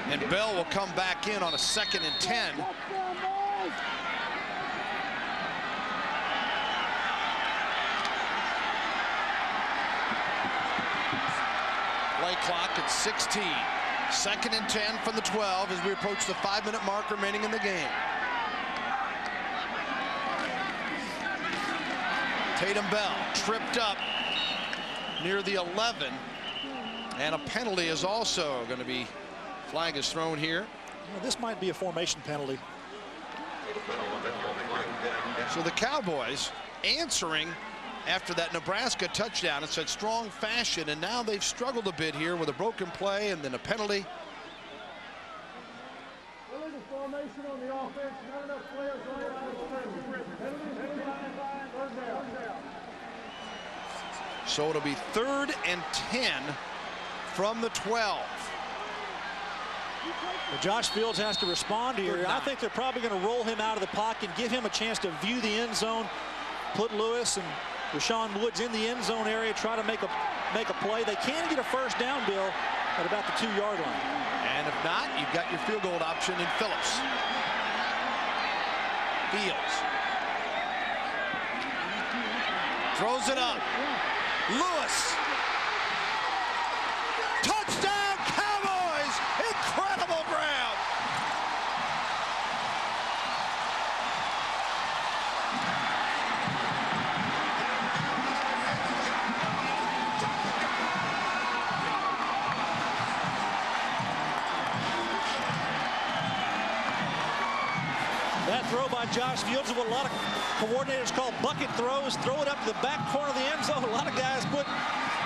And Bell will come back in on a 2nd and 10. Play clock at 16. 2nd and 10 from the 12 as we approach the 5-minute mark remaining in the game. Tatum Bell tripped up near the 11, and a penalty is also going to be, flag is thrown here. Well, this might be a formation penalty. So the Cowboys answering after that Nebraska touchdown in such strong fashion, and now they've struggled a bit here with a broken play and then a penalty. Formation on the offense, not enough players right out of the So it'll be 3rd and 10 from the 12. Well, Josh Fields has to respond here. I think they're probably going to roll him out of the pocket and give him a chance to view the end zone, put Lewis and Rashawn Woods in the end zone area, try to make a play. They can get a 1st down, Bill, at about the 2-yard line. And if not, you've got your field goal option in Phillips. Fields throws it up. Lewis. Touchdown, Cowboys! Incredible ground. That throw by Josh Fields is what a lot of coordinators call bucket throws. Throw it up to the back corner of the end zone. A lot of guys put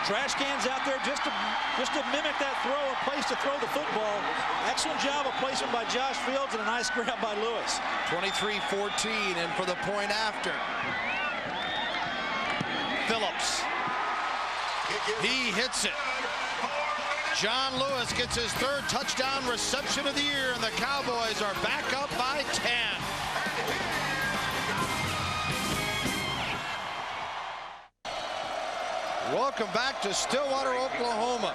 trash cans out there just to mimic that throw, a place to throw the football. Excellent job of placement by Josh Fields and a nice grab by Lewis. 23-14, and for the point after. Phillips. He hits it. John Lewis gets his 3rd touchdown reception of the year, and the Cowboys are back up by 10. Welcome back to Stillwater, Oklahoma,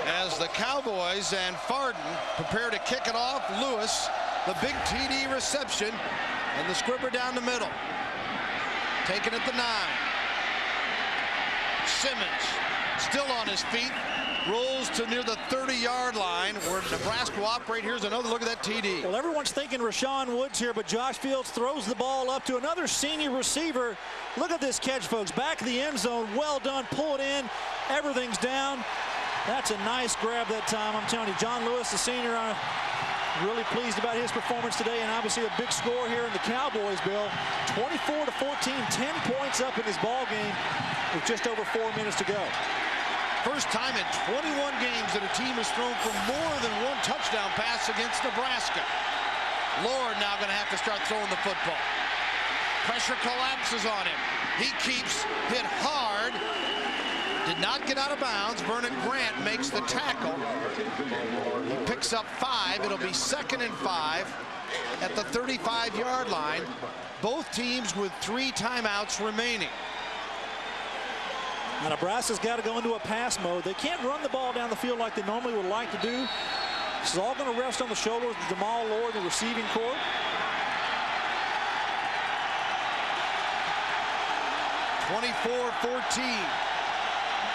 as the Cowboys and Farden prepare to kick it off. Lewis, the big TD reception, and the squibber down the middle. Taken at the 9. Simmons still on his feet. Rolls to near the 30-yard line where Nebraska will operate. Here's another look at that TD. Well, everyone's thinking Rashawn Woods here, but Josh Fields throws the ball up to another senior receiver. Look at this catch, folks. Back of the end zone. Well done. Pull it in. Everything's down. That's a nice grab that time. I'm telling you, John Lewis, the senior, really pleased about his performance today, and obviously a big score here in the Cowboys, Bill. 24-14, 10 points up in this ball game with just over 4 minutes to go. First time in 21 games that a team has thrown for more than 1 touchdown pass against Nebraska. Lord now going to have to start throwing the football. Pressure collapses on him. He keeps hit hard. Did not get out of bounds. Vernon Grant makes the tackle. He picks up 5. It'll be 2nd and 5 at the 35-yard line. Both teams with 3 timeouts remaining. Now Nebraska's got to go into a pass mode. They can't run the ball down the field like they normally would like to do. This is all going to rest on the shoulders of Jamal Lord, the receiving corps.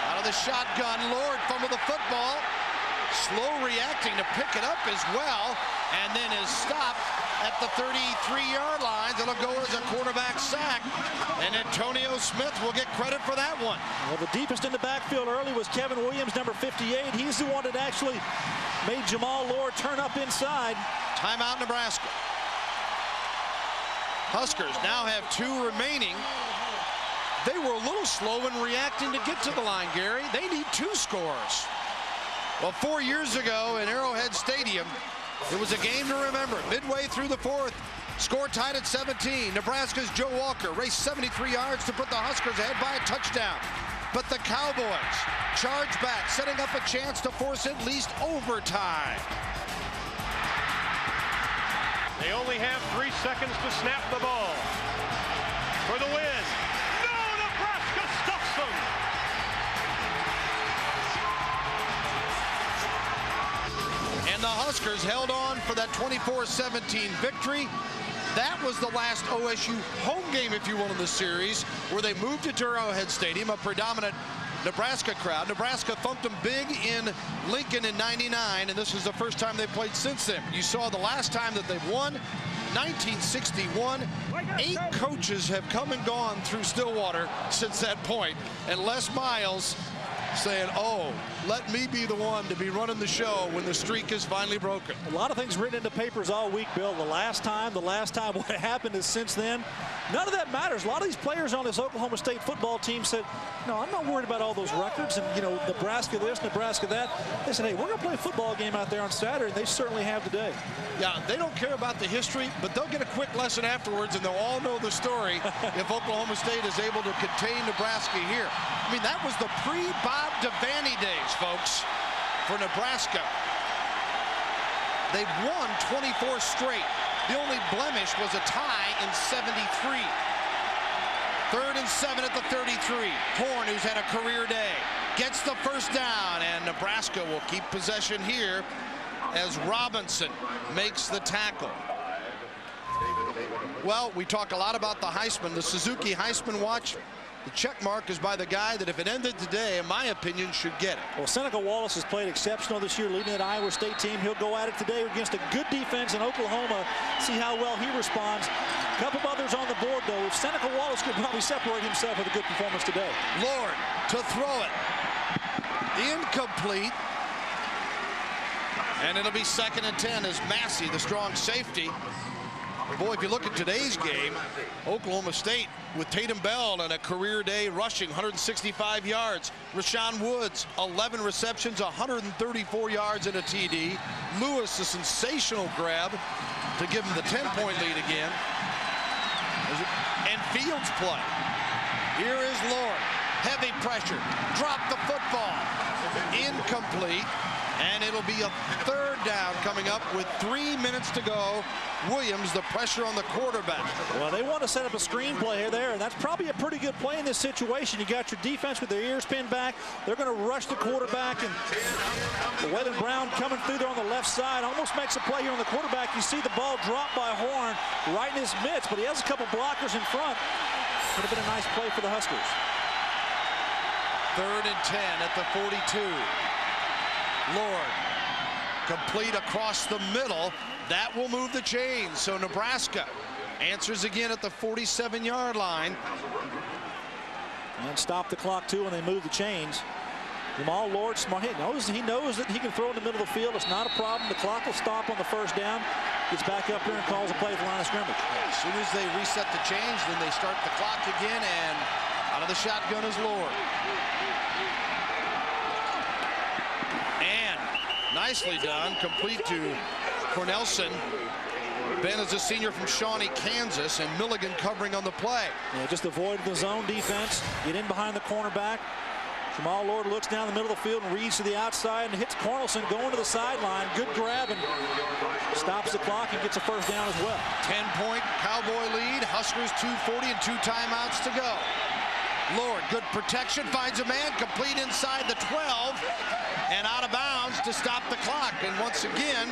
Out of the shotgun, Lord fumbled the football. Slow reacting to pick it up as well, and then is stopped at the 33-yard line. It'll go as a quarterback sack, and Antonio Smith will get credit for that one. Well, the deepest in the backfield early was Kevin Williams, number 58. He's the one that actually made Jamal Lord turn up inside. Timeout, Nebraska. Huskers now have 2 remaining. They were a little slow in reacting to get to the line, Gary. They need 2 scores. Well, 4 years ago in Arrowhead Stadium, it was a game to remember. Midway through the 4th, score tied at 17. Nebraska's Joe Walker raced 73 yards to put the Huskers ahead by a touchdown. But the Cowboys charged back, setting up a chance to force at least overtime. They only have 3 seconds to snap the ball. For the win. No, Nebraska stuffs them. And the Huskers held on for that 24-17 victory. That was the last OSU home game, if you will, in the series, where they moved to Arrowhead Stadium, a predominant Nebraska crowd. Nebraska thumped them big in Lincoln in '99, and this is the first time they played since then. You saw the last time that they've won, 1961. 8 coaches have come and gone through Stillwater since that point, and Les Miles saying, oh, let me be the one to be running the show when the streak is finally broken. A lot of things written into papers all week, Bill. The last time, what happened is since then. None of that matters. A lot of these players on this Oklahoma State football team said, no, I'm not worried about all those records and, you know, Nebraska this, Nebraska that. They said, hey, we're going to play a football game out there on Saturday, and they certainly have today. Yeah, they don't care about the history, but they'll get a quick lesson afterwards, and they'll all know the story if Oklahoma State is able to contain Nebraska here. I mean, that was the pre-Bob Devaney days, folks, for Nebraska. They've won 24 straight. The only blemish was a tie in '73. 3rd and 7 at the 33. Horn, who's had a career day, gets the first down, and Nebraska will keep possession here as Robinson makes the tackle. Well, we talk a lot about the Heisman, the Suzuki Heisman watch. The check mark is by the guy that if it ended today, in my opinion, should get it. Well, Seneca Wallace has played exceptional this year, leading that Iowa State team. He'll go at it today against a good defense in Oklahoma. See how well he responds. A couple of others on the board, though. If Seneca Wallace could probably separate himself with a good performance today. Lord to throw it. Incomplete. And it'll be 2nd and 10 as Massey, the strong safety. Boy, if you look at today's game, Oklahoma State with Tatum Bell and a career day rushing 165 yards. Rashawn Woods, 11 receptions, 134 yards and a TD. Lewis, a sensational grab to give him the 10-point lead again. And Fields play. Here is Lord. Heavy pressure. Drop the football. Incomplete. And it'll be a 3rd down coming up with 3 minutes to go. Williams, the pressure on the quarterback. Well, they want to set up a screenplay here there, and that's probably a pretty good play in this situation. You got your defense with their ears pinned back. They're going to rush the quarterback, and Waylon Brown coming through there on the left side almost makes a play here on the quarterback. You see the ball dropped by Horn right in his midst, but he has a couple blockers in front. Would have been a nice play for the Huskers. 3rd and 10 at the 42. Lord, complete across the middle. That will move the chains. So Nebraska answers again at the 47-yard line. And stop the clock, too, when they move the chains. Jamal Lord, smart. He knows that he can throw in the middle of the field. It's not a problem. The clock will stop on the 1st down. Gets back up here and calls a play at the line of scrimmage. As soon as they reset the chains, then they start the clock again, and out of the shotgun is Lord. And nicely done, complete to Cornelson. Ben is a senior from Shawnee, Kansas, and Milligan covering on the play. Yeah, just avoid the zone defense. Get in behind the cornerback. Jamal Lord looks down the middle of the field and reads to the outside and hits Cornelson going to the sideline. Good grab and stops the clock and gets a first down as well. 10-point Cowboy lead. Huskers 2:40 and 2 timeouts to go. Lord, good protection, finds a man, complete inside the 12 and out of bounds to stop the clock. And once again,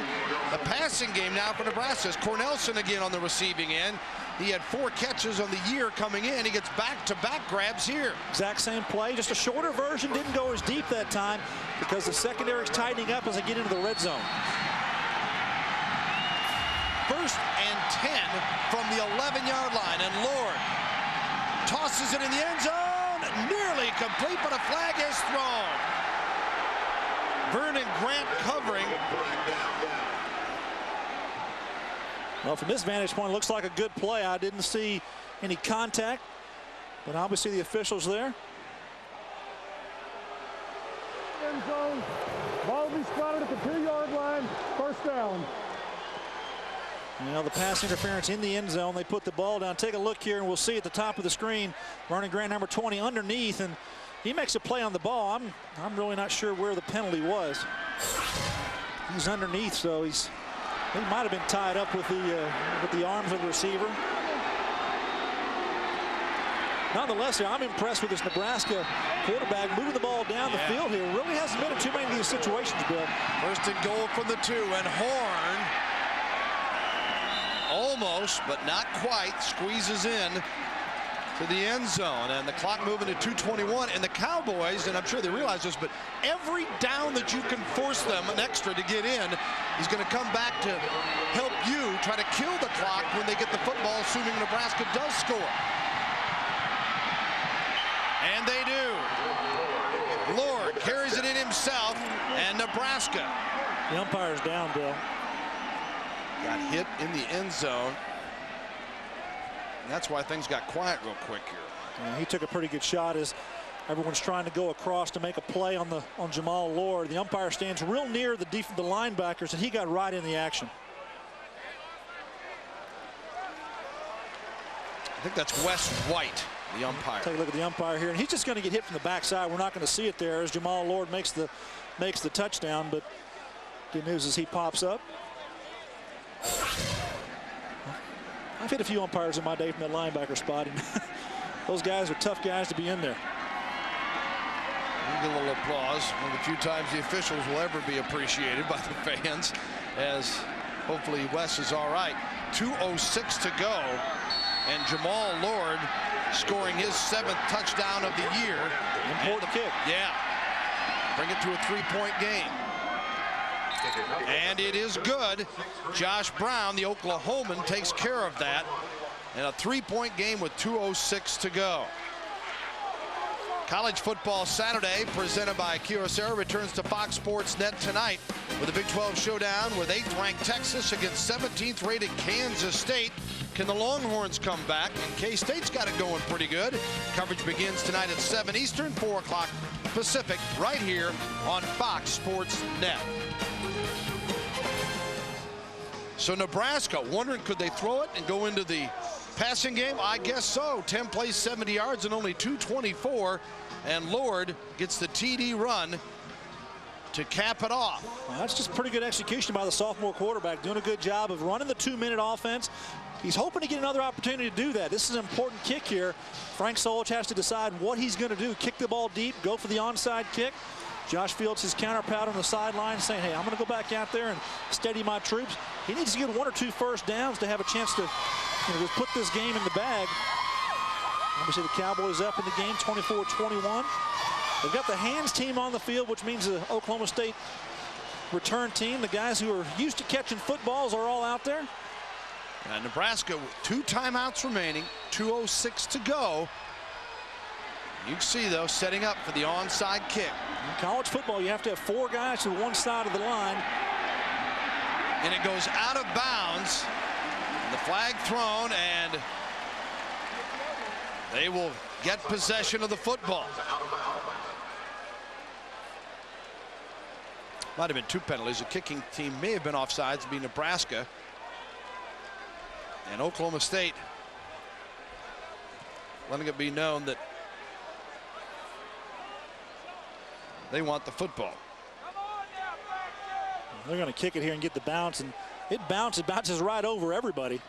the passing game now for Nebraska. Cornelson again on the receiving end. He had 4 catches on the year coming in. He gets back-to-back grabs here. Exact same play, just a shorter version. Didn't go as deep that time because the secondary is tightening up as they get into the red zone. 1st and 10 from the 11-yard line. And Lord tosses it in the end zone. Nearly complete, but a flag is thrown. Vernon Grant covering. Well, from this vantage point, it looks like a good play. I didn't see any contact, but obviously the officials there. End zone. Ball will be spotted at the 2-yard line. First down. Now the pass interference in the end zone. They put the ball down. Take a look here, and we'll see at the top of the screen, Vernon Grant, number 20, underneath, and he makes a play on the ball. I'm really not sure where the penalty was. He's underneath, so he might have been tied up with the arms of the receiver. Nonetheless, I'm impressed with this Nebraska quarterback moving the ball down the field here. Really hasn't been in too many of these situations, Bill. 1st and goal from the 2, and Horn almost, but not quite, squeezes in to the end zone, and the clock moving to 2:21. And the Cowboys, and I'm sure they realize this, but every down that you can force them an extra to get in is going to come back to help you try to kill the clock when they get the football, assuming Nebraska does score. And they do. Lord carries it in himself, and Nebraska. The umpire's down, Bill. Got hit in the end zone. And that's why things got quiet real quick here. And he took a pretty good shot as everyone's trying to go across to make a play on Jamal Lord. The umpire stands real near the linebackers, and he got right in the action. I think that's Wes White, the umpire. Take a look at the umpire here, and he's just going to get hit from the backside. We're not going to see it there as Jamal Lord makes the touchdown, but good news is he pops up. I've hit a few umpires in my day from that linebacker spot, and those guys are tough guys to be in there. We'll give a little applause. One of the few times the officials will ever be appreciated by the fans, as hopefully Wes is all right. 2:06 to go, and Jamal Lord scoring his 7th touchdown of the year. Important kick. Yeah. Bring it to a 3-point game. And it is good. Josh Brown, the Oklahoman, takes care of that. And a 3-point game with 2:06 to go. College football Saturday, presented by Kyocera, returns to Fox Sports Net tonight with a Big 12 showdown with 8th-ranked Texas against 17th-rated Kansas State. Can the Longhorns come back? And K-State's got it going pretty good. Coverage begins tonight at 7 Eastern, 4 o'clock Pacific, right here on Fox Sports Net. So Nebraska wondering, could they throw it and go into the passing game? I guess so. 10 plays, 70 yards, and only 224. And Lord gets the TD run to cap it off. Well, that's just pretty good execution by the sophomore quarterback, doing a good job of running the 2-minute offense. He's hoping to get another opportunity to do that. This is an important kick here. Frank Solich has to decide what he's going to do. Kick the ball deep, go for the onside kick. Josh Fields his counterpart on the sideline saying, hey, I'm going to go back out there and steady my troops. He needs to get 1 or 2 first downs to have a chance to just put this game in the bag. Obviously, the Cowboys up in the game, 24-21. They've got the hands team on the field, which means the Oklahoma State return team. The guys who are used to catching footballs are all out there. Nebraska with 2 timeouts remaining, 2:06 to go. You can see, though, setting up for the onside kick. In college football, you have to have 4 guys to one side of the line. And it goes out of bounds. The flag thrown, and they will get possession of the football. Might have been 2 penalties. The kicking team may have been offsides, being Nebraska. And Oklahoma State letting it be known that They want the football. They're going to kick it here and get the bounce, and it bounces right over everybody.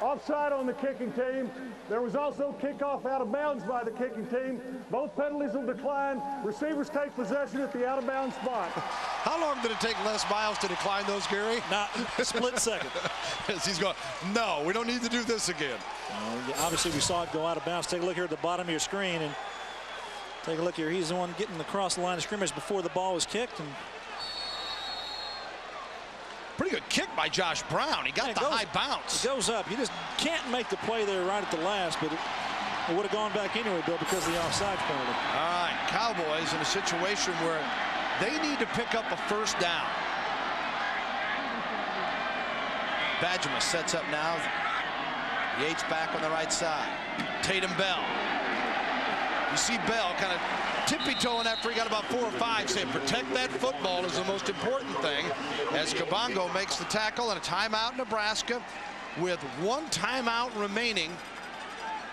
Offside on the kicking team. There was also kickoff out of bounds by the kicking team. Both penalties will decline. Receivers take possession at the out of bounds spot. How long did it take Les Miles to decline those, Gary? Not a split second. As he's going, no, we don't need to do this again. Obviously, we saw it go out of bounds. Take a look here at the bottom of your screen, and take a look here. He's the one getting across the line of scrimmage before the ball was kicked. And pretty good kick by Josh Brown. He got the high bounce. It goes up. You just can't make the play there right at the last, but it would have gone back anyway, Bill, because of the offside penalty. All right, Cowboys in a situation where they need to pick up a first down. Badgemus sets up now. Yates back on the right side. Tatum Bell. You see Bell kind of tippy-toeing after he got about 4 or 5, saying protect that football is the most important thing, as Kabongo makes the tackle, and a timeout Nebraska with 1 timeout remaining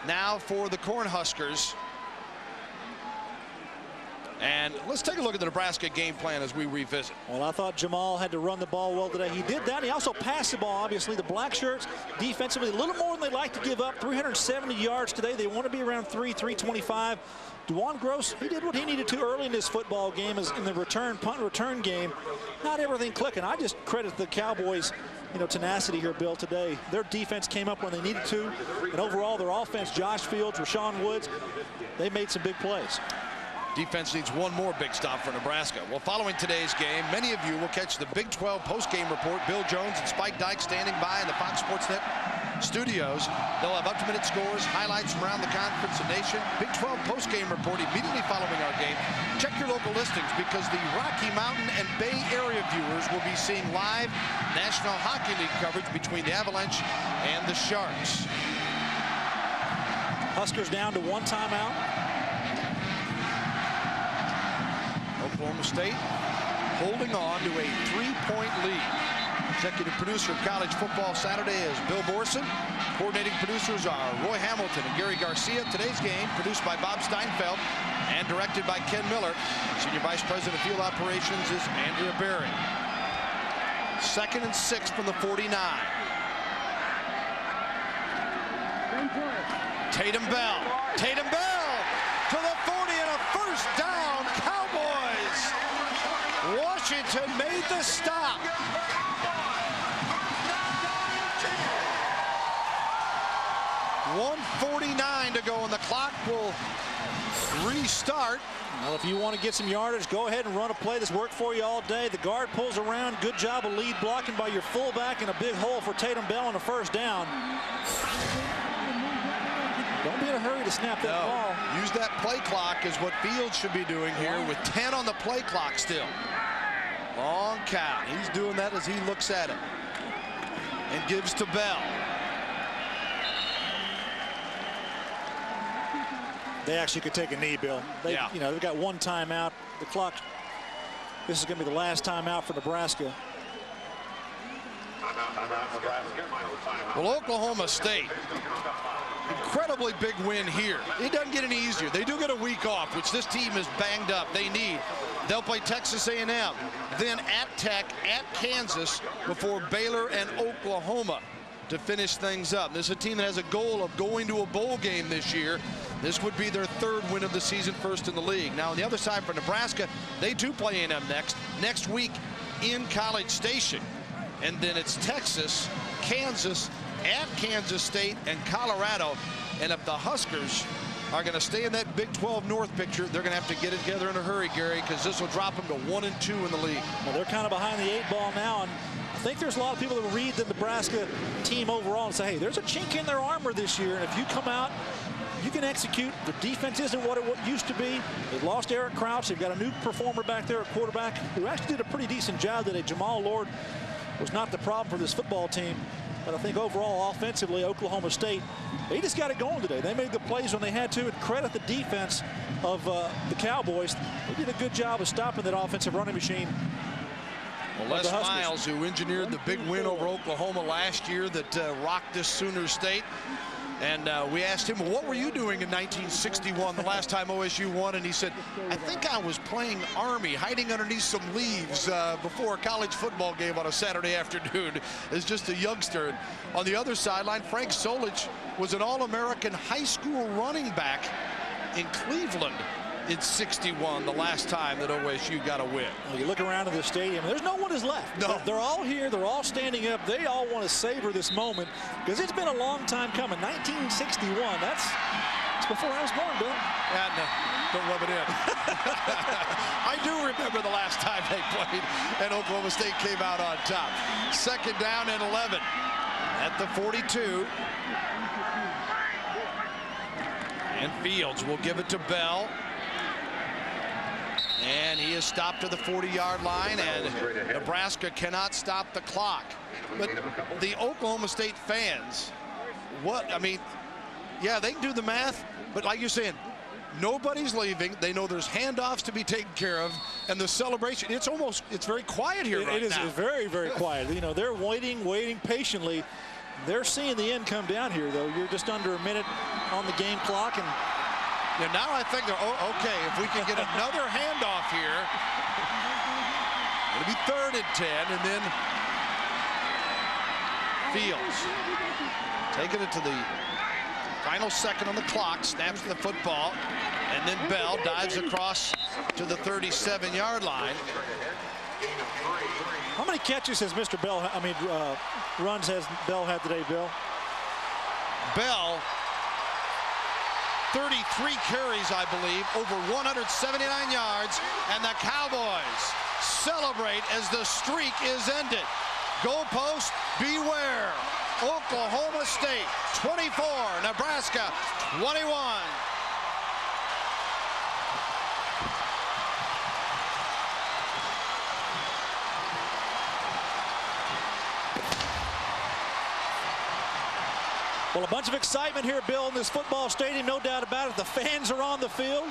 now for the Cornhuskers. And let's take a look at the Nebraska game plan as we revisit. Well, I thought Jamal had to run the ball well today. He did that. He also passed the ball, obviously. The Black Shirts defensively a little more than they like to give up. 370 yards today. They want to be around 325. DeJuan Gross, he did what he needed to early in this football game, as in the punt return game. Not everything clicking. I just credit the Cowboys, tenacity here, Bill, today. Their defense came up when they needed to, and overall their offense, Josh Fields, Rashawn Woods, they made some big plays. Defense needs one more big stop for Nebraska. Well, following today's game, many of you will catch the Big 12 post-game report. Bill Jones and Spike Dykes standing by in the Fox Sports Net studios. They'll have up-to-minute scores, highlights from around the conference and nation. Big 12 post-game report immediately following our game. Check your local listings, because the Rocky Mountain and Bay Area viewers will be seeing live National Hockey League coverage between the Avalanche and the Sharks. Huskers down to 1 timeout. Oklahoma State holding on to a 3-point lead. Executive producer of College Football Saturday is Bill Borson. Coordinating producers are Roy Hamilton and Gary Garcia. Today's game produced by Bob Steinfeld and directed by Ken Miller. Senior Vice President of Field Operations is Andrea Berry. 2nd and 6 from the 49. Tatum Bell. Tatum Bell to the 40 and a first down. Cowboys. Washington made the stop. .149 to go, and the clock will restart. Well, if you want to get some yardage, go ahead and run a play that's worked for you all day. The guard pulls around. Good job of lead blocking by your fullback, and a big hole for Tatum Bell on a first down. Don't be in a hurry to snap that ball. Use that play clock is what Fields should be doing here with 10 on the play clock still. Long count. He's doing that as he looks at it and gives to Bell. They actually could take a knee, Bill. They've got 1 timeout. The clock, this is going to be the last timeout for Nebraska. Well, Oklahoma State, incredibly big win here. It doesn't get any easier. They do get a week off, which this team is banged up. They need. They'll play Texas A&M, then at Tech, at Kansas, before Baylor and Oklahoma to finish things up. This is a team that has a goal of going to a bowl game this year. This would be their 3rd win of the season, 1st in the league. Now, on the other side for Nebraska, they do play A&M next week in College Station. And then it's Texas, Kansas, at Kansas State, and Colorado. And if the Huskers are going to stay in that Big 12 North picture, they're going to have to get it together in a hurry, Gary, because this will drop them to 1 and 2 in the league. Well, they're kind of behind the 8 ball now, and I think there's a lot of people that read the Nebraska team overall and say, hey, there's a chink in their armor this year, and if you come out, you can execute. The defense isn't what it used to be. They've lost Eric Crouch. They've got a new performer back there, a quarterback, who actually did a pretty decent job today. Jamal Lord was not the problem for this football team. But I think overall, offensively, Oklahoma State, they just got it going today. They made the plays when they had to, and credit the defense of the Cowboys. They did a good job of stopping that offensive running machine. Well, Les Miles, who engineered the big win over Oklahoma last year that rocked this Sooner State, And we asked him, well, what were you doing in 1961, the last time OSU won? And he said, I think I was playing Army, hiding underneath some leaves before a college football game on a Saturday afternoon as just a youngster. And on the other sideline, Frank Solich was an All-American high school running back in Cleveland in 61, the last time that OSU got a win. Well, you look around in the stadium, there's no one is left. No. They're all here. They're all standing up. They all want to savor this moment because it's been a long time coming. 1961, that's before I was born, Bill. And don't rub it in. I do remember the last time they played and Oklahoma State came out on top. 2nd down and 11 at the 42. And Fields will give it to Bell. And he is stopped to the 40-yard line, and Nebraska cannot stop the clock. But the Oklahoma State fans, yeah, they can do the math, but like you're saying, nobody's leaving. They know there's handoffs to be taken care of, and the celebration, it's very quiet here right now. It is very, very quiet. You know, they're waiting patiently. They're seeing the end come down here, though. You're just under a minute on the game clock, and yeah, now I think they're, okay, if we can get another handoff here, it'll be 3rd and 10, and then Fields taking it to the final second on the clock, snaps the football, and then Bell dives across to the 37-yard line. How many catches has Mr. Bell, runs has Bell had today, Bill? Bell, 33 carries, I believe, over 179 yards, and the Cowboys celebrate as the streak is ended. Goalpost, beware. Oklahoma State 24, Nebraska 21. Well, a bunch of excitement here, Bill, in this football stadium, no doubt about it. The fans are on the field.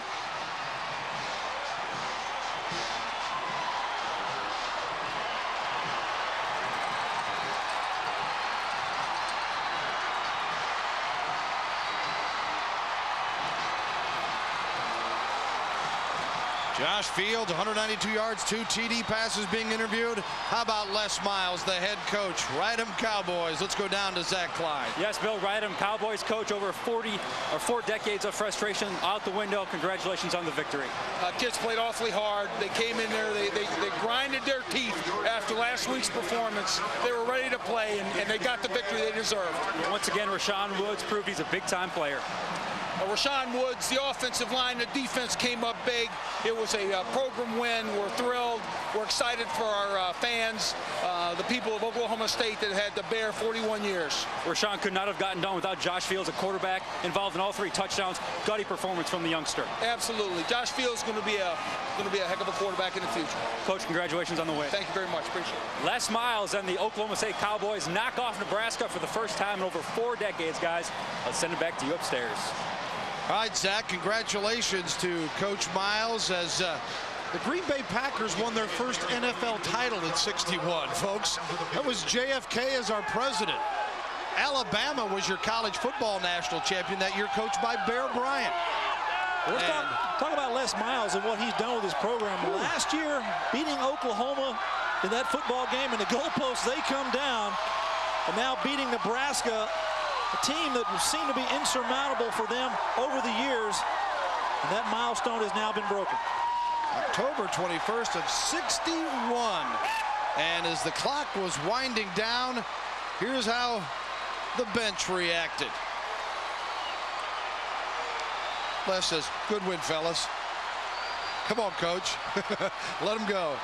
Josh Fields, 192 yards, 2 TD passes being interviewed. How about Les Miles, the head coach? Ride 'em Cowboys. Let's go down to Zach Klein. Yes, Bill, Ride 'em Cowboys coach, over 4 decades of frustration out the window. Congratulations on the victory. Kids played awfully hard. They came in there, they grinded their teeth after last week's performance. They were ready to play, and they got the victory they deserved. Once again, Rashawn Woods proved he's a big-time player. Rashawn Woods, the offensive line, the defense came up big. It was a program win. We're thrilled. We're excited for our fans, the people of Oklahoma State that had to bear 41 years. Rashawn could not have gotten done without Josh Fields, a quarterback involved in all 3 touchdowns. Gutty performance from the youngster. Absolutely. Josh Fields is going to be a heck of a quarterback in the future. Coach, congratulations on the win. Thank you very much. Appreciate it. Les Miles and the Oklahoma State Cowboys knock off Nebraska for the first time in over 4 decades, guys. Let's send it back to you upstairs. All right, Zach, congratulations to Coach Miles as the Green Bay Packers won their first NFL title in '61, folks. That was JFK as our president. Alabama was your college football national champion that year, coached by Bear Bryant. Let's talk about Les Miles and what he's done with his program. Last year, beating Oklahoma in that football game, and the goalposts, they come down, and now beating Nebraska, a team that seemed to be insurmountable for them over the years, and that milestone has now been broken. October 21st of '61, and as the clock was winding down, here's how the bench reacted. Les says, good win, fellas. Come on, coach. Let them go.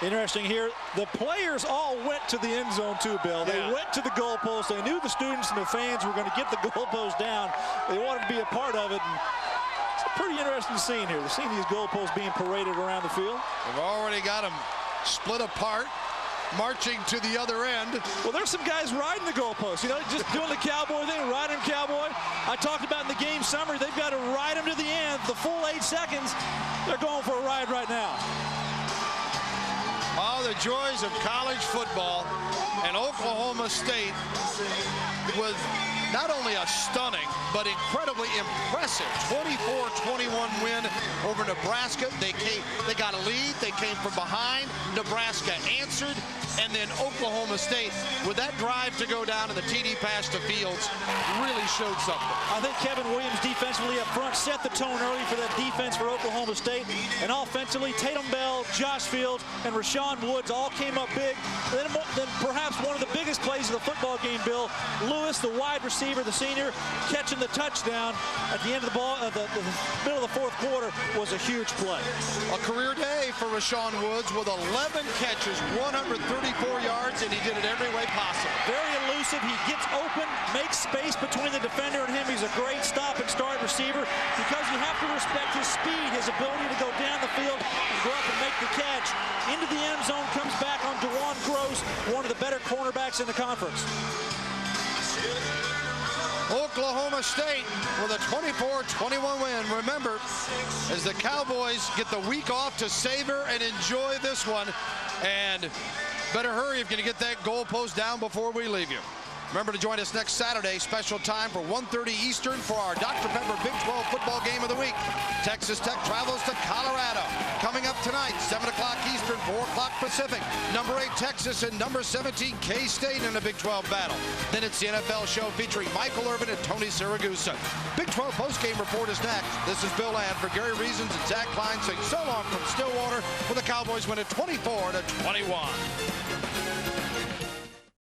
Interesting here, the players all went to the end zone too, Bill. They went to the goalpost. They knew the students and the fans were going to get the goalpost down. They wanted to be a part of it. And it's a pretty interesting scene here. They're seeing these goalposts being paraded around the field. They've already got them split apart, marching to the other end. Well, there's some guys riding the goalposts, you know, just doing the cowboy thing, riding cowboy. I talked about in the game summary, they've got to ride them to the end, the full 8 seconds. They're going for a ride right now. Miles Oh, the joys of college football. And Oklahoma State was not only a stunning, but incredibly impressive 24-21 win over Nebraska. They got a lead. They came from behind. Nebraska answered. And then Oklahoma State, with that drive to go down and the TD pass to Fields, really showed something. I think Kevin Williams defensively up front set the tone early for that defense for Oklahoma State. And offensively, Tatum Bell, Josh Fields, and Rashawn Woods all came up big. Then perhaps one of the biggest plays of the football game, Bill, Lewis, the wide receiver, the senior, catching the touchdown at the end of the ball, the middle of the fourth quarter was a huge play. A career day for Rashawn Woods with 11 catches, 134 yards, and he did it every way possible. Very elusive. He gets open, makes space between the defender and him. He's a great stop and start receiver because you have to respect his speed, his ability to go down the field and go up and make the catch. Into the end zone, comes back on Dewan Gross, one of the better cornerbacks in the conference. Oklahoma State with a 24-21 win. Remember, as the Cowboys get the week off to savor and enjoy this one, and better hurry if you're going to get that goalpost down before we leave you. Remember to join us next Saturday, special time for 1:30 Eastern for our Dr. Pepper Big 12 football game of the week. Texas Tech travels to Colorado. Coming up tonight, 7 o'clock Eastern, 4 o'clock Pacific. Number 8 Texas and number 17 K-State in a Big 12 battle. Then it's the NFL show featuring Michael Irvin and Tony Siragusa. Big 12 postgame report is next. This is Bill Land for Gary Reasons and Zach Klein saying so long from Stillwater, where the Cowboys win at 24-21.